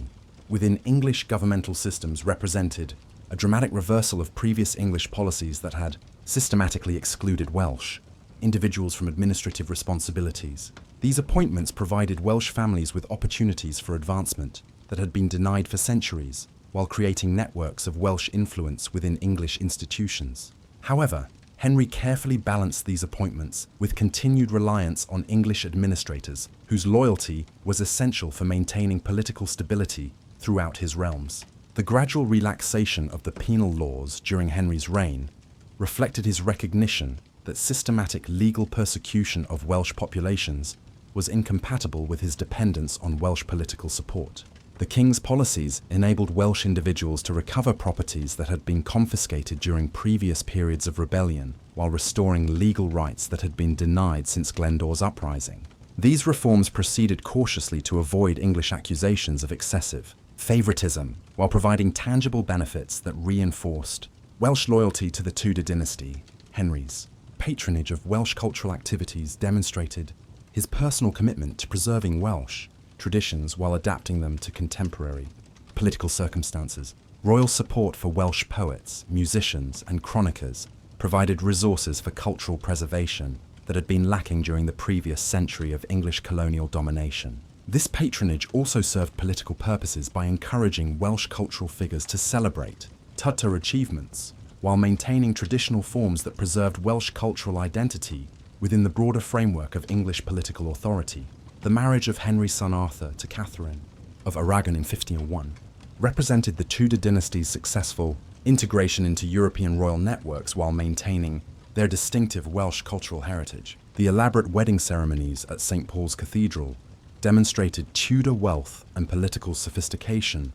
within English governmental systems represented a dramatic reversal of previous English policies that had systematically excluded Welsh individuals from administrative responsibilities. These appointments provided Welsh families with opportunities for advancement that had been denied for centuries, while creating networks of Welsh influence within English institutions. However, Henry carefully balanced these appointments with continued reliance on English administrators, whose loyalty was essential for maintaining political stability throughout his realms. The gradual relaxation of the penal laws during Henry's reign reflected his recognition that systematic legal persecution of Welsh populations was incompatible with his dependence on Welsh political support. The king's policies enabled Welsh individuals to recover properties that had been confiscated during previous periods of rebellion, while restoring legal rights that had been denied since Glendore's uprising. These reforms proceeded cautiously to avoid English accusations of excessive favouritism, while providing tangible benefits that reinforced Welsh loyalty to the Tudor dynasty. Henry's patronage of Welsh cultural activities demonstrated his personal commitment to preserving Welsh traditions while adapting them to contemporary political circumstances. Royal support for Welsh poets, musicians, and chroniclers provided resources for cultural preservation that had been lacking during the previous century of English colonial domination. This patronage also served political purposes by encouraging Welsh cultural figures to celebrate Tudor achievements, while maintaining traditional forms that preserved Welsh cultural identity within the broader framework of English political authority. The marriage of Henry's son Arthur to Catherine of Aragon in 1501 represented the Tudor dynasty's successful integration into European royal networks while maintaining their distinctive Welsh cultural heritage. The elaborate wedding ceremonies at St. Paul's Cathedral demonstrated Tudor wealth and political sophistication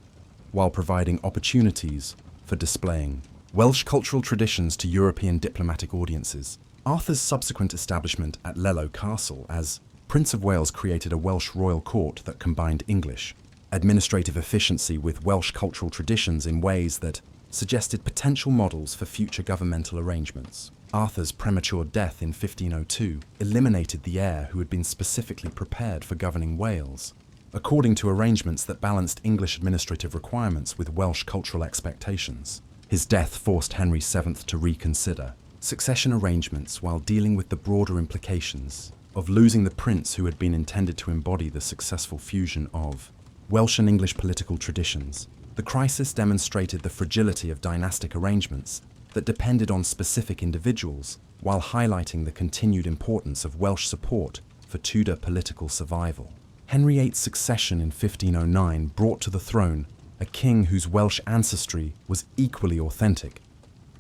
while providing opportunities for displaying Welsh cultural traditions to European diplomatic audiences. Arthur's subsequent establishment at Lello Castle as Prince of Wales created a Welsh royal court that combined English administrative efficiency with Welsh cultural traditions in ways that suggested potential models for future governmental arrangements. Arthur's premature death in 1502 eliminated the heir who had been specifically prepared for governing Wales, according to arrangements that balanced English administrative requirements with Welsh cultural expectations. His death forced Henry VII to reconsider succession arrangements while dealing with the broader implications of losing the prince who had been intended to embody the successful fusion of Welsh and English political traditions. The crisis demonstrated the fragility of dynastic arrangements that depended on specific individuals, while highlighting the continued importance of Welsh support for Tudor political survival. Henry VIII's succession in 1509 brought to the throne a king whose Welsh ancestry was equally authentic,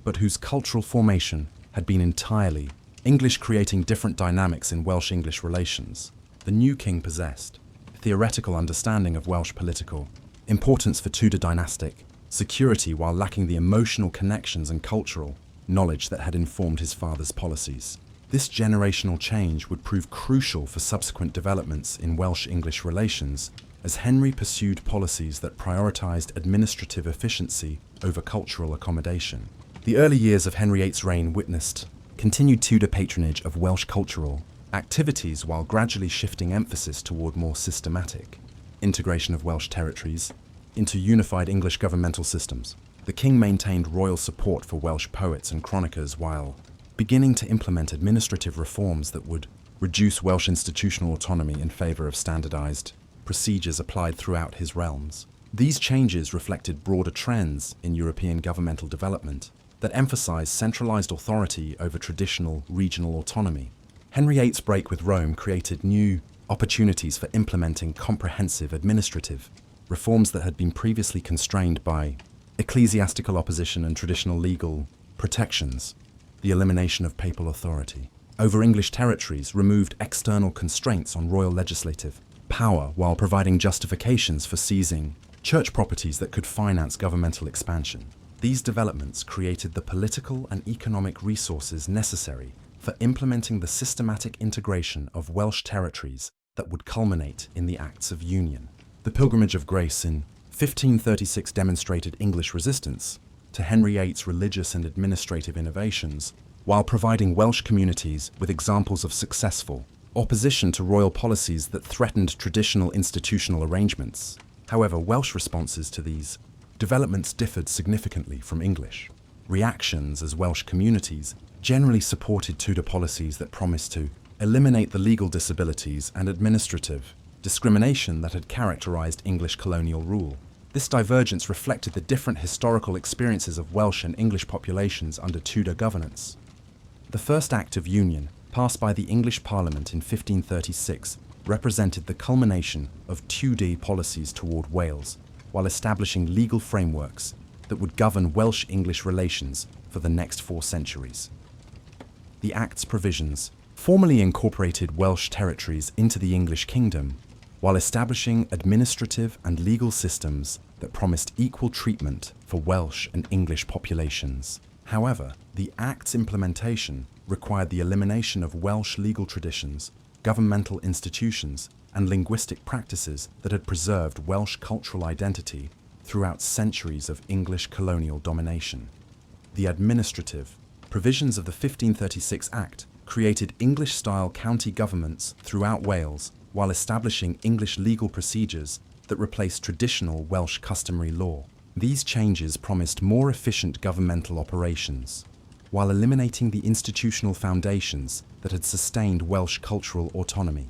but whose cultural formation had been entirely English, creating different dynamics in Welsh-English relations. The new king possessed a theoretical understanding of Welsh political importance for Tudor dynastic security while lacking the emotional connections and cultural knowledge that had informed his father's policies. This generational change would prove crucial for subsequent developments in Welsh-English relations as Henry pursued policies that prioritized administrative efficiency over cultural accommodation. The early years of Henry VIII's reign witnessed continued Tudor patronage of Welsh cultural activities while gradually shifting emphasis toward more systematic integration of Welsh territories into unified English governmental systems. The king maintained royal support for Welsh poets and chroniclers while beginning to implement administrative reforms that would reduce Welsh institutional autonomy in favour of standardised procedures applied throughout his realms. These changes reflected broader trends in European governmental development that emphasised centralised authority over traditional regional autonomy. Henry VIII's break with Rome created new opportunities for implementing comprehensive administrative reforms that had been previously constrained by ecclesiastical opposition and traditional legal protections. The elimination of papal authority over English territories removed external constraints on royal legislative power while providing justifications for seizing church properties that could finance governmental expansion. These developments created the political and economic resources necessary for implementing the systematic integration of Welsh territories that would culminate in the Acts of Union. The Pilgrimage of Grace in 1536 demonstrated English resistance to Henry VIII's religious and administrative innovations, while providing Welsh communities with examples of successful opposition to royal policies that threatened traditional institutional arrangements. However, Welsh responses to these developments differed significantly from English reactions, as Welsh communities generally supported Tudor policies that promised to eliminate the legal disabilities and administrative discrimination that had characterised English colonial rule. This divergence reflected the different historical experiences of Welsh and English populations under Tudor governance. The first Act of Union, passed by the English Parliament in 1536, represented the culmination of Tudor policies toward Wales, while establishing legal frameworks that would govern Welsh-English relations for the next 4 centuries. The Act's provisions formally incorporated Welsh territories into the English kingdom, while establishing administrative and legal systems that promised equal treatment for Welsh and English populations. However, the Act's implementation required the elimination of Welsh legal traditions, governmental institutions, and linguistic practices that had preserved Welsh cultural identity throughout centuries of English colonial domination. The administrative provisions of the 1536 Act created English-style county governments throughout Wales, while establishing English legal procedures that replaced traditional Welsh customary law. These changes promised more efficient governmental operations, while eliminating the institutional foundations that had sustained Welsh cultural autonomy.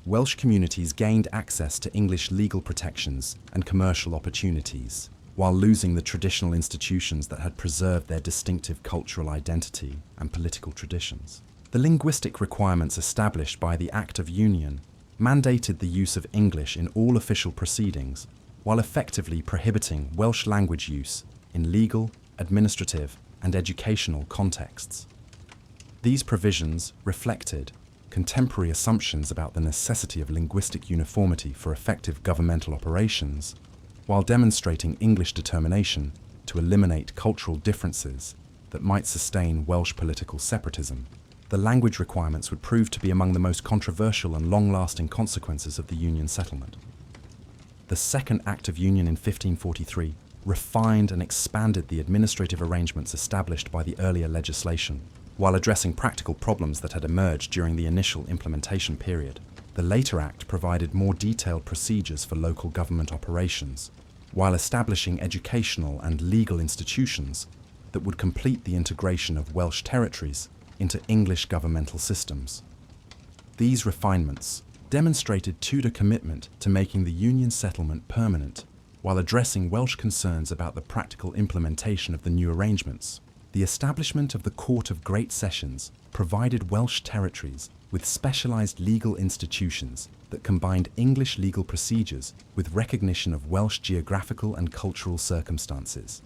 Welsh communities gained access to English legal protections and commercial opportunities, while losing the traditional institutions that had preserved their distinctive cultural identity and political traditions. The linguistic requirements established by the Act of Union mandated the use of English in all official proceedings, while effectively prohibiting Welsh language use in legal, administrative, and educational contexts. These provisions reflected contemporary assumptions about the necessity of linguistic uniformity for effective governmental operations, while demonstrating English determination to eliminate cultural differences that might sustain Welsh political separatism. The language requirements would prove to be among the most controversial and long-lasting consequences of the Union settlement. The Second Act of Union in 1543 refined and expanded the administrative arrangements established by the earlier legislation, while addressing practical problems that had emerged during the initial implementation period. The later Act provided more detailed procedures for local government operations, while establishing educational and legal institutions that would complete the integration of Welsh territories into English governmental systems. These refinements demonstrated Tudor commitment to making the Union settlement permanent, while addressing Welsh concerns about the practical implementation of the new arrangements. The establishment of the Court of Great Sessions provided Welsh territories with specialised legal institutions that combined English legal procedures with recognition of Welsh geographical and cultural circumstances.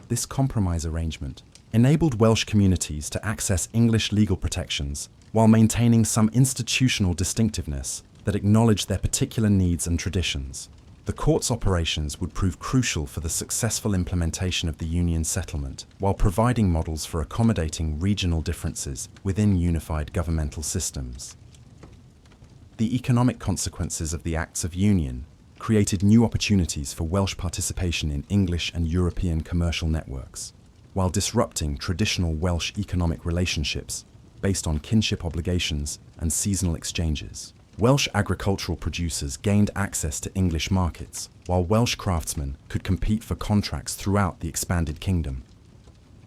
This compromise arrangement enabled Welsh communities to access English legal protections while maintaining some institutional distinctiveness that acknowledged their particular needs and traditions. The court's operations would prove crucial for the successful implementation of the Union settlement, while providing models for accommodating regional differences within unified governmental systems. The economic consequences of the Acts of Union created new opportunities for Welsh participation in English and European commercial networks. while disrupting traditional Welsh economic relationships based on kinship obligations and seasonal exchanges. Welsh agricultural producers gained access to English markets, while Welsh craftsmen could compete for contracts throughout the expanded kingdom.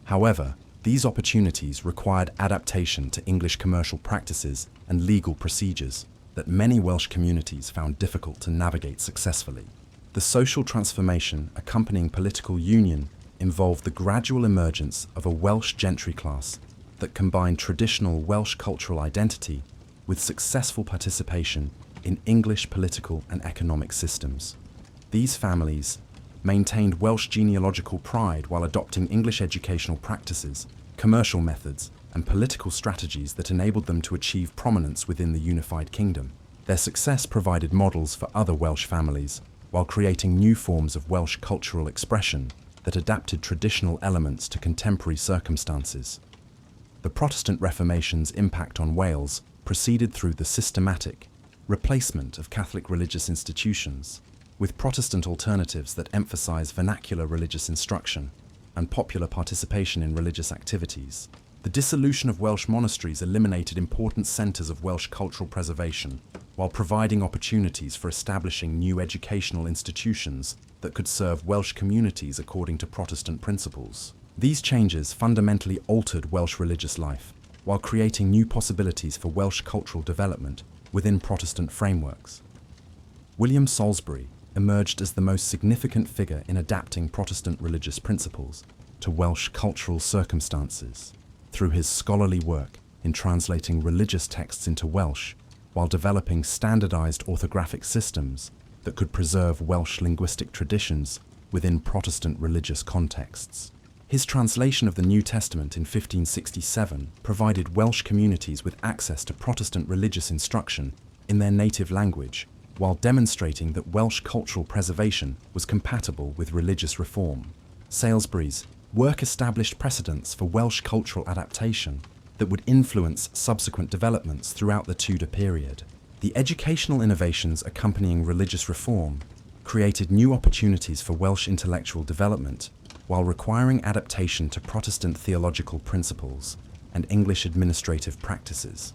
However, these opportunities required adaptation to English commercial practices and legal procedures that many Welsh communities found difficult to navigate successfully. The social transformation accompanying political union involved the gradual emergence of a Welsh gentry class that combined traditional Welsh cultural identity with successful participation in English political and economic systems. These families maintained Welsh genealogical pride while adopting English educational practices, commercial methods, and political strategies that enabled them to achieve prominence within the unified kingdom. Their success provided models for other Welsh families, while creating new forms of Welsh cultural expression that adapted traditional elements to contemporary circumstances. The Protestant Reformation's impact on Wales proceeded through the systematic replacement of Catholic religious institutions with Protestant alternatives that emphasize vernacular religious instruction and popular participation in religious activities. The dissolution of Welsh monasteries eliminated important centres of Welsh cultural preservation, while providing opportunities for establishing new educational institutions that could serve Welsh communities according to Protestant principles. These changes fundamentally altered Welsh religious life, while creating new possibilities for Welsh cultural development within Protestant frameworks. William Salisbury emerged as the most significant figure in adapting Protestant religious principles to Welsh cultural circumstances through his scholarly work in translating religious texts into Welsh, while developing standardized orthographic systems that could preserve Welsh linguistic traditions within Protestant religious contexts. His translation of the New Testament in 1567 provided Welsh communities with access to Protestant religious instruction in their native language, while demonstrating that Welsh cultural preservation was compatible with religious reform. Salisbury's work established precedents for Welsh cultural adaptation that would influence subsequent developments throughout the Tudor period. The educational innovations accompanying religious reform created new opportunities for Welsh intellectual development, while requiring adaptation to Protestant theological principles and English administrative practices.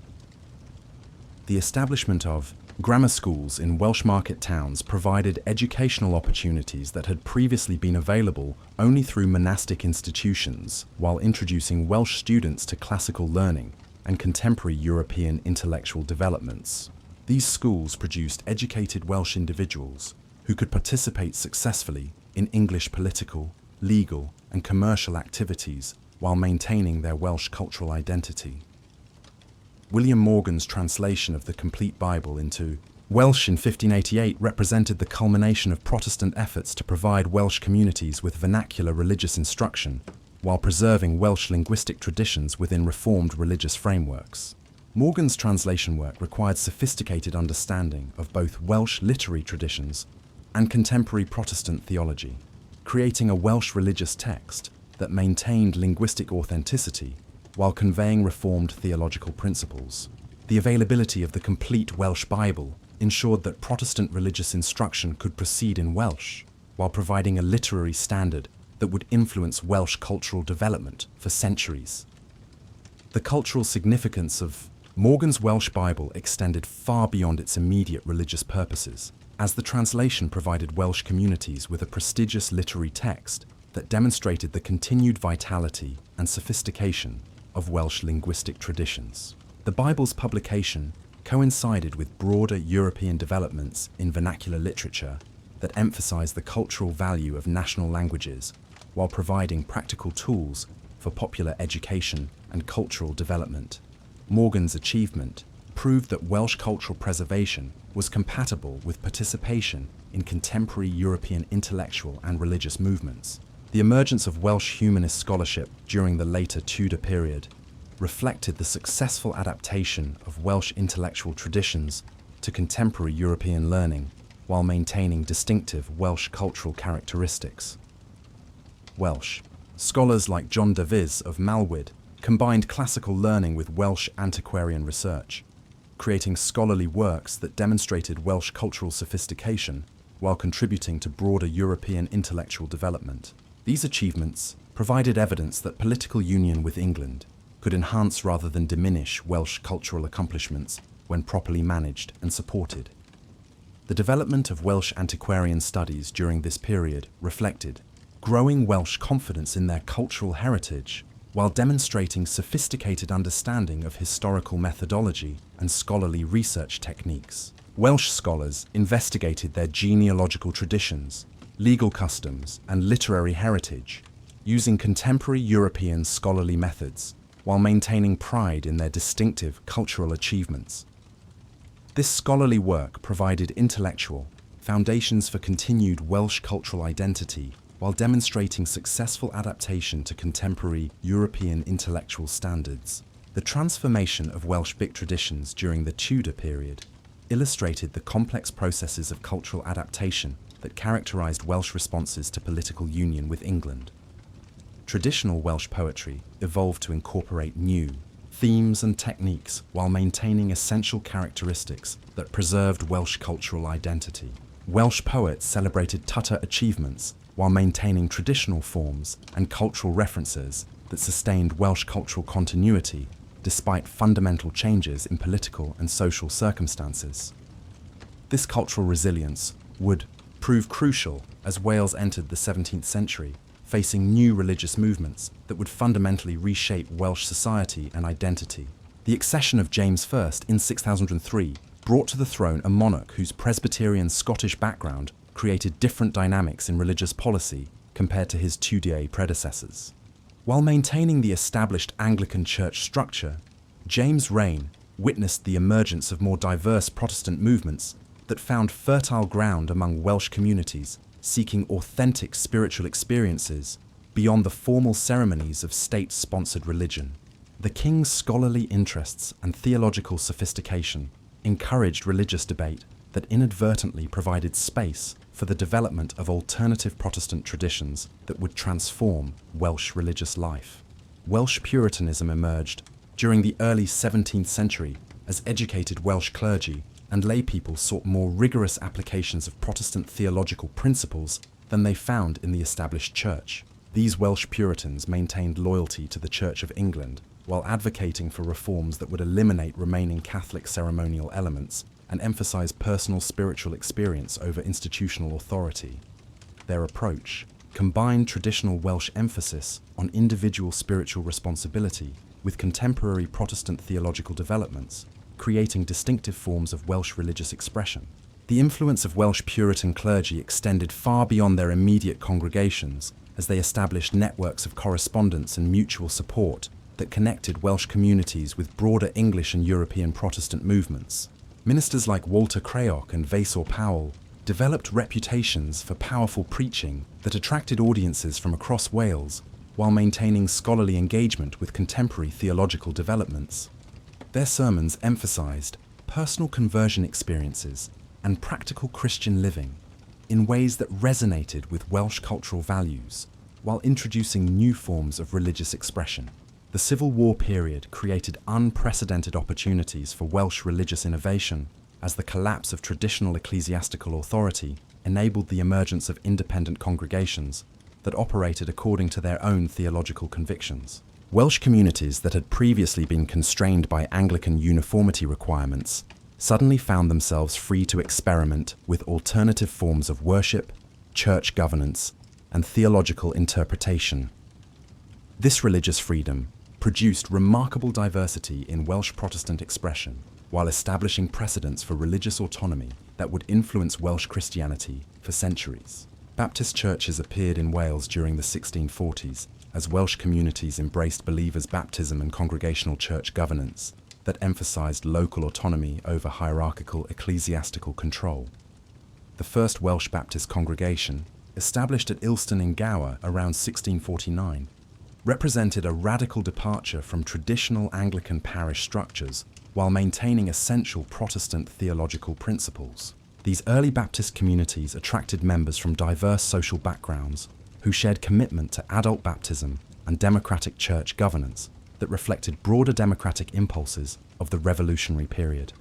The establishment of grammar schools in Welsh market towns provided educational opportunities that had previously been available only through monastic institutions, while introducing Welsh students to classical learning and contemporary European intellectual developments. These schools produced educated Welsh individuals who could participate successfully in English political, legal, and commercial activities while maintaining their Welsh cultural identity. William Morgan's translation of the complete Bible into Welsh in 1588 represented the culmination of Protestant efforts to provide Welsh communities with vernacular religious instruction while preserving Welsh linguistic traditions within reformed religious frameworks. Morgan's translation work required sophisticated understanding of both Welsh literary traditions and contemporary Protestant theology, creating a Welsh religious text that maintained linguistic authenticity while conveying reformed theological principles. The availability of the complete Welsh Bible ensured that Protestant religious instruction could proceed in Welsh, while providing a literary standard that would influence Welsh cultural development for centuries. The cultural significance of Morgan's Welsh Bible extended far beyond its immediate religious purposes, as the translation provided Welsh communities with a prestigious literary text that demonstrated the continued vitality and sophistication of Welsh linguistic traditions. The Bible's publication coincided with broader European developments in vernacular literature that emphasized the cultural value of national languages while providing practical tools for popular education and cultural development. Morgan's achievement proved that Welsh cultural preservation was compatible with participation in contemporary European intellectual and religious movements. The emergence of Welsh humanist scholarship during the later Tudor period reflected the successful adaptation of Welsh intellectual traditions to contemporary European learning while maintaining distinctive Welsh cultural characteristics. Welsh scholars like John Davies of Malwyd combined classical learning with Welsh antiquarian research, creating scholarly works that demonstrated Welsh cultural sophistication while contributing to broader European intellectual development. These achievements provided evidence that political union with England could enhance rather than diminish Welsh cultural accomplishments when properly managed and supported. The development of Welsh antiquarian studies during this period reflected growing Welsh confidence in their cultural heritage while demonstrating sophisticated understanding of historical methodology and scholarly research techniques. Welsh scholars investigated their genealogical traditions, legal customs, and literary heritage, using contemporary European scholarly methods while maintaining pride in their distinctive cultural achievements. This scholarly work provided intellectual foundations for continued Welsh cultural identity while demonstrating successful adaptation to contemporary European intellectual standards. The transformation of Welsh Vic traditions during the Tudor period illustrated the complex processes of cultural adaptation that characterized Welsh responses to political union with England. Traditional Welsh poetry evolved to incorporate new themes and techniques while maintaining essential characteristics that preserved Welsh cultural identity. Welsh poets celebrated Tutor achievements while maintaining traditional forms and cultural references that sustained Welsh cultural continuity despite fundamental changes in political and social circumstances. This cultural resilience would prove crucial as Wales entered the 17th century, facing new religious movements that would fundamentally reshape Welsh society and identity. The accession of James I in 6003 brought to the throne a monarch whose Presbyterian Scottish background created different dynamics in religious policy compared to his Tudor predecessors. While maintaining the established Anglican church structure, James' reign witnessed the emergence of more diverse Protestant movements that found fertile ground among Welsh communities seeking authentic spiritual experiences beyond the formal ceremonies of state-sponsored religion. The king's scholarly interests and theological sophistication encouraged religious debate that inadvertently provided space for the development of alternative Protestant traditions that would transform Welsh religious life. Welsh Puritanism emerged during the early 17th century as educated Welsh clergy and lay people sought more rigorous applications of Protestant theological principles than they found in the established church. These Welsh Puritans maintained loyalty to the Church of England while advocating for reforms that would eliminate remaining Catholic ceremonial elements and emphasize personal spiritual experience over institutional authority. Their approach combined traditional Welsh emphasis on individual spiritual responsibility with contemporary Protestant theological developments, creating distinctive forms of Welsh religious expression. The influence of Welsh Puritan clergy extended far beyond their immediate congregations as they established networks of correspondence and mutual support that connected Welsh communities with broader English and European Protestant movements. Ministers like Walter Craoch and Vaesor Powell developed reputations for powerful preaching that attracted audiences from across Wales while maintaining scholarly engagement with contemporary theological developments. Their sermons emphasized personal conversion experiences and practical Christian living in ways that resonated with Welsh cultural values while introducing new forms of religious expression. The Civil War period created unprecedented opportunities for Welsh religious innovation as the collapse of traditional ecclesiastical authority enabled the emergence of independent congregations that operated according to their own theological convictions. Welsh communities that had previously been constrained by Anglican uniformity requirements suddenly found themselves free to experiment with alternative forms of worship, church governance, and theological interpretation. This religious freedom produced remarkable diversity in Welsh Protestant expression, while establishing precedents for religious autonomy that would influence Welsh Christianity for centuries. Baptist churches appeared in Wales during the 1640s as Welsh communities embraced believers' baptism and congregational church governance that emphasized local autonomy over hierarchical ecclesiastical control. The first Welsh Baptist congregation, established at Ilston in Gower around 1649, represented a radical departure from traditional Anglican parish structures while maintaining essential Protestant theological principles. These early Baptist communities attracted members from diverse social backgrounds who shared commitment to adult baptism and democratic church governance that reflected broader democratic impulses of the revolutionary period.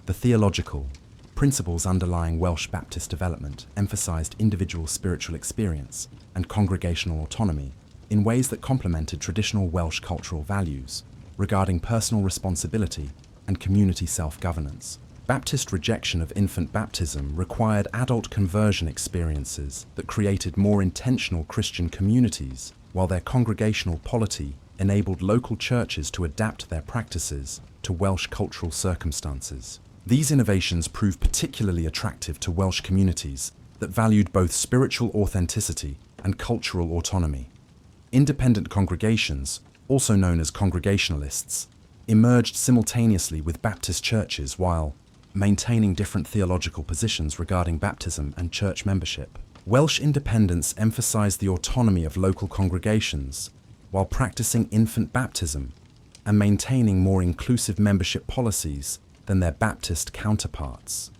The theological principles underlying Welsh Baptist development emphasized individual spiritual experience and congregational autonomy in ways that complemented traditional Welsh cultural values regarding personal responsibility and community self-governance. Baptist rejection of infant baptism required adult conversion experiences that created more intentional Christian communities, while their congregational polity enabled local churches to adapt their practices to Welsh cultural circumstances. These innovations proved particularly attractive to Welsh communities that valued both spiritual authenticity and cultural autonomy. Independent congregations, also known as Congregationalists, emerged simultaneously with Baptist churches while maintaining different theological positions regarding baptism and church membership. Welsh independence emphasized the autonomy of local congregations while practicing infant baptism and maintaining more inclusive membership policies than their Baptist counterparts.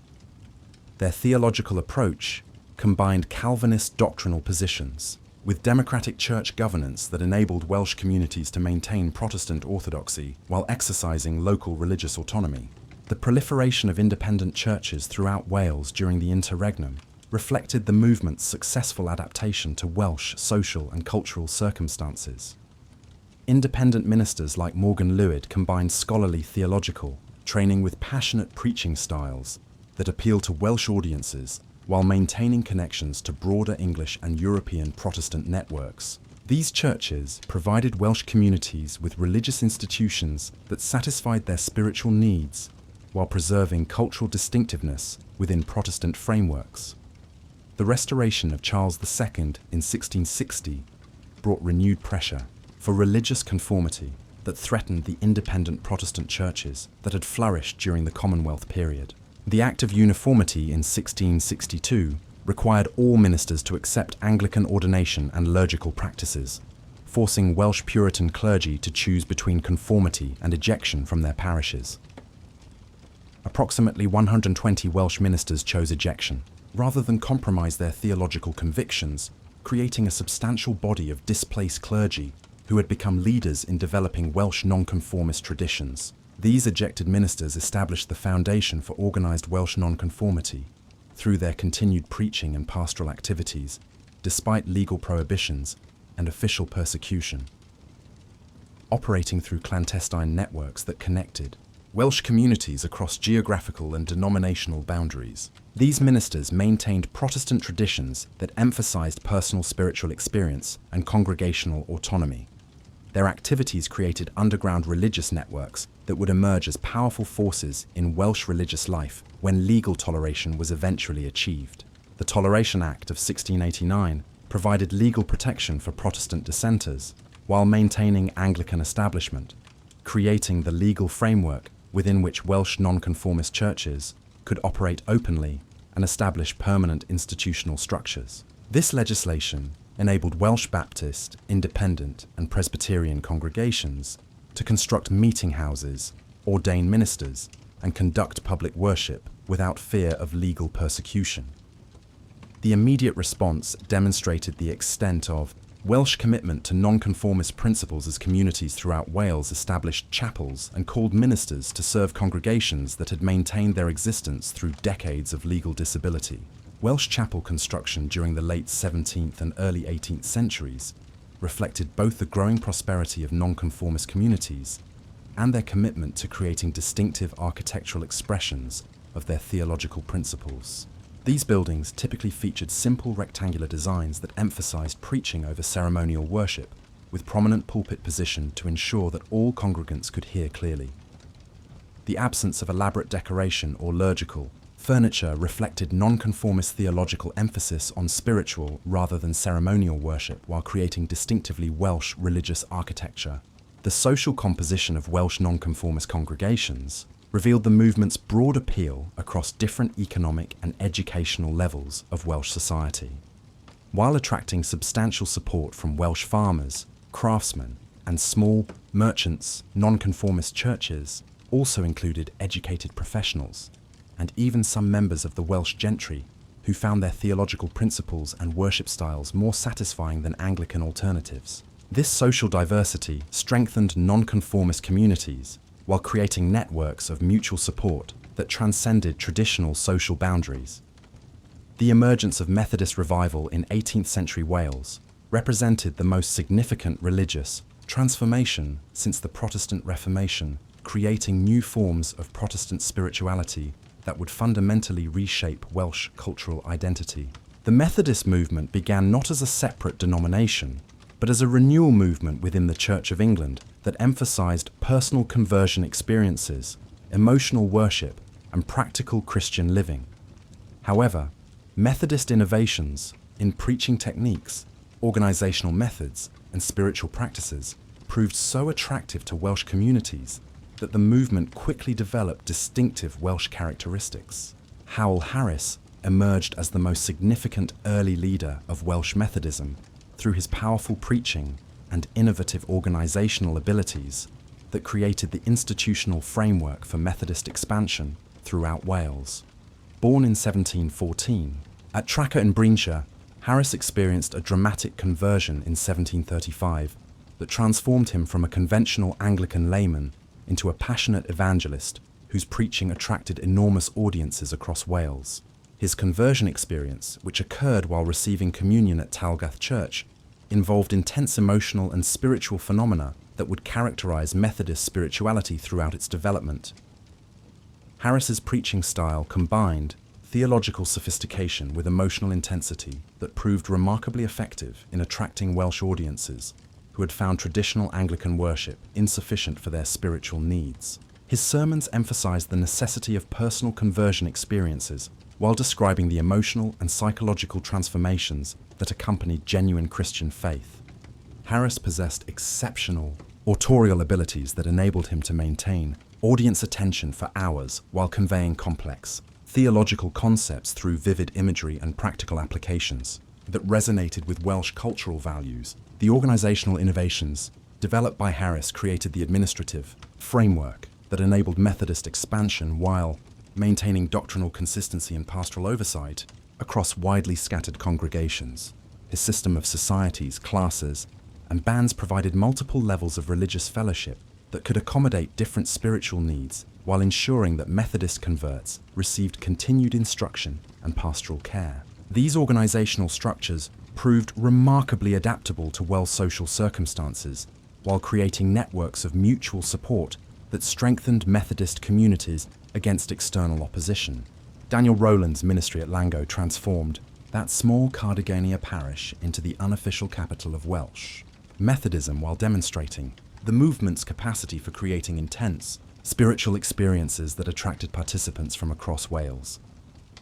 Their theological approach combined Calvinist doctrinal positions with democratic church governance that enabled Welsh communities to maintain Protestant orthodoxy while exercising local religious autonomy. The proliferation of independent churches throughout Wales during the interregnum reflected the movement's successful adaptation to Welsh social and cultural circumstances. Independent ministers like Morgan Lwyd combined scholarly theological training with passionate preaching styles that appeal to Welsh audiences while maintaining connections to broader English and European Protestant networks. These churches provided Welsh communities with religious institutions that satisfied their spiritual needs while preserving cultural distinctiveness within Protestant frameworks. The restoration of Charles II in 1660 brought renewed pressure for religious conformity that threatened the independent Protestant churches that had flourished during the Commonwealth period. The Act of Uniformity in 1662 required all ministers to accept Anglican ordination and liturgical practices, forcing Welsh Puritan clergy to choose between conformity and ejection from their parishes. Approximately 120 Welsh ministers chose ejection, rather than compromise their theological convictions, creating a substantial body of displaced clergy who had become leaders in developing Welsh nonconformist traditions. These ejected ministers established the foundation for organised Welsh nonconformity through their continued preaching and pastoral activities, despite legal prohibitions and official persecution. Operating through clandestine networks that connected Welsh communities across geographical and denominational boundaries, these ministers maintained Protestant traditions that emphasised personal spiritual experience and congregational autonomy. Their activities created underground religious networks that would emerge as powerful forces in Welsh religious life when legal toleration was eventually achieved. The Toleration Act of 1689 provided legal protection for Protestant dissenters while maintaining Anglican establishment, creating the legal framework within which Welsh nonconformist churches could operate openly and establish permanent institutional structures. This legislation enabled Welsh Baptist, Independent and Presbyterian congregations to construct meeting houses, ordain ministers, and conduct public worship without fear of legal persecution. The immediate response demonstrated the extent of Welsh commitment to nonconformist principles as communities throughout Wales established chapels and called ministers to serve congregations that had maintained their existence through decades of legal disability. Welsh chapel construction during the late 17th and early 18th centuries reflected both the growing prosperity of nonconformist communities and their commitment to creating distinctive architectural expressions of their theological principles. These buildings typically featured simple rectangular designs that emphasized preaching over ceremonial worship, with prominent pulpit position to ensure that all congregants could hear clearly. The absence of elaborate decoration or liturgical furniture reflected nonconformist theological emphasis on spiritual rather than ceremonial worship while creating distinctively Welsh religious architecture. The social composition of Welsh nonconformist congregations revealed the movement's broad appeal across different economic and educational levels of Welsh society. While attracting substantial support from Welsh farmers, craftsmen, and small merchants, nonconformist churches also included educated professionals, and even some members of the Welsh gentry who found their theological principles and worship styles more satisfying than Anglican alternatives. This social diversity strengthened nonconformist communities while creating networks of mutual support that transcended traditional social boundaries. The emergence of Methodist revival in 18th century Wales represented the most significant religious transformation since the Protestant Reformation, creating new forms of Protestant spirituality that would fundamentally reshape Welsh cultural identity. The Methodist movement began not as a separate denomination, but as a renewal movement within the Church of England that emphasized personal conversion experiences, emotional worship, and practical Christian living. However, Methodist innovations in preaching techniques, organizational methods, and spiritual practices proved so attractive to Welsh communities that the movement quickly developed distinctive Welsh characteristics. Howell Harris emerged as the most significant early leader of Welsh Methodism through his powerful preaching and innovative organizational abilities that created the institutional framework for Methodist expansion throughout Wales. Born in 1714, at Tracker in Breenshire, Harris experienced a dramatic conversion in 1735 that transformed him from a conventional Anglican layman into a passionate evangelist whose preaching attracted enormous audiences across Wales. His conversion experience, which occurred while receiving communion at Talgath Church, involved intense emotional and spiritual phenomena that would characterize Methodist spirituality throughout its development. Harris's preaching style combined theological sophistication with emotional intensity that proved remarkably effective in attracting Welsh audiences who had found traditional Anglican worship insufficient for their spiritual needs. His sermons emphasized the necessity of personal conversion experiences while describing the emotional and psychological transformations that accompanied genuine Christian faith. Harris possessed exceptional autorial abilities that enabled him to maintain audience attention for hours while conveying complex theological concepts through vivid imagery and practical applications that resonated with Welsh cultural values. The organizational innovations developed by Harris created the administrative framework that enabled Methodist expansion while maintaining doctrinal consistency and pastoral oversight across widely scattered congregations. His system of societies, classes, and bands provided multiple levels of religious fellowship that could accommodate different spiritual needs while ensuring that Methodist converts received continued instruction and pastoral care. These organizational structures proved remarkably adaptable to Welsh social circumstances while creating networks of mutual support that strengthened Methodist communities against external opposition. Daniel Rowland's ministry at Lango transformed that small Cardigania parish into the unofficial capital of Welsh Methodism while demonstrating the movement's capacity for creating intense spiritual experiences that attracted participants from across Wales.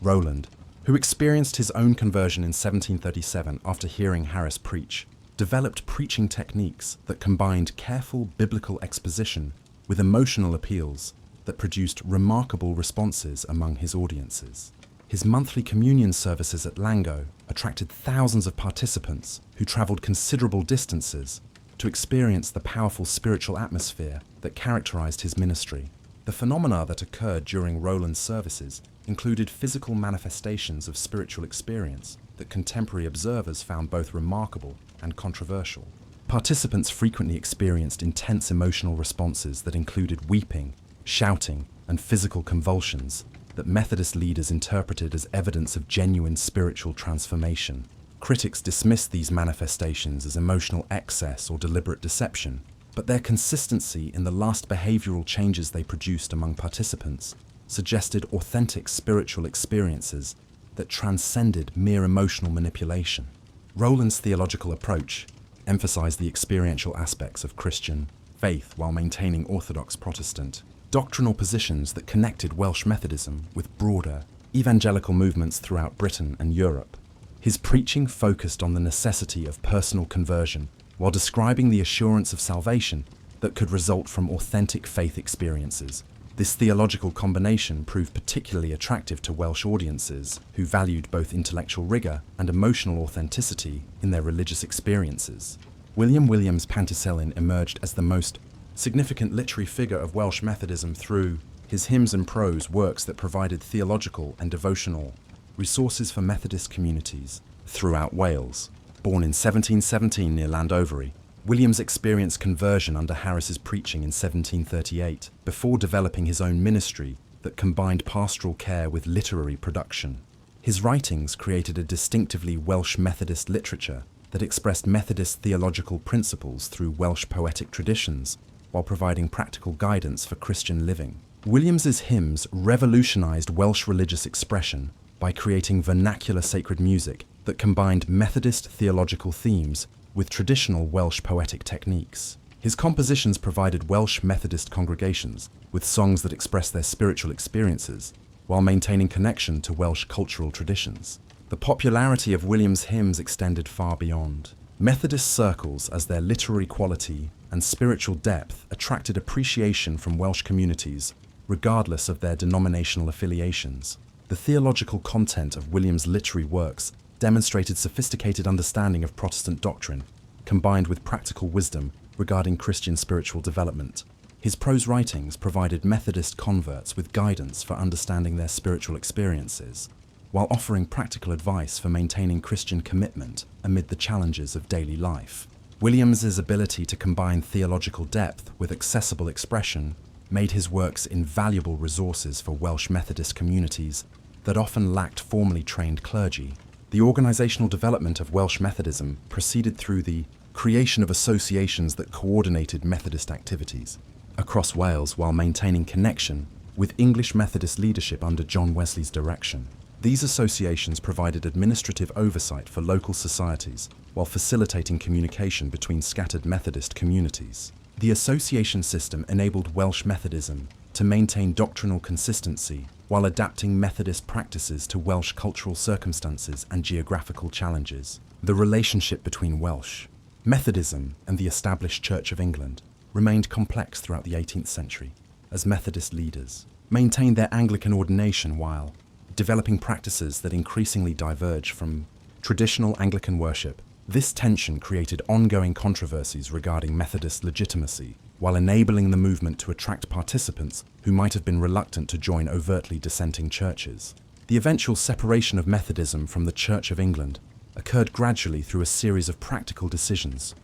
Rowland, who experienced his own conversion in 1737 after hearing Harris preach, developed preaching techniques that combined careful biblical exposition with emotional appeals that produced remarkable responses among his audiences. His monthly communion services at Lango attracted thousands of participants who travelled considerable distances to experience the powerful spiritual atmosphere that characterized his ministry. The phenomena that occurred during Rowland's services included physical manifestations of spiritual experience that contemporary observers found both remarkable and controversial. Participants frequently experienced intense emotional responses that included weeping, shouting, and physical convulsions that Methodist leaders interpreted as evidence of genuine spiritual transformation. Critics dismissed these manifestations as emotional excess or deliberate deception, but their consistency in the lasting behavioral changes they produced among participants suggested authentic spiritual experiences that transcended mere emotional manipulation. Rowland's theological approach emphasized the experiential aspects of Christian faith while maintaining orthodox Protestant doctrinal positions that connected Welsh Methodism with broader evangelical movements throughout Britain and Europe. His preaching focused on the necessity of personal conversion while describing the assurance of salvation that could result from authentic faith experiences. This theological combination proved particularly attractive to Welsh audiences who valued both intellectual rigour and emotional authenticity in their religious experiences. William Williams Pantycelyn emerged as the most significant literary figure of Welsh Methodism through his hymns and prose works that provided theological and devotional resources for Methodist communities throughout Wales. Born in 1717 near Llandovery, Williams experienced conversion under Harris's preaching in 1738 before developing his own ministry that combined pastoral care with literary production. His writings created a distinctively Welsh Methodist literature that expressed Methodist theological principles through Welsh poetic traditions while providing practical guidance for Christian living. Williams's hymns revolutionized Welsh religious expression by creating vernacular sacred music that combined Methodist theological themes with traditional Welsh poetic techniques. His compositions provided Welsh Methodist congregations with songs that express their spiritual experiences while maintaining connection to Welsh cultural traditions. The popularity of William's hymns extended far beyond. Methodist circles, as their literary quality and spiritual depth attracted appreciation from Welsh communities, regardless of their denominational affiliations. The theological content of William's literary works demonstrated sophisticated understanding of Protestant doctrine, combined with practical wisdom regarding Christian spiritual development. His prose writings provided Methodist converts with guidance for understanding their spiritual experiences, while offering practical advice for maintaining Christian commitment amid the challenges of daily life. Williams's ability to combine theological depth with accessible expression made his works invaluable resources for Welsh Methodist communities that often lacked formally trained clergy. The organisational development of Welsh Methodism proceeded through the creation of associations that coordinated Methodist activities across Wales while maintaining connection with English Methodist leadership under John Wesley's direction. These associations provided administrative oversight for local societies while facilitating communication between scattered Methodist communities. The association system enabled Welsh Methodism to maintain doctrinal consistency while adapting Methodist practices to Welsh cultural circumstances and geographical challenges. The relationship between Welsh Methodism and the established Church of England remained complex throughout the 18th century, as Methodist leaders maintained their Anglican ordination while developing practices that increasingly diverge from traditional Anglican worship. This tension created ongoing controversies regarding Methodist legitimacy, while enabling the movement to attract participants who might have been reluctant to join overtly dissenting churches. The eventual separation of Methodism from the Church of England occurred gradually through a series of practical decisions,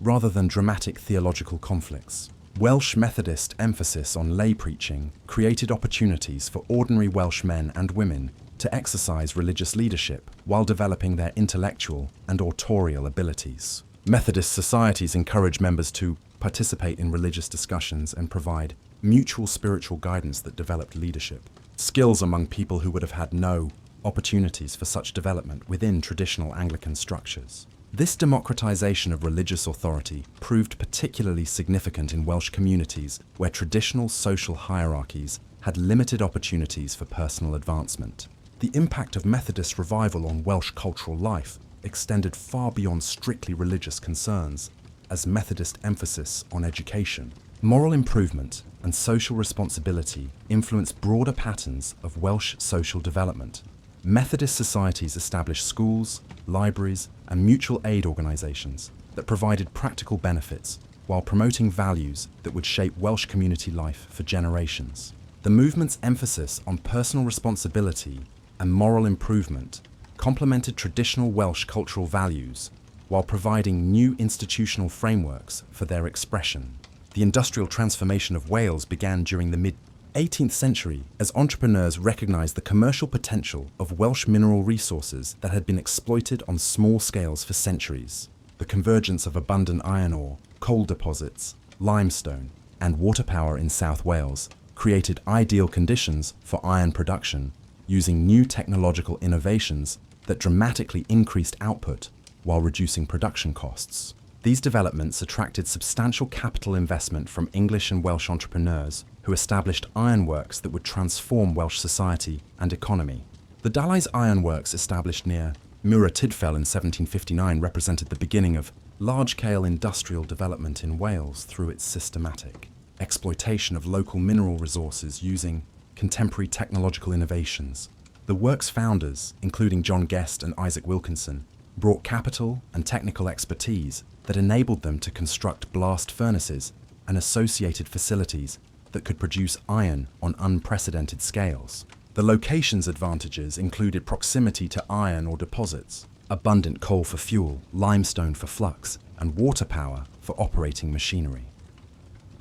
rather than dramatic theological conflicts. Welsh Methodist emphasis on lay preaching created opportunities for ordinary Welsh men and women to exercise religious leadership while developing their intellectual and authorial abilities. Methodist societies encourage members to participate in religious discussions and provide mutual spiritual guidance that developed leadership skills among people who would have had no opportunities for such development within traditional Anglican structures. This democratization of religious authority proved particularly significant in Welsh communities where traditional social hierarchies had limited opportunities for personal advancement. The impact of Methodist revival on Welsh cultural life extended far beyond strictly religious concerns, as Methodist emphasis on education, moral improvement, and social responsibility influenced broader patterns of Welsh social development. Methodist societies established schools, libraries, and mutual aid organisations that provided practical benefits while promoting values that would shape Welsh community life for generations. The movement's emphasis on personal responsibility and moral improvement complemented traditional Welsh cultural values while providing new institutional frameworks for their expression. The industrial transformation of Wales began during the mid-18th century as entrepreneurs recognised the commercial potential of Welsh mineral resources that had been exploited on small scales for centuries. The convergence of abundant iron ore, coal deposits, limestone, and water power in South Wales created ideal conditions for iron production using new technological innovations that dramatically increased output while reducing production costs. These developments attracted substantial capital investment from English and Welsh entrepreneurs who established ironworks that would transform Welsh society and economy. The Dalais Ironworks, established near Mura Tydfil in 1759, represented the beginning of large-scale industrial development in Wales through its systematic exploitation of local mineral resources using contemporary technological innovations. The work's founders, including John Guest and Isaac Wilkinson, brought capital and technical expertise that enabled them to construct blast furnaces and associated facilities that could produce iron on unprecedented scales. The location's advantages included proximity to iron ore deposits, abundant coal for fuel, limestone for flux, and water power for operating machinery.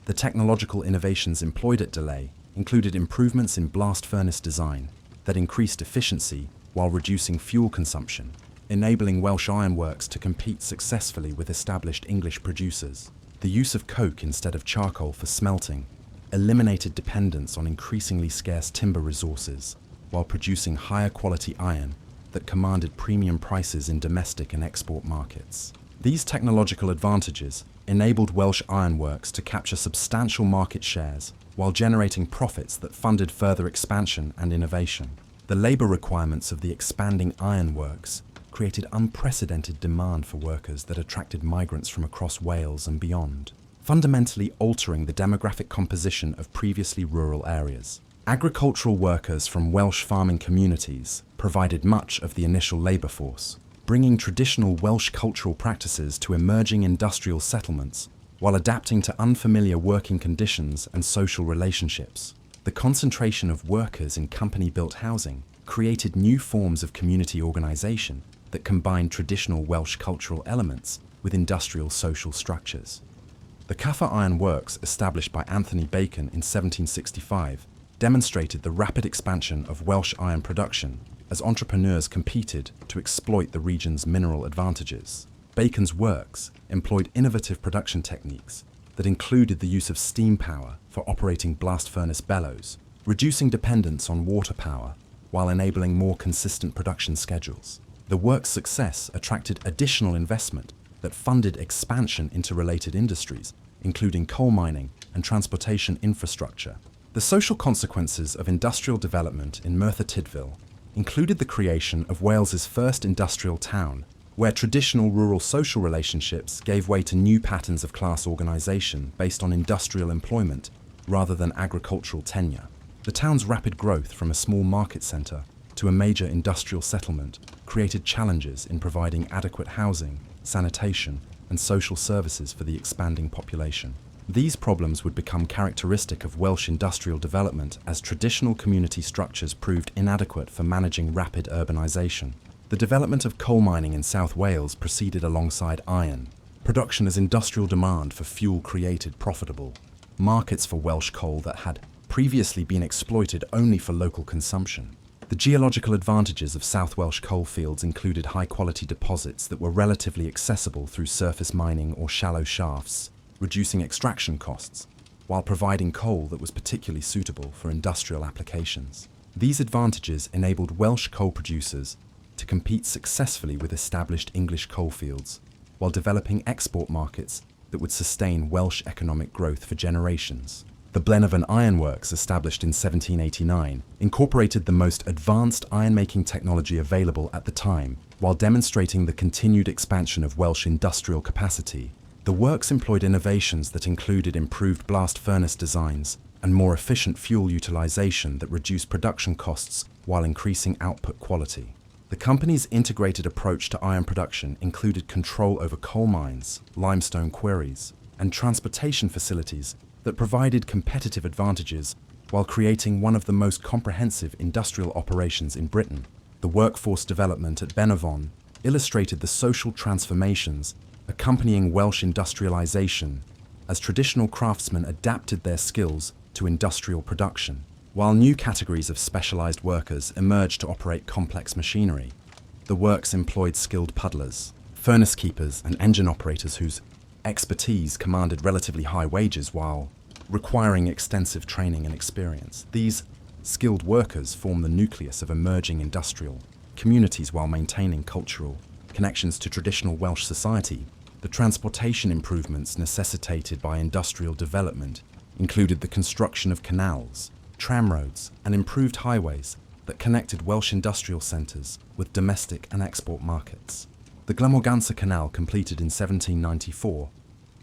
The technological innovations employed at Dalais included improvements in blast furnace design that increased efficiency while reducing fuel consumption, enabling Welsh ironworks to compete successfully with established English producers. The use of coke instead of charcoal for smelting eliminated dependence on increasingly scarce timber resources while producing higher quality iron that commanded premium prices in domestic and export markets. These technological advantages enabled Welsh ironworks to capture substantial market shares while generating profits that funded further expansion and innovation. The labour requirements of the expanding ironworks created unprecedented demand for workers that attracted migrants from across Wales and beyond, fundamentally altering the demographic composition of previously rural areas. Agricultural workers from Welsh farming communities provided much of the initial labour force, bringing traditional Welsh cultural practices to emerging industrial settlements while adapting to unfamiliar working conditions and social relationships. The concentration of workers in company-built housing created new forms of community organisation that combined traditional Welsh cultural elements with industrial social structures. The Caffa Iron Works, established by Anthony Bacon in 1765, demonstrated the rapid expansion of Welsh iron production as entrepreneurs competed to exploit the region's mineral advantages. Bacon's works employed innovative production techniques that included the use of steam power for operating blast furnace bellows, reducing dependence on water power while enabling more consistent production schedules. The work's success attracted additional investment that funded expansion into related industries, including coal mining and transportation infrastructure. The social consequences of industrial development in Merthyr Tydfil included the creation of Wales's first industrial town, where traditional rural social relationships gave way to new patterns of class organisation based on industrial employment rather than agricultural tenure. The town's rapid growth from a small market centre to a major industrial settlement created challenges in providing adequate housing, sanitation, and social services for the expanding population. These problems would become characteristic of Welsh industrial development as traditional community structures proved inadequate for managing rapid urbanisation. The development of coal mining in South Wales proceeded alongside iron production as industrial demand for fuel created profitable markets for Welsh coal that had previously been exploited only for local consumption. The geological advantages of South Welsh coal fields included high-quality deposits that were relatively accessible through surface mining or shallow shafts, reducing extraction costs, while providing coal that was particularly suitable for industrial applications. These advantages enabled Welsh coal producers to compete successfully with established English coalfields, while developing export markets that would sustain Welsh economic growth for generations. The Blenheim Ironworks, established in 1789, incorporated the most advanced iron-making technology available at the time, while demonstrating the continued expansion of Welsh industrial capacity. The works employed innovations that included improved blast furnace designs and more efficient fuel utilization that reduced production costs while increasing output quality. The company's integrated approach to iron production included control over coal mines, limestone quarries, and transportation facilities that provided competitive advantages while creating one of the most comprehensive industrial operations in Britain. The workforce development at Benavon illustrated the social transformations accompanying Welsh industrialisation as traditional craftsmen adapted their skills to industrial production, while new categories of specialised workers emerged to operate complex machinery. The works employed skilled puddlers, furnace keepers, and engine operators whose expertise commanded relatively high wages while requiring extensive training and experience. These skilled workers form the nucleus of emerging industrial communities while maintaining cultural connections to traditional Welsh society. The transportation improvements necessitated by industrial development included the construction of canals, tramroads, and improved highways that connected Welsh industrial centres with domestic and export markets. The Glamorganza Canal, completed in 1794,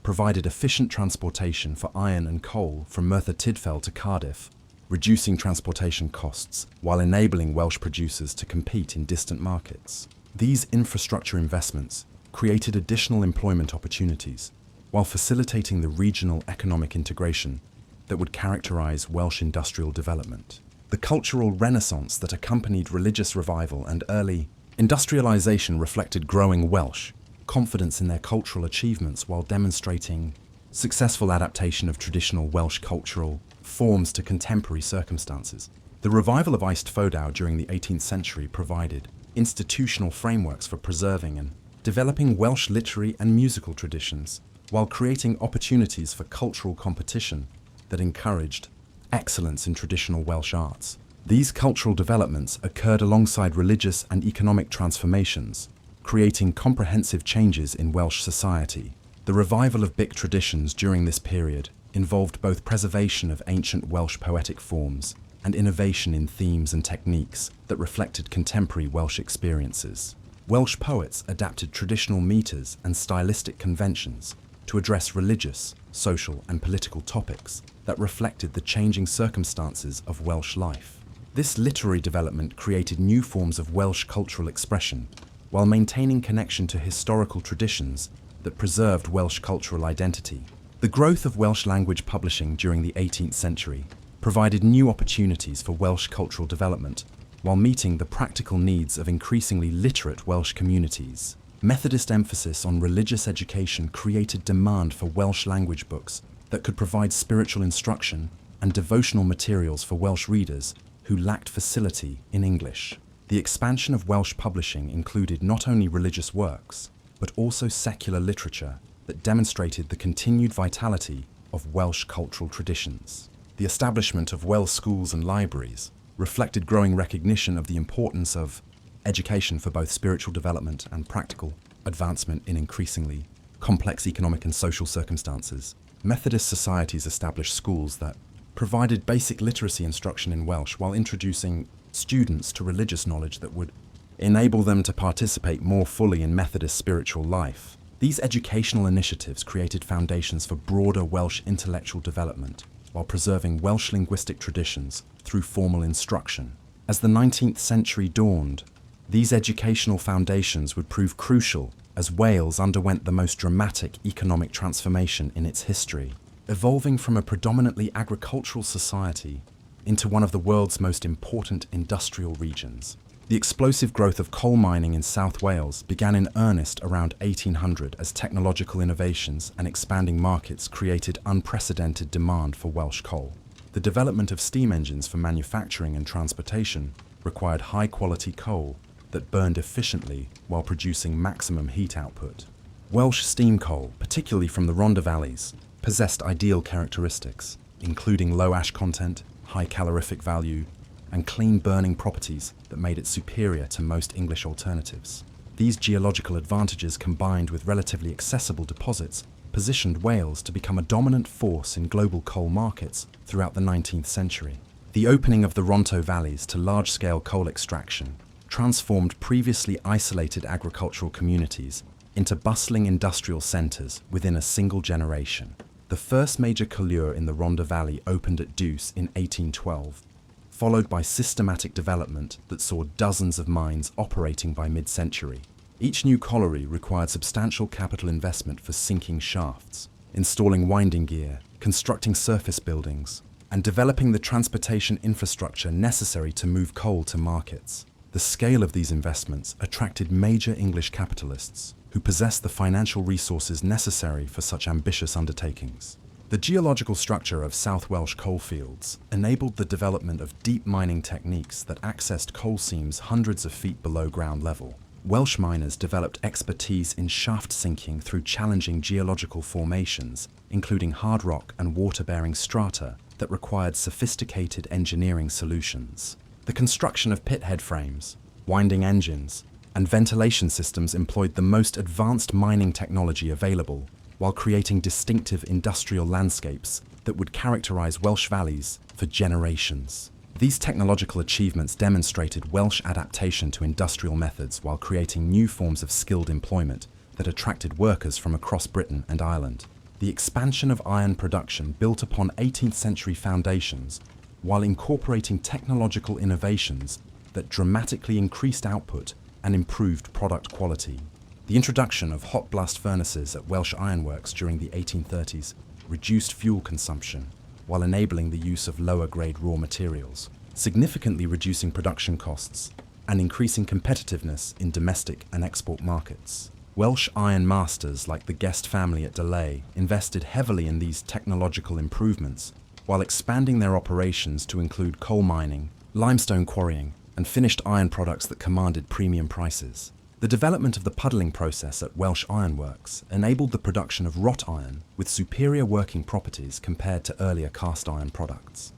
provided efficient transportation for iron and coal from Merthyr Tydfil to Cardiff, reducing transportation costs while enabling Welsh producers to compete in distant markets. These infrastructure investments created additional employment opportunities while facilitating the regional economic integration that would characterise Welsh industrial development. The cultural renaissance that accompanied religious revival and early industrialisation reflected growing Welsh confidence in their cultural achievements while demonstrating successful adaptation of traditional Welsh cultural forms to contemporary circumstances. The revival of Eist Fodau during the 18th century provided institutional frameworks for preserving and developing Welsh literary and musical traditions, while creating opportunities for cultural competition that encouraged excellence in traditional Welsh arts. These cultural developments occurred alongside religious and economic transformations, creating comprehensive changes in Welsh society. The revival of Bic traditions during this period involved both preservation of ancient Welsh poetic forms and innovation in themes and techniques that reflected contemporary Welsh experiences. Welsh poets adapted traditional metres and stylistic conventions to address religious, social and political topics that reflected the changing circumstances of Welsh life. This literary development created new forms of Welsh cultural expression, while maintaining connection to historical traditions that preserved Welsh cultural identity. The growth of Welsh language publishing during the 18th century provided new opportunities for Welsh cultural development, while meeting the practical needs of increasingly literate Welsh communities. Methodist emphasis on religious education created demand for Welsh language books that could provide spiritual instruction and devotional materials for Welsh readers who lacked facility in English. The expansion of Welsh publishing included not only religious works, but also secular literature that demonstrated the continued vitality of Welsh cultural traditions. The establishment of Welsh schools and libraries reflected growing recognition of the importance of education for both spiritual development and practical advancement in increasingly complex economic and social circumstances. Methodist societies established schools that provided basic literacy instruction in Welsh while introducing students to religious knowledge that would enable them to participate more fully in Methodist spiritual life. These educational initiatives created foundations for broader Welsh intellectual development while preserving Welsh linguistic traditions through formal instruction. As the 19th century dawned, these educational foundations would prove crucial as Wales underwent the most dramatic economic transformation in its history, evolving from a predominantly agricultural society into one of the world's most important industrial regions. The explosive growth of coal mining in South Wales began in earnest around 1800 as technological innovations and expanding markets created unprecedented demand for Welsh coal. The development of steam engines for manufacturing and transportation required high-quality coal that burned efficiently while producing maximum heat output. Welsh steam coal, particularly from the Rhondda valleys, possessed ideal characteristics, including low ash content, high calorific value, and clean burning properties that made it superior to most English alternatives. These geological advantages, combined with relatively accessible deposits, positioned Wales to become a dominant force in global coal markets throughout the 19th century. The opening of the Rhondda valleys to large-scale coal extraction transformed previously isolated agricultural communities into bustling industrial centres within a single generation. The first major colliery in the Rhondda Valley opened at Deuce in 1812, followed by systematic development that saw dozens of mines operating by mid-century. Each new colliery required substantial capital investment for sinking shafts, installing winding gear, constructing surface buildings, and developing the transportation infrastructure necessary to move coal to markets. The scale of these investments attracted major English capitalists who possessed the financial resources necessary for such ambitious undertakings. The geological structure of South Welsh coalfields enabled the development of deep mining techniques that accessed coal seams hundreds of feet below ground level. Welsh miners developed expertise in shaft sinking through challenging geological formations, including hard rock and water-bearing strata that required sophisticated engineering solutions. The construction of pithead frames, winding engines, and ventilation systems employed the most advanced mining technology available, while creating distinctive industrial landscapes that would characterize Welsh valleys for generations. These technological achievements demonstrated Welsh adaptation to industrial methods while creating new forms of skilled employment that attracted workers from across Britain and Ireland. The expansion of iron production built upon 18th century foundations while incorporating technological innovations that dramatically increased output and improved product quality. The introduction of hot blast furnaces at Welsh ironworks during the 1830s reduced fuel consumption while enabling the use of lower-grade raw materials, significantly reducing production costs and increasing competitiveness in domestic and export markets. Welsh iron masters like the Guest family at Delay invested heavily in these technological improvements while expanding their operations to include coal mining, limestone quarrying, and finished iron products that commanded premium prices. The development of the puddling process at Welsh ironworks enabled the production of wrought iron with superior working properties compared to earlier cast iron products.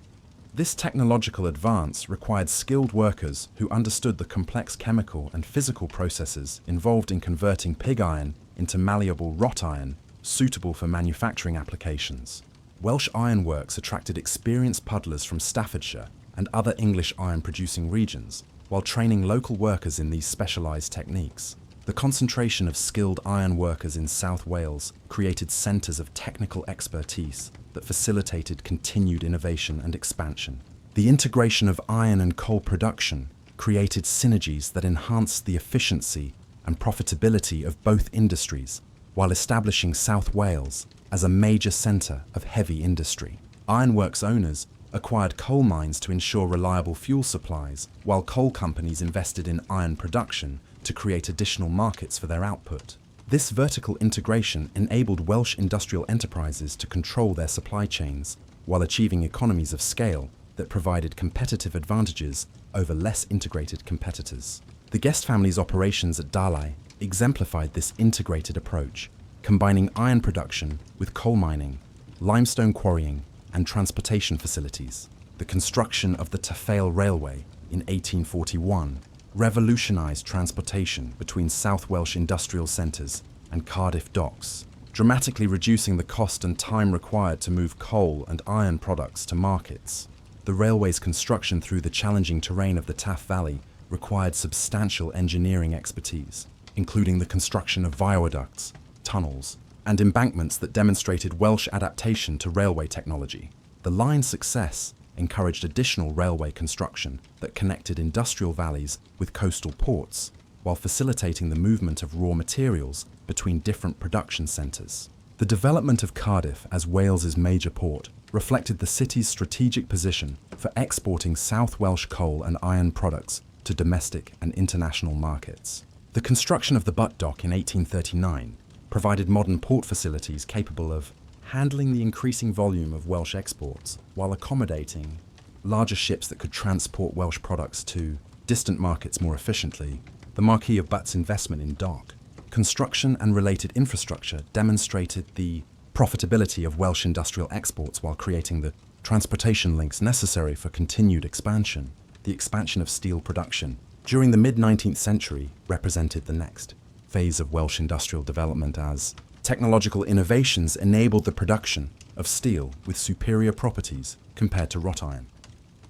This technological advance required skilled workers who understood the complex chemical and physical processes involved in converting pig iron into malleable wrought iron suitable for manufacturing applications. Welsh ironworks attracted experienced puddlers from Staffordshire and other English iron-producing regions, while training local workers in these specialised techniques. The concentration of skilled iron workers in South Wales created centres of technical expertise that facilitated continued innovation and expansion. The integration of iron and coal production created synergies that enhanced the efficiency and profitability of both industries, while establishing South Wales as a major centre of heavy industry. Ironworks owners acquired coal mines to ensure reliable fuel supplies, while coal companies invested in iron production to create additional markets for their output. This vertical integration enabled Welsh industrial enterprises to control their supply chains while achieving economies of scale that provided competitive advantages over less integrated competitors. The Guest family's operations at Dalai exemplified this integrated approach, combining iron production with coal mining, limestone quarrying, and transportation facilities. The construction of the Taffrail Railway in 1841 revolutionised transportation between South Welsh industrial centres and Cardiff docks, dramatically reducing the cost and time required to move coal and iron products to markets. The railway's construction through the challenging terrain of the Taff Valley required substantial engineering expertise, including the construction of viaducts, tunnels, and embankments that demonstrated Welsh adaptation to railway technology. The line's success encouraged additional railway construction that connected industrial valleys with coastal ports, while facilitating the movement of raw materials between different production centres. The development of Cardiff as Wales's major port reflected the city's strategic position for exporting South Welsh coal and iron products to domestic and international markets. The construction of the Butt Dock in 1839 provided modern port facilities capable of handling the increasing volume of Welsh exports while accommodating larger ships that could transport Welsh products to distant markets more efficiently. The Marquis of Butt's investment in dock, construction and related infrastructure demonstrated the profitability of Welsh industrial exports while creating the transportation links necessary for continued expansion. The expansion of steel production during the mid-19th century represented the next phase of Welsh industrial development as technological innovations enabled the production of steel with superior properties compared to wrought iron.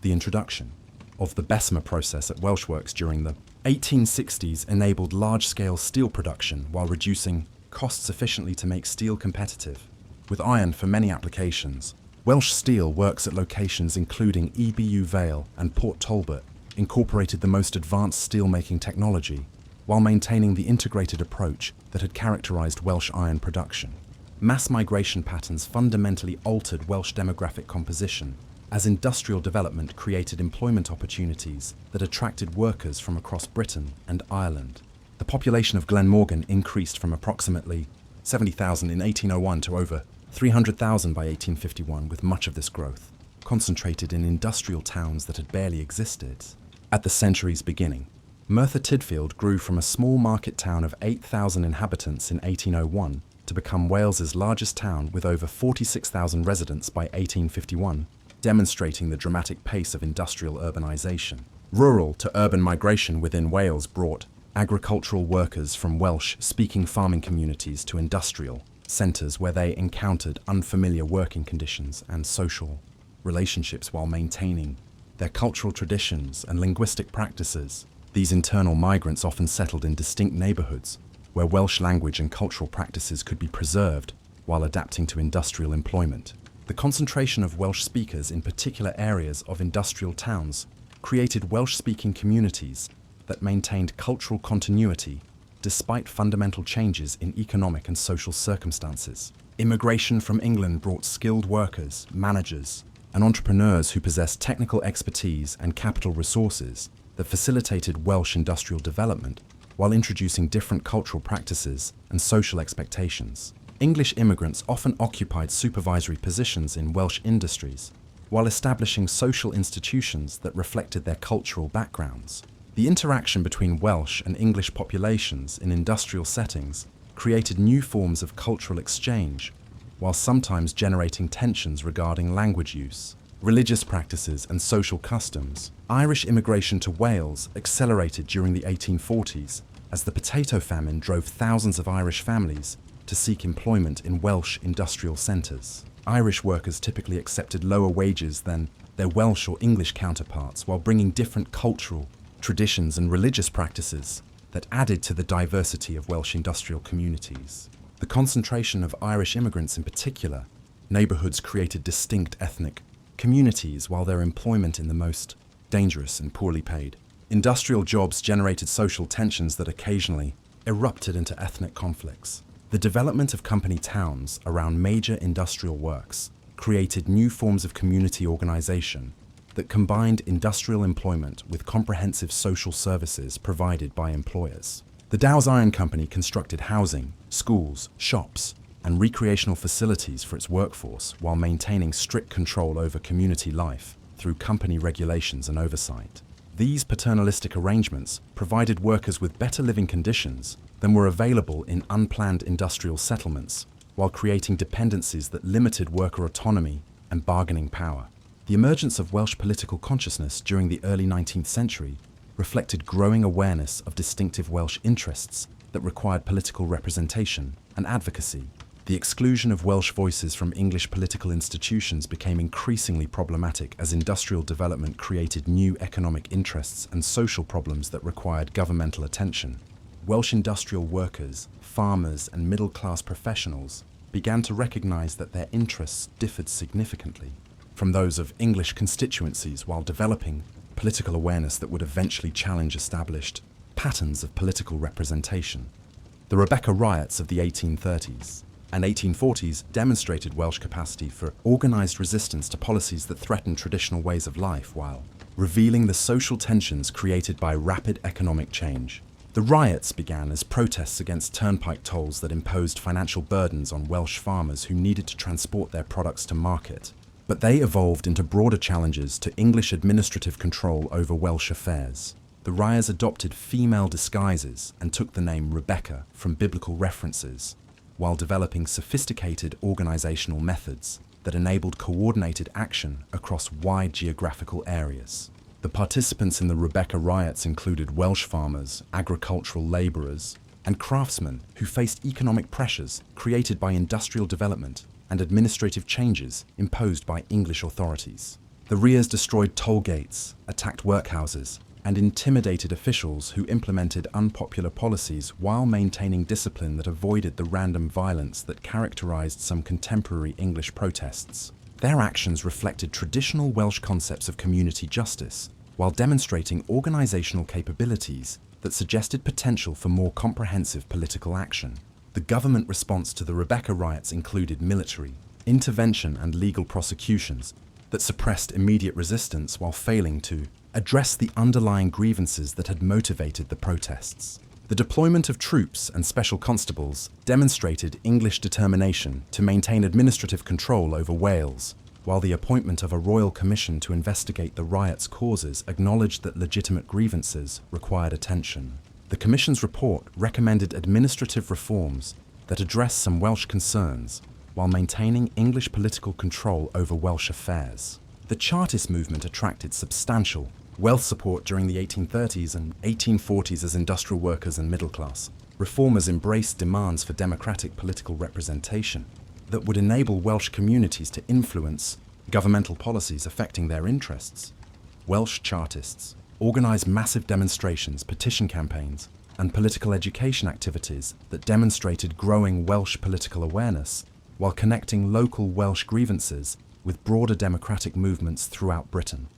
The introduction of the Bessemer process at Welsh Works during the 1860s enabled large-scale steel production while reducing costs sufficiently to make steel competitive. With iron for many applications, Welsh Steel works at locations including EBU Vale and Port Talbot incorporated the most advanced steelmaking technology while maintaining the integrated approach that had characterised Welsh iron production. Mass migration patterns fundamentally altered Welsh demographic composition as industrial development created employment opportunities that attracted workers from across Britain and Ireland. The population of Glenmorgan increased from approximately 70,000 in 1801 to over 300,000 by 1851, with much of this growth concentrated in industrial towns that had barely existed. At the century's beginning, Merthyr Tydfil grew from a small market town of 8,000 inhabitants in 1801 to become Wales's largest town with over 46,000 residents by 1851, demonstrating the dramatic pace of industrial urbanisation. Rural to urban migration within Wales brought agricultural workers from Welsh-speaking farming communities to industrial centres where they encountered unfamiliar working conditions and social relationships while maintaining their cultural traditions and linguistic practices. These internal migrants often settled in distinct neighbourhoods where Welsh language and cultural practices could be preserved while adapting to industrial employment. The concentration of Welsh speakers in particular areas of industrial towns created Welsh-speaking communities that maintained cultural continuity despite fundamental changes in economic and social circumstances. Immigration from England brought skilled workers, managers, and entrepreneurs who possessed technical expertise and capital resources that facilitated Welsh industrial development while introducing different cultural practices and social expectations. English immigrants often occupied supervisory positions in Welsh industries, while establishing social institutions that reflected their cultural backgrounds. The interaction between Welsh and English populations in industrial settings created new forms of cultural exchange, while sometimes generating tensions regarding language use, religious practices, and social customs. Irish immigration to Wales accelerated during the 1840s as the potato famine drove thousands of Irish families to seek employment in Welsh industrial centres. Irish workers typically accepted lower wages than their Welsh or English counterparts, while bringing different cultural traditions and religious practices that added to the diversity of Welsh industrial communities. The concentration of Irish immigrants in particular, neighbourhoods created distinct ethnic communities, while their employment in the most dangerous and poorly paid industrial jobs generated social tensions that occasionally erupted into ethnic conflicts. The development of company towns around major industrial works created new forms of community organisation that combined industrial employment with comprehensive social services provided by employers. The Dow's Iron Company constructed housing, schools, shops, and recreational facilities for its workforce while maintaining strict control over community life through company regulations and oversight. These paternalistic arrangements provided workers with better living conditions than were available in unplanned industrial settlements, while creating dependencies that limited worker autonomy and bargaining power. The emergence of Welsh political consciousness during the early 19th century reflected growing awareness of distinctive Welsh interests that required political representation and advocacy. The exclusion of Welsh voices from English political institutions became increasingly problematic as industrial development created new economic interests and social problems that required governmental attention. Welsh industrial workers, farmers, and middle-class professionals began to recognise that their interests differed significantly from those of English constituencies, while developing political awareness that would eventually challenge established patterns of political representation. The Rebecca riots of the 1830s and 1840s demonstrated Welsh capacity for organised resistance to policies that threatened traditional ways of life, while revealing the social tensions created by rapid economic change. The riots began as protests against turnpike tolls that imposed financial burdens on Welsh farmers who needed to transport their products to market. But they evolved into broader challenges to English administrative control over Welsh affairs. The riots adopted female disguises and took the name Rebecca from biblical references, while developing sophisticated organisational methods that enabled coordinated action across wide geographical areas. The participants in the Rebecca riots included Welsh farmers, agricultural labourers, and craftsmen who faced economic pressures created by industrial development and administrative changes imposed by English authorities. The riots destroyed toll gates, attacked workhouses, and intimidated officials who implemented unpopular policies while maintaining discipline that avoided the random violence that characterised some contemporary English protests. Their actions reflected traditional Welsh concepts of community justice, while demonstrating organisational capabilities that suggested potential for more comprehensive political action. The government response to the Rebecca riots included military intervention and legal prosecutions that suppressed immediate resistance while failing to address the underlying grievances that had motivated the protests. The deployment of troops and special constables demonstrated English determination to maintain administrative control over Wales, while the appointment of a royal commission to investigate the riots' causes acknowledged that legitimate grievances required attention. The Commission's report recommended administrative reforms that addressed some Welsh concerns while maintaining English political control over Welsh affairs. The Chartist movement attracted substantial wealth support during the 1830s and 1840s as industrial workers and middle class reformers embraced demands for democratic political representation that would enable Welsh communities to influence governmental policies affecting their interests. Welsh Chartists organised massive demonstrations, petition campaigns, and political education activities that demonstrated growing Welsh political awareness while connecting local Welsh grievances with broader democratic movements throughout Britain.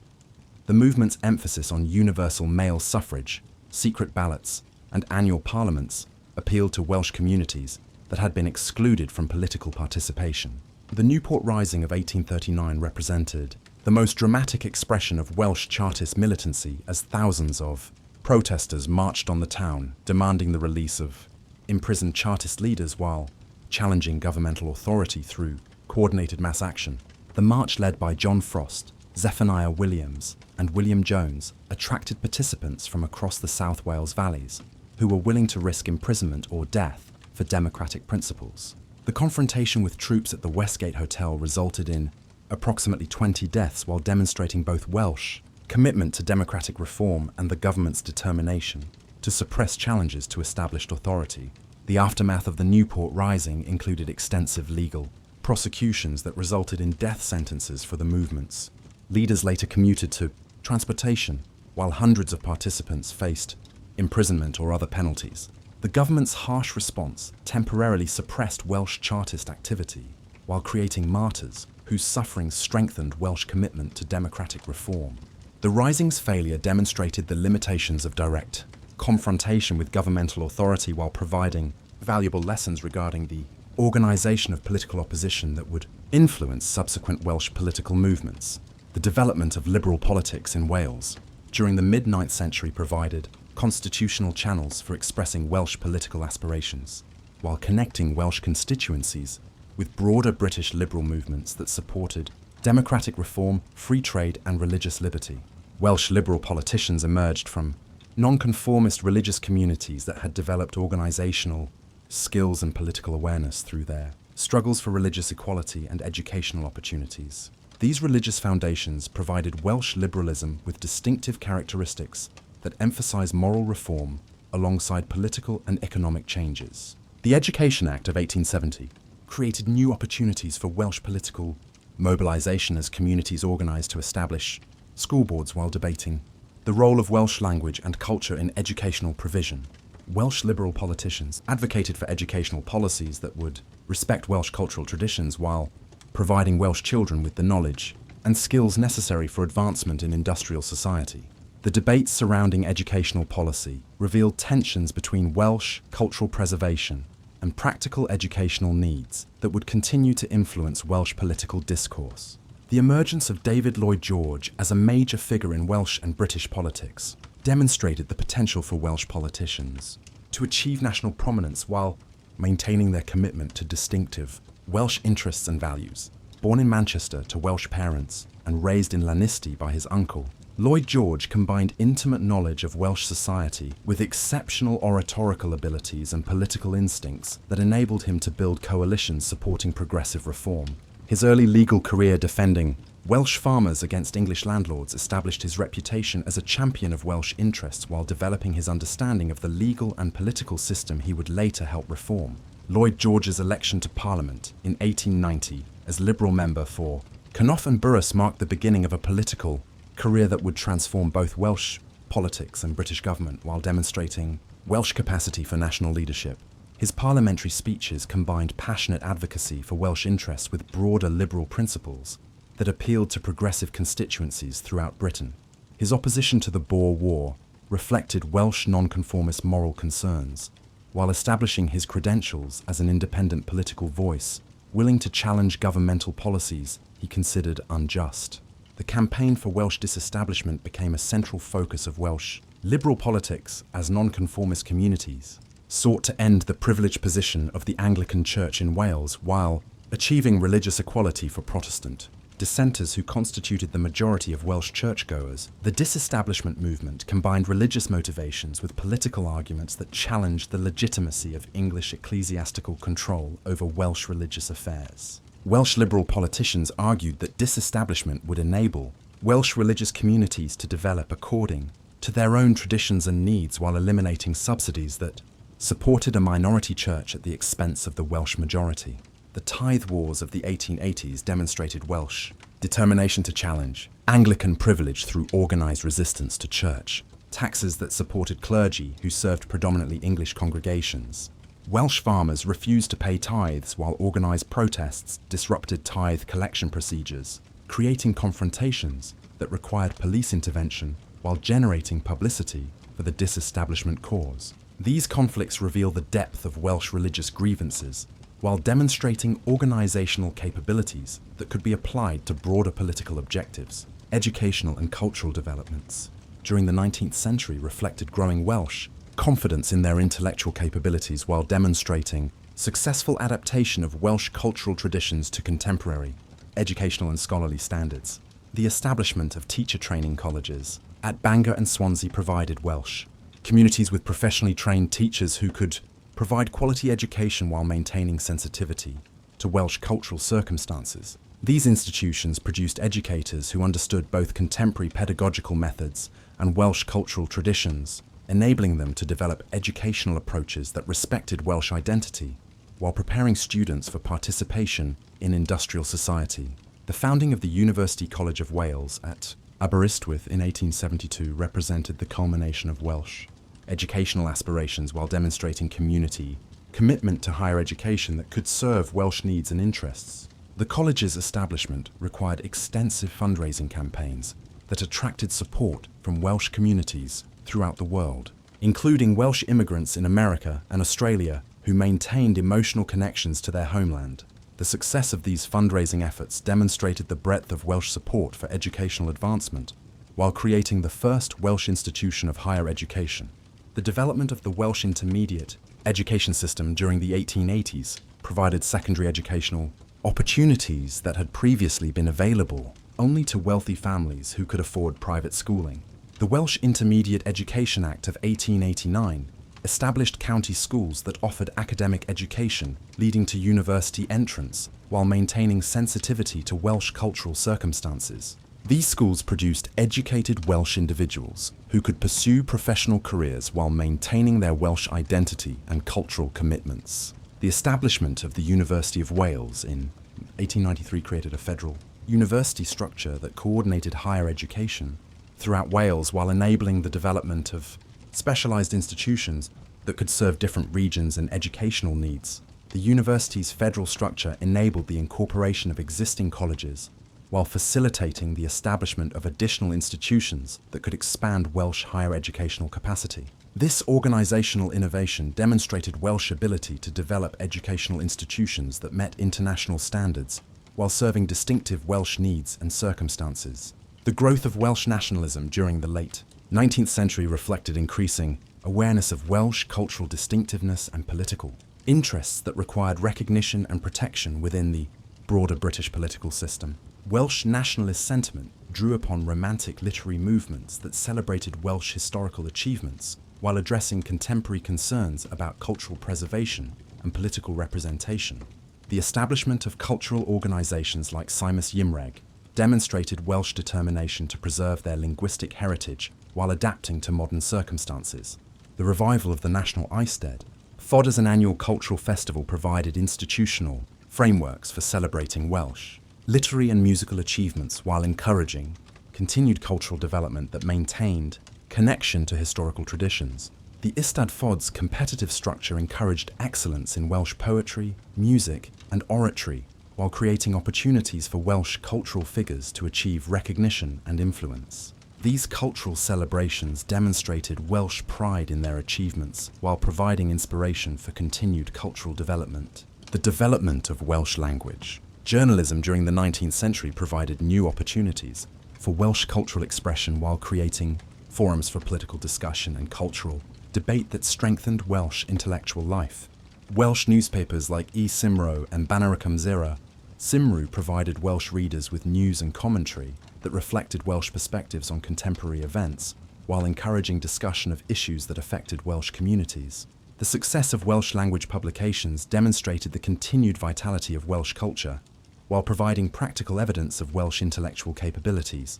The movement's emphasis on universal male suffrage, secret ballots, and annual parliaments appealed to Welsh communities that had been excluded from political participation. The Newport Rising of 1839 represented the most dramatic expression of Welsh Chartist militancy, as thousands of protesters marched on the town, demanding the release of imprisoned Chartist leaders while challenging governmental authority through coordinated mass action. The march, led by John Frost, Zephaniah Williams, and William Jones, attracted participants from across the South Wales valleys who were willing to risk imprisonment or death for democratic principles. The confrontation with troops at the Westgate Hotel resulted in approximately 20 deaths while demonstrating both Welsh commitment to democratic reform and the government's determination to suppress challenges to established authority. The aftermath of the Newport Rising included extensive legal prosecutions that resulted in death sentences for the movements. Leaders later commuted to transportation, while hundreds of participants faced imprisonment or other penalties. The government's harsh response temporarily suppressed Welsh Chartist activity, while creating martyrs whose suffering strengthened Welsh commitment to democratic reform. The Rising's failure demonstrated the limitations of direct confrontation with governmental authority while providing valuable lessons regarding the organisation of political opposition that would influence subsequent Welsh political movements. The development of liberal politics in Wales during the mid-9th century provided constitutional channels for expressing Welsh political aspirations, while connecting Welsh constituencies with broader British liberal movements that supported democratic reform, free trade and religious liberty. Welsh liberal politicians emerged from nonconformist religious communities that had developed organisational skills and political awareness through their struggles for religious equality and educational opportunities. These religious foundations provided Welsh liberalism with distinctive characteristics that emphasise moral reform alongside political and economic changes. The Education Act of 1870 created new opportunities for Welsh political mobilisation as communities organised to establish school boards while debating the role of Welsh language and culture in educational provision. Welsh liberal politicians advocated for educational policies that would respect Welsh cultural traditions while providing Welsh children with the knowledge and skills necessary for advancement in industrial society. The debates surrounding educational policy revealed tensions between Welsh cultural preservation and practical educational needs that would continue to influence Welsh political discourse. The emergence of David Lloyd George as a major figure in Welsh and British politics demonstrated the potential for Welsh politicians to achieve national prominence while maintaining their commitment to distinctive Welsh interests and values. Born in Manchester to Welsh parents and raised in Llanysty by his uncle, Lloyd George combined intimate knowledge of Welsh society with exceptional oratorical abilities and political instincts that enabled him to build coalitions supporting progressive reform. His early legal career defending Welsh farmers against English landlords established his reputation as a champion of Welsh interests while developing his understanding of the legal and political system he would later help reform. Lloyd George's election to Parliament in 1890 as Liberal member for Cynnoth and Burris marked the beginning of a political career that would transform both Welsh politics and British government while demonstrating Welsh capacity for national leadership. His parliamentary speeches combined passionate advocacy for Welsh interests with broader liberal principles that appealed to progressive constituencies throughout Britain. His opposition to the Boer War reflected Welsh nonconformist moral concerns, while establishing his credentials as an independent political voice, willing to challenge governmental policies he considered unjust. The campaign for Welsh disestablishment became a central focus of Welsh liberal politics as nonconformist communities sought to end the privileged position of the Anglican Church in Wales while achieving religious equality for Protestant dissenters who constituted the majority of Welsh churchgoers. The disestablishment movement combined religious motivations with political arguments that challenged the legitimacy of English ecclesiastical control over Welsh religious affairs. Welsh liberal politicians argued that disestablishment would enable Welsh religious communities to develop according to their own traditions and needs while eliminating subsidies that supported a minority church at the expense of the Welsh majority. The tithe wars of the 1880s demonstrated Welsh determination to challenge Anglican privilege through organised resistance to church, taxes that supported clergy who served predominantly English congregations. Welsh farmers refused to pay tithes while organised protests disrupted tithe collection procedures, creating confrontations that required police intervention while generating publicity for the disestablishment cause. These conflicts reveal the depth of Welsh religious grievances while demonstrating organisational capabilities that could be applied to broader political objectives. Educational and cultural developments during the 19th century reflected growing Welsh confidence in their intellectual capabilities while demonstrating successful adaptation of Welsh cultural traditions to contemporary educational and scholarly standards. The establishment of teacher training colleges at Bangor and Swansea provided Welsh communities with professionally trained teachers who could provide quality education while maintaining sensitivity to Welsh cultural circumstances. These institutions produced educators who understood both contemporary pedagogical methods and Welsh cultural traditions, enabling them to develop educational approaches that respected Welsh identity while preparing students for participation in industrial society. The founding of the University College of Wales at Aberystwyth in 1872 represented the culmination of Welsh educational aspirations while demonstrating community commitment to higher education that could serve Welsh needs and interests. The college's establishment required extensive fundraising campaigns that attracted support from Welsh communities throughout the world, including Welsh immigrants in America and Australia who maintained emotional connections to their homeland. The success of these fundraising efforts demonstrated the breadth of Welsh support for educational advancement, while creating the first Welsh institution of higher education. The development of the Welsh intermediate education system during the 1880s provided secondary educational opportunities that had previously been available only to wealthy families who could afford private schooling. The Welsh Intermediate Education Act of 1889 established county schools that offered academic education leading to university entrance while maintaining sensitivity to Welsh cultural circumstances. These schools produced educated Welsh individuals who could pursue professional careers while maintaining their Welsh identity and cultural commitments. The establishment of the University of Wales in 1893 created a federal university structure that coordinated higher education throughout Wales while enabling the development of specialised institutions that could serve different regions and educational needs. The university's federal structure enabled the incorporation of existing colleges while facilitating the establishment of additional institutions that could expand Welsh higher educational capacity. This organisational innovation demonstrated Welsh ability to develop educational institutions that met international standards while serving distinctive Welsh needs and circumstances. The growth of Welsh nationalism during the late 19th century reflected increasing awareness of Welsh cultural distinctiveness and political interests that required recognition and protection within the broader British political system. Welsh nationalist sentiment drew upon romantic literary movements that celebrated Welsh historical achievements while addressing contemporary concerns about cultural preservation and political representation. The establishment of cultural organisations like Simus Imreg demonstrated Welsh determination to preserve their linguistic heritage while adapting to modern circumstances. The revival of the National Eisteddfod as an annual cultural festival provided institutional frameworks for celebrating Welsh literary and musical achievements while encouraging continued cultural development that maintained connection to historical traditions. The Eisteddfod's competitive structure encouraged excellence in Welsh poetry, music, and oratory, while creating opportunities for Welsh cultural figures to achieve recognition and influence. These cultural celebrations demonstrated Welsh pride in their achievements while providing inspiration for continued cultural development. The development of Welsh language. Journalism during the 19th century provided new opportunities for Welsh cultural expression while creating forums for political discussion and cultural debate that strengthened Welsh intellectual life. Welsh newspapers like Y Cymro and Banner y Cymru Cymru provided Welsh readers with news and commentary that reflected Welsh perspectives on contemporary events, while encouraging discussion of issues that affected Welsh communities. The success of Welsh language publications demonstrated the continued vitality of Welsh culture, while providing practical evidence of Welsh intellectual capabilities.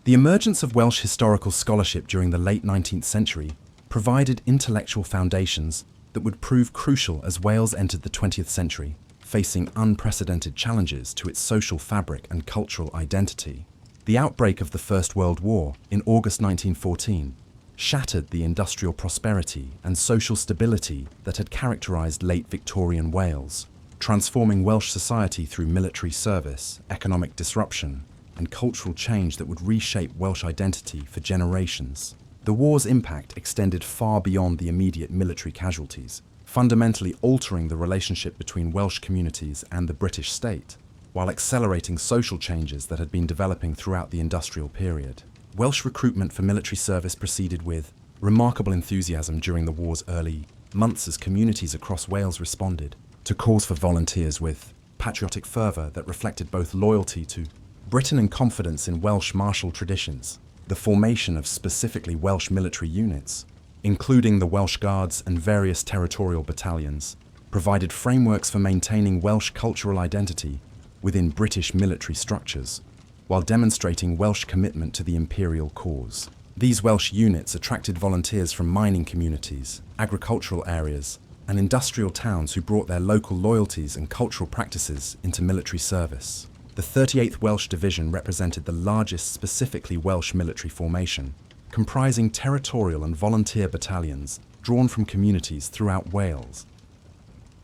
The emergence of Welsh historical scholarship during the late 19th century provided intellectual foundations that would prove crucial as Wales entered the 20th century, facing unprecedented challenges to its social fabric and cultural identity. The outbreak of the First World War in August 1914 shattered the industrial prosperity and social stability that had characterised late Victorian Wales, transforming Welsh society through military service, economic disruption, and cultural change that would reshape Welsh identity for generations. The war's impact extended far beyond the immediate military casualties, fundamentally altering the relationship between Welsh communities and the British state, while accelerating social changes that had been developing throughout the industrial period. Welsh recruitment for military service proceeded with remarkable enthusiasm during the war's early months as communities across Wales responded to calls for volunteers with patriotic fervour that reflected both loyalty to Britain and confidence in Welsh martial traditions. The formation of specifically Welsh military units, including the Welsh Guards and various territorial battalions, provided frameworks for maintaining Welsh cultural identity within British military structures, while demonstrating Welsh commitment to the imperial cause. These Welsh units attracted volunteers from mining communities, agricultural areas, and industrial towns who brought their local loyalties and cultural practices into military service. The 38th Welsh Division represented the largest specifically Welsh military formation, comprising territorial and volunteer battalions drawn from communities throughout Wales.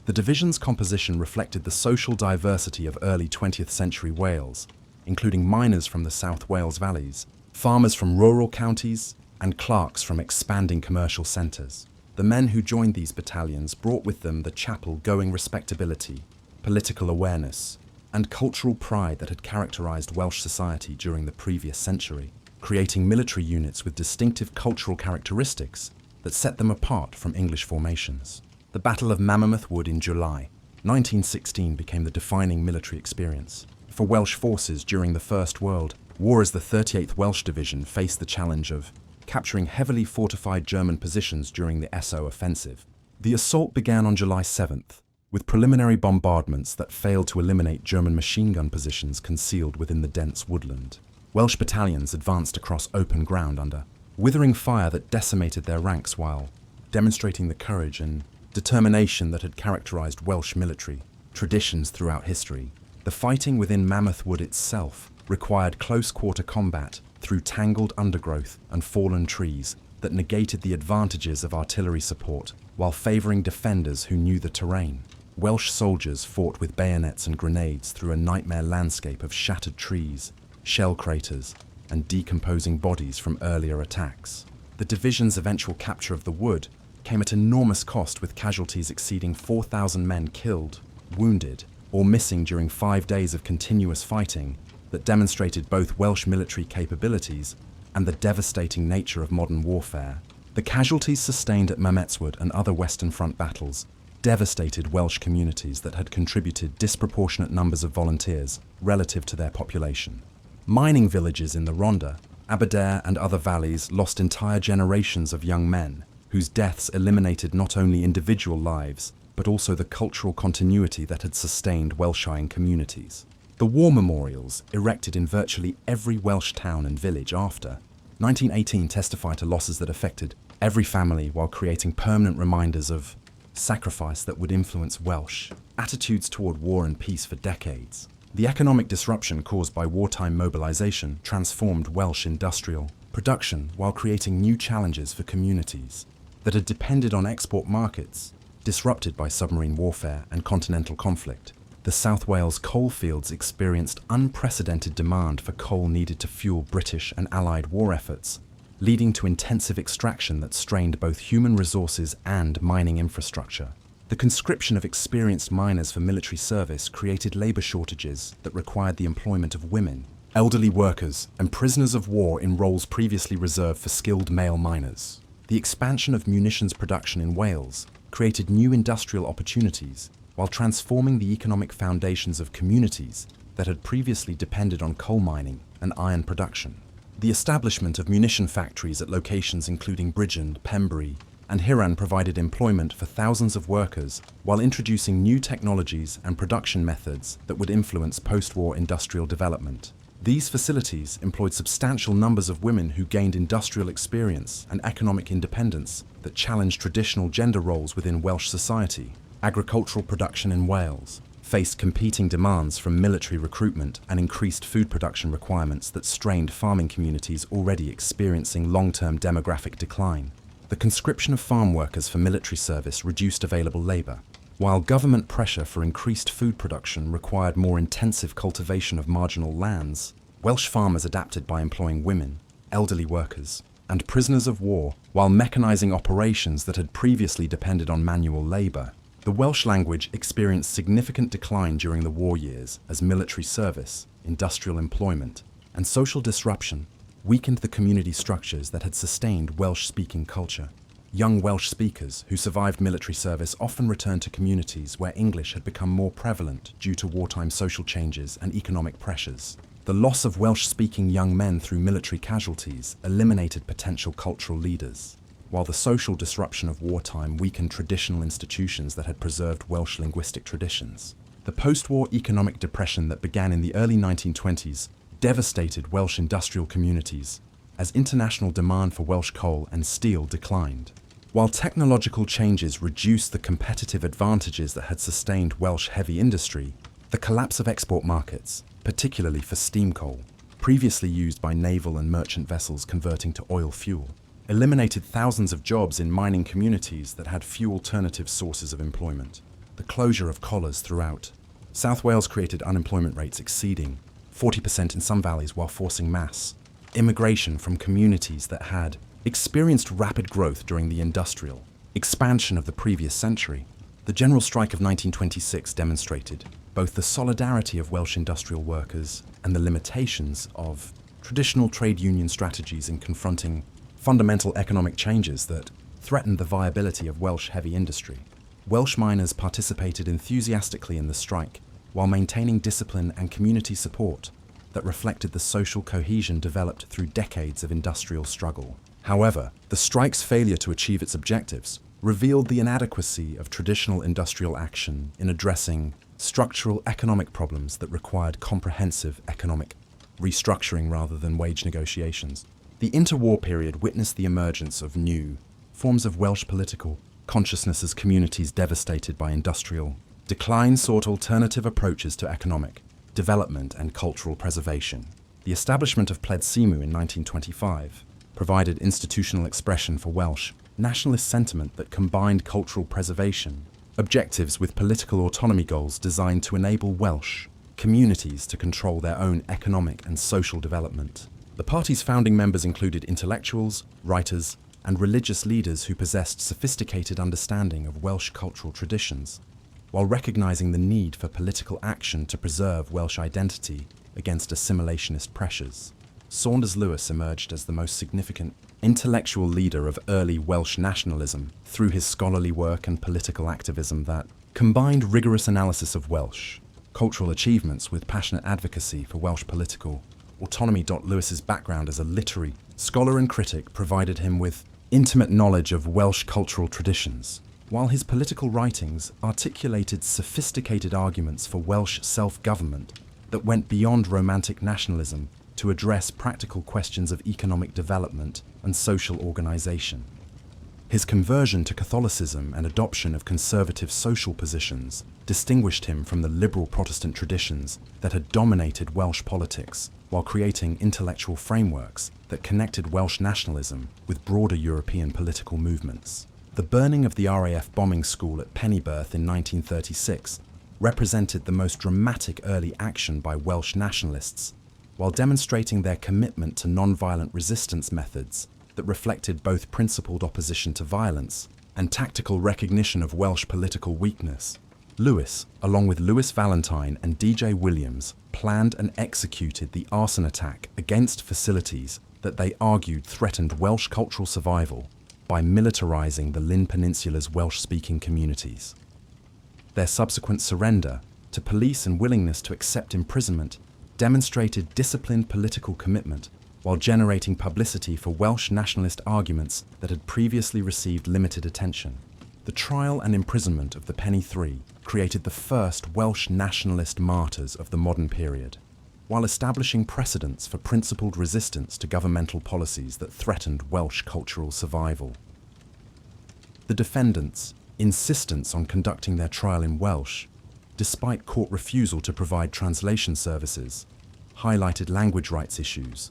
The division's composition reflected the social diversity of early 20th century Wales, including miners from the South Wales valleys, farmers from rural counties, and clerks from expanding commercial centres. The men who joined these battalions brought with them the chapel-going respectability, political awareness, and cultural pride that had characterised Welsh society during the previous century, creating military units with distinctive cultural characteristics that set them apart from English formations. The Battle of Mammoth Wood in July 1916 became the defining military experience for Welsh forces during the First World War, as the 38th Welsh Division faced the challenge of capturing heavily fortified German positions during the Esso offensive. The assault began on July 7th, with preliminary bombardments that failed to eliminate German machine gun positions concealed within the dense woodland. Welsh battalions advanced across open ground under withering fire that decimated their ranks while demonstrating the courage and determination that had characterised Welsh military traditions throughout history. The fighting within Mammoth Wood itself required close-quarter combat through tangled undergrowth and fallen trees that negated the advantages of artillery support while favouring defenders who knew the terrain. Welsh soldiers fought with bayonets and grenades through a nightmare landscape of shattered trees, shell craters, and decomposing bodies from earlier attacks. The division's eventual capture of the wood came at enormous cost, with casualties exceeding 4,000 men killed, wounded, or missing during 5 days of continuous fighting that demonstrated both Welsh military capabilities and the devastating nature of modern warfare. The casualties sustained at Mammothwood and other Western Front battles devastated Welsh communities that had contributed disproportionate numbers of volunteers relative to their population. Mining villages in the Rhondda, Aberdare and other valleys lost entire generations of young men, whose deaths eliminated not only individual lives, but also the cultural continuity that had sustained Welshine communities. The war memorials, erected in virtually every Welsh town and village after 1918, testify to losses that affected every family while creating permanent reminders of sacrifice that would influence Welsh attitudes toward war and peace for decades. The economic disruption caused by wartime mobilisation transformed Welsh industrial production while creating new challenges for communities that had depended on export markets, disrupted by submarine warfare and continental conflict. The South Wales coalfields experienced unprecedented demand for coal needed to fuel British and Allied war efforts, leading to intensive extraction that strained both human resources and mining infrastructure. The conscription of experienced miners for military service created labour shortages that required the employment of women, elderly workers, and prisoners of war in roles previously reserved for skilled male miners. The expansion of munitions production in Wales created new industrial opportunities while transforming the economic foundations of communities that had previously depended on coal mining and iron production. The establishment of munition factories at locations including Bridgend, Pembury, and Hiran provided employment for thousands of workers while introducing new technologies and production methods that would influence post-war industrial development. These facilities employed substantial numbers of women who gained industrial experience and economic independence that challenged traditional gender roles within Welsh society. Agricultural production in Wales faced competing demands from military recruitment and increased food production requirements that strained farming communities already experiencing long-term demographic decline. The conscription of farm workers for military service reduced available labour, while government pressure for increased food production required more intensive cultivation of marginal lands. Welsh farmers adapted by employing women, elderly workers, and prisoners of war while mechanising operations that had previously depended on manual labour. The Welsh language experienced significant decline during the war years as military service, industrial employment, and social disruption weakened the community structures that had sustained Welsh-speaking culture. Young Welsh speakers who survived military service often returned to communities where English had become more prevalent due to wartime social changes and economic pressures. The loss of Welsh-speaking young men through military casualties eliminated potential cultural leaders, while the social disruption of wartime weakened traditional institutions that had preserved Welsh linguistic traditions. The post-war economic depression that began in the early 1920s devastated Welsh industrial communities as international demand for Welsh coal and steel declined. While technological changes reduced the competitive advantages that had sustained Welsh heavy industry, the collapse of export markets, particularly for steam coal, previously used by naval and merchant vessels converting to oil fuel, eliminated thousands of jobs in mining communities that had few alternative sources of employment. The closure of collars throughout South Wales created unemployment rates exceeding 40% in some valleys while forcing mass immigration from communities that had experienced rapid growth during the industrial expansion of the previous century. The General Strike of 1926 demonstrated both the solidarity of Welsh industrial workers and the limitations of traditional trade union strategies in confronting fundamental economic changes that threatened the viability of Welsh heavy industry. Welsh miners participated enthusiastically in the strike while maintaining discipline and community support that reflected the social cohesion developed through decades of industrial struggle. However, the strike's failure to achieve its objectives revealed the inadequacy of traditional industrial action in addressing structural economic problems that required comprehensive economic restructuring rather than wage negotiations. The interwar period witnessed the emergence of new forms of Welsh political consciousness as communities devastated by industrial decline sought alternative approaches to economic development and cultural preservation. The establishment of Pled Simu in 1925 provided institutional expression for Welsh nationalist sentiment that combined cultural preservation objectives with political autonomy goals designed to enable Welsh communities to control their own economic and social development. The party's founding members included intellectuals, writers, and religious leaders who possessed sophisticated understanding of Welsh cultural traditions, while recognizing the need for political action to preserve Welsh identity against assimilationist pressures. Saunders Lewis emerged as the most significant intellectual leader of early Welsh nationalism through his scholarly work and political activism that combined rigorous analysis of Welsh cultural achievements with passionate advocacy for Welsh political autonomy. Lewis's background as a literary scholar and critic provided him with intimate knowledge of Welsh cultural traditions, while his political writings articulated sophisticated arguments for Welsh self-government that went beyond romantic nationalism to address practical questions of economic development and social organisation. His conversion to Catholicism and adoption of conservative social positions distinguished him from the liberal Protestant traditions that had dominated Welsh politics, while creating intellectual frameworks that connected Welsh nationalism with broader European political movements. The burning of the RAF bombing school at Pennyberth in 1936 represented the most dramatic early action by Welsh nationalists, while demonstrating their commitment to non-violent resistance methods that reflected both principled opposition to violence and tactical recognition of Welsh political weakness. Lewis, along with Lewis Valentine and DJ Williams, planned and executed the arson attack against facilities that they argued threatened Welsh cultural survival by militarising the Llyn Peninsula's Welsh-speaking communities. Their subsequent surrender to police and willingness to accept imprisonment demonstrated disciplined political commitment while generating publicity for Welsh nationalist arguments that had previously received limited attention. The trial and imprisonment of the Penny Three created the first Welsh nationalist martyrs of the modern period, while establishing precedents for principled resistance to governmental policies that threatened Welsh cultural survival. The defendants' insistence on conducting their trial in Welsh, despite court refusal to provide translation services, highlighted language rights issues,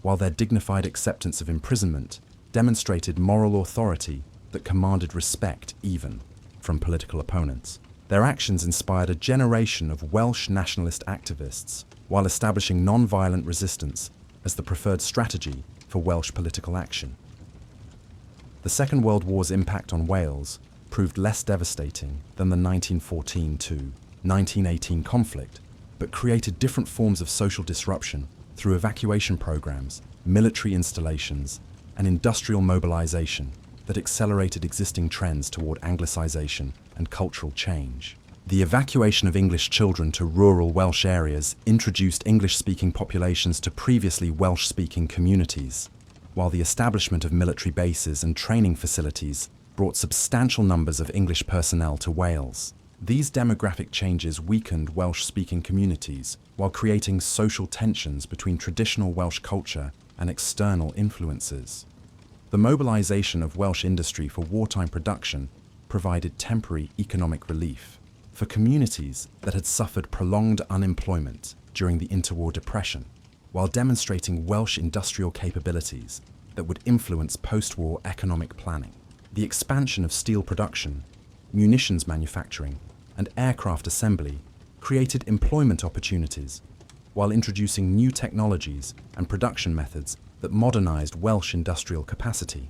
while their dignified acceptance of imprisonment demonstrated moral authority that commanded respect even from political opponents. Their actions inspired a generation of Welsh nationalist activists while establishing non-violent resistance as the preferred strategy for Welsh political action. The Second World War's impact on Wales proved less devastating than the 1914 to 1918 conflict, but created different forms of social disruption through evacuation programs, military installations, and industrial mobilization. that accelerated existing trends toward Anglicisation and cultural change. The evacuation of English children to rural Welsh areas introduced English-speaking populations to previously Welsh-speaking communities, while the establishment of military bases and training facilities brought substantial numbers of English personnel to Wales. These demographic changes weakened Welsh-speaking communities while creating social tensions between traditional Welsh culture and external influences. The mobilisation of Welsh industry for wartime production provided temporary economic relief for communities that had suffered prolonged unemployment during the interwar depression, while demonstrating Welsh industrial capabilities that would influence post-war economic planning. The expansion of steel production, munitions manufacturing, and aircraft assembly created employment opportunities, while introducing new technologies and production methods that modernised Welsh industrial capacity.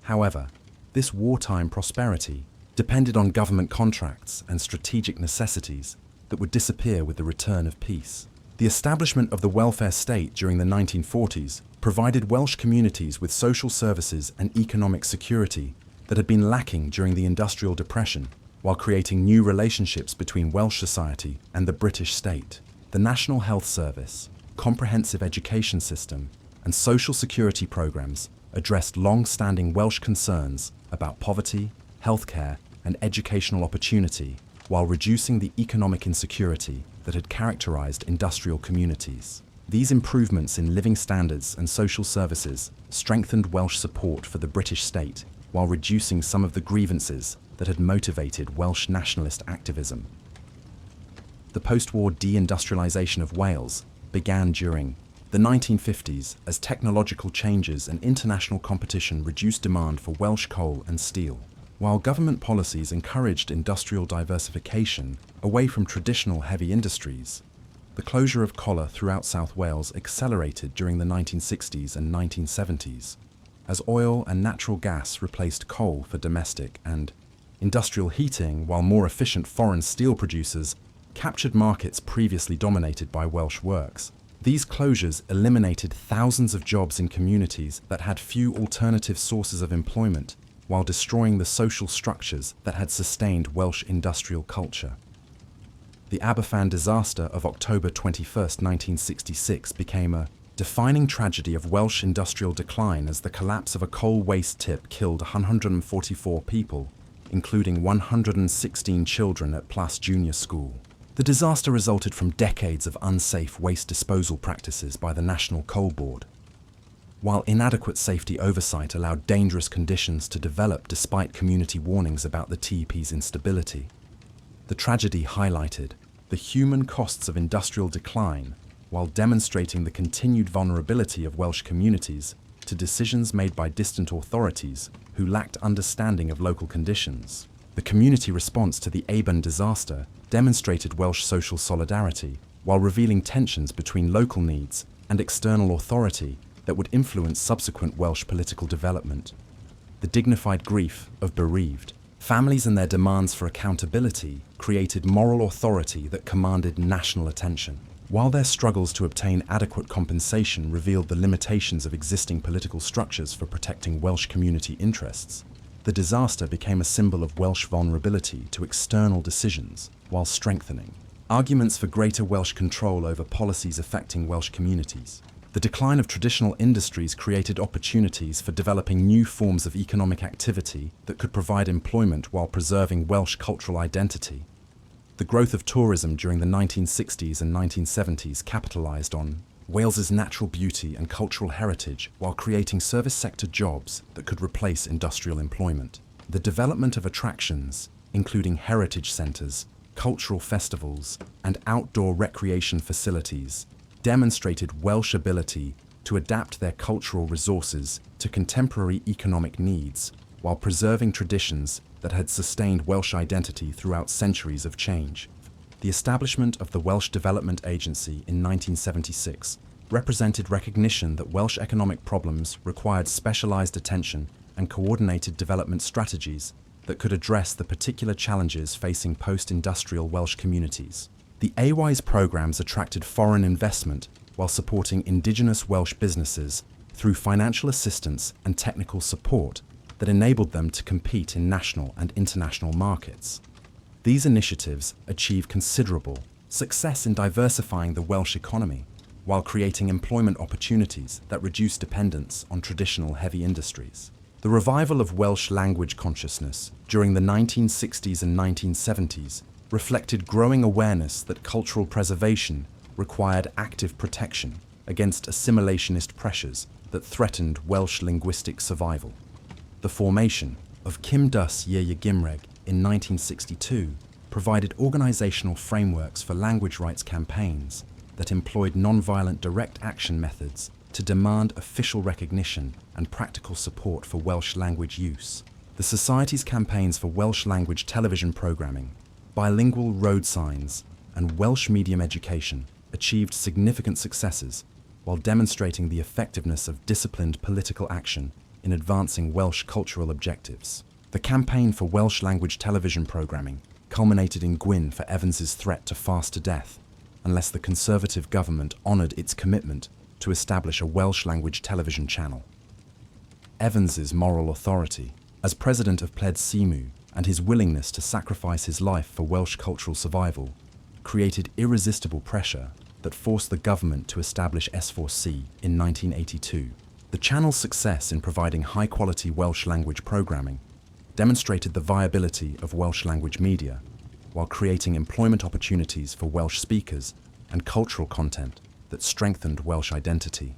However, this wartime prosperity depended on government contracts and strategic necessities that would disappear with the return of peace. The establishment of the welfare state during the 1940s provided Welsh communities with social services and economic security that had been lacking during the industrial depression, while creating new relationships between Welsh society and the British state. The National Health Service, comprehensive education system, and social security programs addressed long-standing Welsh concerns about poverty, healthcare, and educational opportunity, while reducing the economic insecurity that had characterized industrial communities. These improvements in living standards and social services strengthened Welsh support for the British state, while reducing some of the grievances that had motivated Welsh nationalist activism. The post-war deindustrialisation of Wales began during the 1950s as technological changes and international competition reduced demand for Welsh coal and steel. While government policies encouraged industrial diversification away from traditional heavy industries, the closure of collar throughout South Wales accelerated during the 1960s and 1970s, as oil and natural gas replaced coal for domestic and industrial heating, while more efficient foreign steel producers captured markets previously dominated by Welsh works. These closures eliminated thousands of jobs in communities that had few alternative sources of employment, while destroying the social structures that had sustained Welsh industrial culture. The Aberfan disaster of October 21, 1966 became a defining tragedy of Welsh industrial decline, as the collapse of a coal waste tip killed 144 people, including 116 children at Plas Junior School. The disaster resulted from decades of unsafe waste disposal practices by the National Coal Board. While inadequate safety oversight allowed dangerous conditions to develop despite community warnings about the TEP's instability, the tragedy highlighted the human costs of industrial decline while demonstrating the continued vulnerability of Welsh communities to decisions made by distant authorities who lacked understanding of local conditions. The community response to the Aberfan disaster demonstrated Welsh social solidarity while revealing tensions between local needs and external authority that would influence subsequent Welsh political development. The dignified grief of bereaved families and their demands for accountability created moral authority that commanded national attention, while their struggles to obtain adequate compensation revealed the limitations of existing political structures for protecting Welsh community interests. The disaster became a symbol of Welsh vulnerability to external decisions, while strengthening arguments for greater Welsh control over policies affecting Welsh communities. The decline of traditional industries created opportunities for developing new forms of economic activity that could provide employment while preserving Welsh cultural identity. The growth of tourism during the 1960s and 1970s capitalised on Wales's natural beauty and cultural heritage while creating service sector jobs that could replace industrial employment. The development of attractions, including heritage centres, cultural festivals, and outdoor recreation facilities, demonstrated Welsh ability to adapt their cultural resources to contemporary economic needs while preserving traditions that had sustained Welsh identity throughout centuries of change. The establishment of the Welsh Development Agency in 1976 represented recognition that Welsh economic problems required specialised attention and coordinated development strategies that could address the particular challenges facing post-industrial Welsh communities. The AWISE programs attracted foreign investment while supporting Indigenous Welsh businesses through financial assistance and technical support, that enabled them to compete in national and international markets. These initiatives achieved considerable success in diversifying the Welsh economy, while creating employment opportunities that reduced dependence on traditional heavy industries. The revival of Welsh language consciousness during the 1960s and 1970s reflected growing awareness that cultural preservation required active protection against assimilationist pressures that threatened Welsh linguistic survival. The formation of Cymdus I'r Gymraeg in 1962 provided organizational frameworks for language rights campaigns that employed non-violent direct action methods to demand official recognition and practical support for Welsh language use. The Society's campaigns for Welsh language television programming, bilingual road signs, and Welsh medium education achieved significant successes while demonstrating the effectiveness of disciplined political action in advancing Welsh cultural objectives. The campaign for Welsh language television programming culminated in Gwyn for Evans's threat to fast to death unless the Conservative government honoured its commitment to establish a Welsh language television channel. Evans's moral authority as president of Pled Symw and his willingness to sacrifice his life for Welsh cultural survival created irresistible pressure that forced the government to establish S4C in 1982. The channel's success in providing high-quality Welsh language programming demonstrated the viability of Welsh language media, while creating employment opportunities for Welsh speakers and cultural content that strengthened Welsh identity.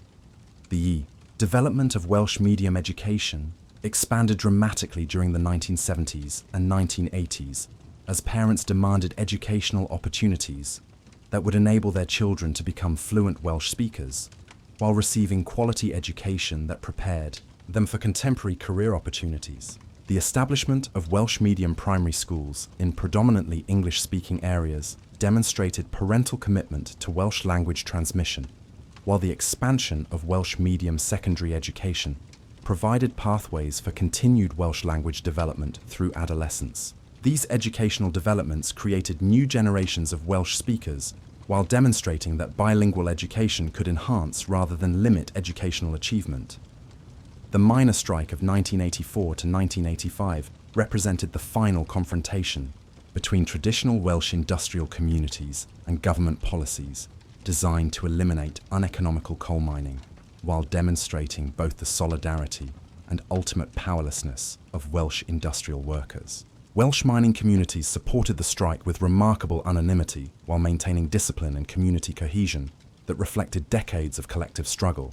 The development of Welsh medium education expanded dramatically during the 1970s and 1980s as parents demanded educational opportunities that would enable their children to become fluent Welsh speakers, while receiving quality education that prepared them for contemporary career opportunities. The establishment of Welsh medium primary schools in predominantly English-speaking areas demonstrated parental commitment to Welsh language transmission, while the expansion of Welsh medium secondary education provided pathways for continued Welsh language development through adolescence. These educational developments created new generations of Welsh speakers, while demonstrating that bilingual education could enhance rather than limit educational achievement. The miners' strike of 1984 to 1985 represented the final confrontation between traditional Welsh industrial communities and government policies designed to eliminate uneconomical coal mining, while demonstrating both the solidarity and ultimate powerlessness of Welsh industrial workers. Welsh mining communities supported the strike with remarkable unanimity while maintaining discipline and community cohesion that reflected decades of collective struggle.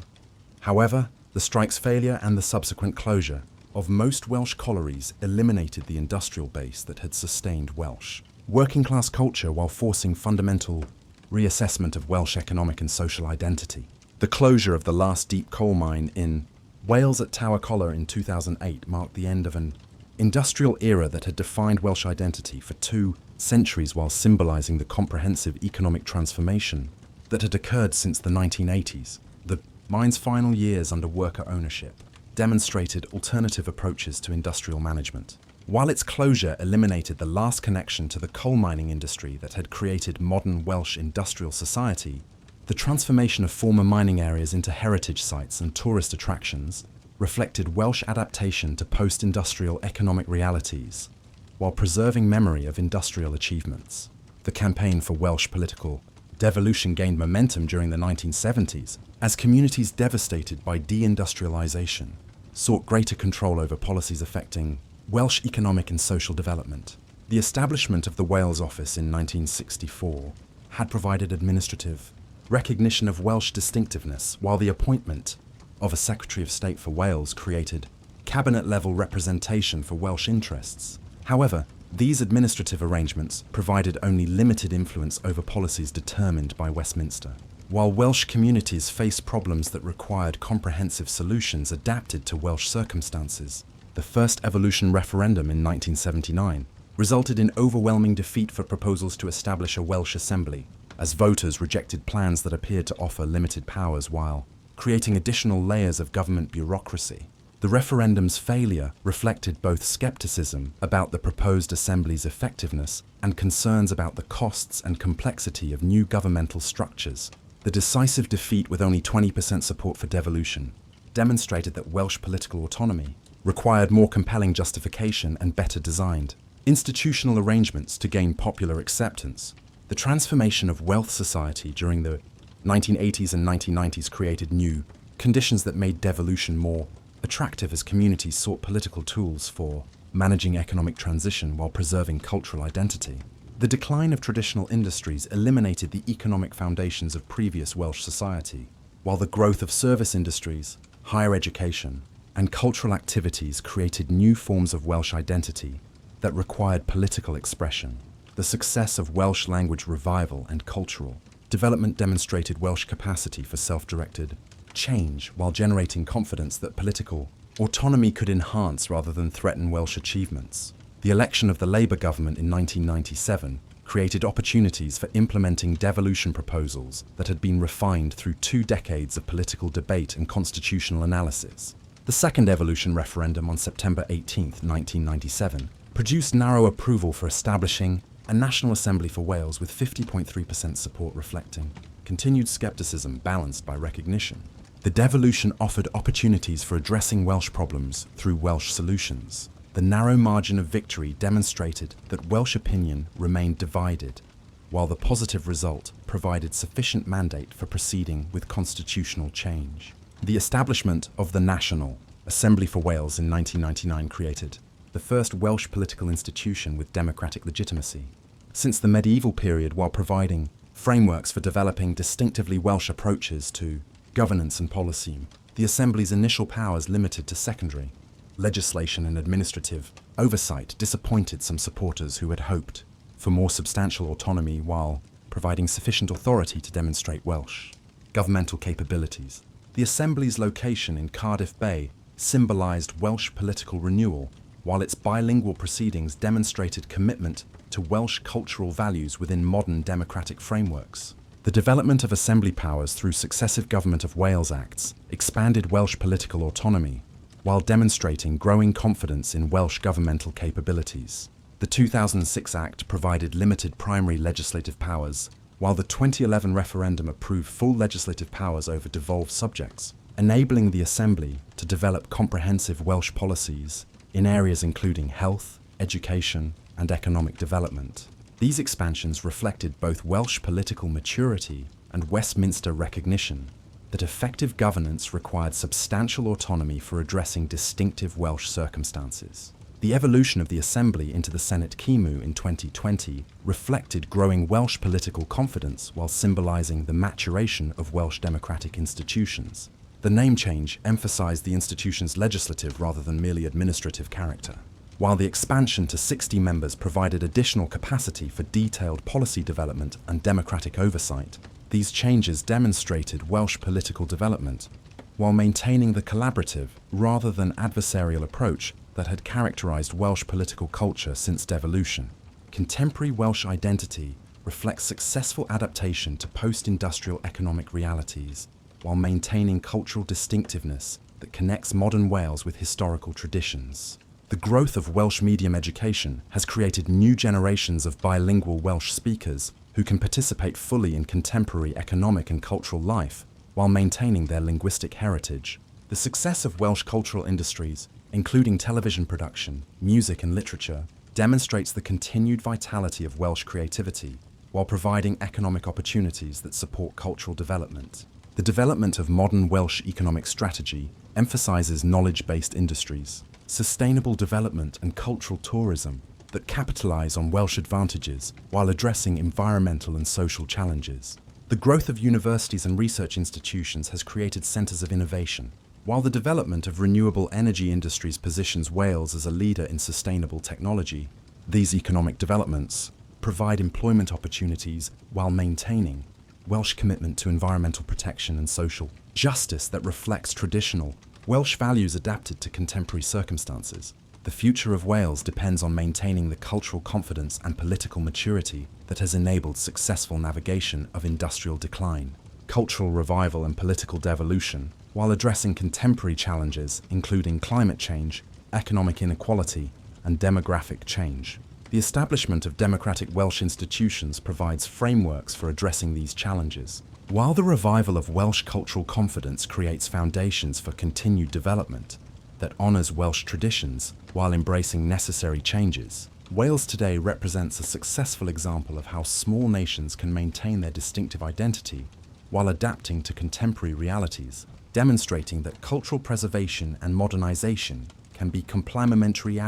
However, the strike's failure and the subsequent closure of most Welsh collieries eliminated the industrial base that had sustained Welsh working-class culture while forcing fundamental reassessment of Welsh economic and social identity. The closure of the last deep coal mine in Wales at Tower Collar in 2008 marked the end of an industrial era that had defined Welsh identity for 2 centuries while symbolising the comprehensive economic transformation that had occurred since the 1980s. The mine's final years under worker ownership demonstrated alternative approaches to industrial management. While its closure eliminated the last connection to the coal mining industry that had created modern Welsh industrial society, the transformation of former mining areas into heritage sites and tourist attractions reflected Welsh adaptation to post-industrial economic realities, while preserving memory of industrial achievements. The campaign for Welsh political devolution gained momentum during the 1970s as communities devastated by deindustrialisation sought greater control over policies affecting Welsh economic and social development. The establishment of the Wales Office in 1964 had provided administrative recognition of Welsh distinctiveness, while the appointment of a Secretary of State for Wales created cabinet-level representation for Welsh interests. However, these administrative arrangements provided only limited influence over policies determined by Westminster. While Welsh communities faced problems that required comprehensive solutions adapted to Welsh circumstances, the first evolution referendum in 1979 resulted in overwhelming defeat for proposals to establish a Welsh Assembly, as voters rejected plans that appeared to offer limited powers while creating additional layers of government bureaucracy. The referendum's failure reflected both scepticism about the proposed assembly's effectiveness and concerns about the costs and complexity of new governmental structures. The decisive defeat, with only 20% support for devolution, demonstrated that Welsh political autonomy required more compelling justification and better designed institutional arrangements to gain popular acceptance. The transformation of wealth society during the 1980s and 1990s created new conditions that made devolution more attractive as communities sought political tools for managing economic transition while preserving cultural identity. The decline of traditional industries eliminated the economic foundations of previous Welsh society, while the growth of service industries, higher education, and cultural activities created new forms of Welsh identity that required political expression. The success of Welsh language revival and cultural development demonstrated Welsh capacity for self-directed change while generating confidence that political autonomy could enhance rather than threaten Welsh achievements. The election of the Labour government in 1997 created opportunities for implementing devolution proposals that had been refined through 2 decades of political debate and constitutional analysis. The second evolution referendum on September 18, 1997, produced narrow approval for establishing a National Assembly for Wales with 50.3% support reflecting continued scepticism balanced by recognition. The devolution offered opportunities for addressing Welsh problems through Welsh solutions. The narrow margin of victory demonstrated that Welsh opinion remained divided, while the positive result provided sufficient mandate for proceeding with constitutional change. The establishment of the National Assembly for Wales in 1999 created the first Welsh political institution with democratic legitimacy since the medieval period, while providing frameworks for developing distinctively Welsh approaches to governance and policy. The Assembly's initial powers limited to secondary legislation and administrative oversight disappointed some supporters who had hoped for more substantial autonomy while providing sufficient authority to demonstrate Welsh governmental capabilities. The Assembly's location in Cardiff Bay symbolised Welsh political renewal, while its bilingual proceedings demonstrated commitment to Welsh cultural values within modern democratic frameworks. The development of Assembly powers through successive Government of Wales Acts expanded Welsh political autonomy, while demonstrating growing confidence in Welsh governmental capabilities. The 2006 Act provided limited primary legislative powers, while the 2011 referendum approved full legislative powers over devolved subjects, enabling the Assembly to develop comprehensive Welsh policies in areas including health, education, and economic development. These expansions reflected both Welsh political maturity and Westminster recognition that effective governance required substantial autonomy for addressing distinctive Welsh circumstances. The evolution of the Assembly into the Senate Cymru in 2020 reflected growing Welsh political confidence while symbolising the maturation of Welsh democratic institutions. The name change emphasised the institution's legislative rather than merely administrative character, while the expansion to 60 members provided additional capacity for detailed policy development and democratic oversight. These changes demonstrated Welsh political development, while maintaining the collaborative rather than adversarial approach that had characterised Welsh political culture since devolution. Contemporary Welsh identity reflects successful adaptation to post-industrial economic realities, while maintaining cultural distinctiveness that connects modern Wales with historical traditions. The growth of Welsh medium education has created new generations of bilingual Welsh speakers who can participate fully in contemporary economic and cultural life while maintaining their linguistic heritage. The success of Welsh cultural industries, including television production, music and literature, demonstrates the continued vitality of Welsh creativity while providing economic opportunities that support cultural development. The development of modern Welsh economic strategy emphasises knowledge-based industries, sustainable development and cultural tourism that capitalise on Welsh advantages while addressing environmental and social challenges. The growth of universities and research institutions has created centres of innovation, while the development of renewable energy industries positions Wales as a leader in sustainable technology. These economic developments provide employment opportunities while maintaining Welsh commitment to environmental protection and social justice that reflects traditional Welsh values adapted to contemporary circumstances. The future of Wales depends on maintaining the cultural confidence and political maturity that has enabled successful navigation of industrial decline, cultural revival and political devolution, while addressing contemporary challenges including climate change, economic inequality, and demographic change. The establishment of democratic Welsh institutions provides frameworks for addressing these challenges, while the revival of Welsh cultural confidence creates foundations for continued development. that honours Welsh traditions while embracing necessary changes. Wales today represents a successful example of how small nations can maintain their distinctive identity while adapting to contemporary realities, demonstrating that cultural preservation and modernisation can be complementary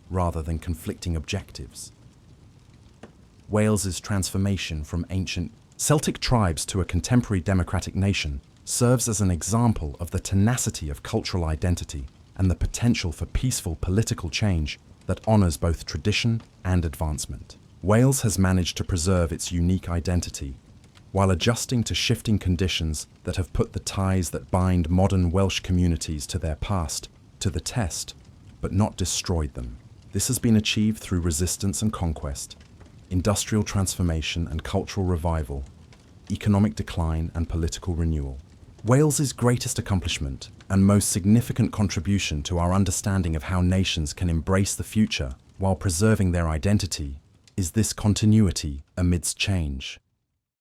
rather than conflicting objectives. Wales's transformation from ancient Celtic tribes to a contemporary democratic nation serves as an example of the tenacity of cultural identity and the potential for peaceful political change that honours both tradition and advancement. Wales has managed to preserve its unique identity while adjusting to shifting conditions that have put the ties that bind modern Welsh communities to their past to the test, but not destroyed them. This has been achieved through resistance and conquest, industrial transformation and cultural revival, economic decline and political renewal. Wales's greatest accomplishment and most significant contribution to our understanding of how nations can embrace the future while preserving their identity is this continuity amidst change.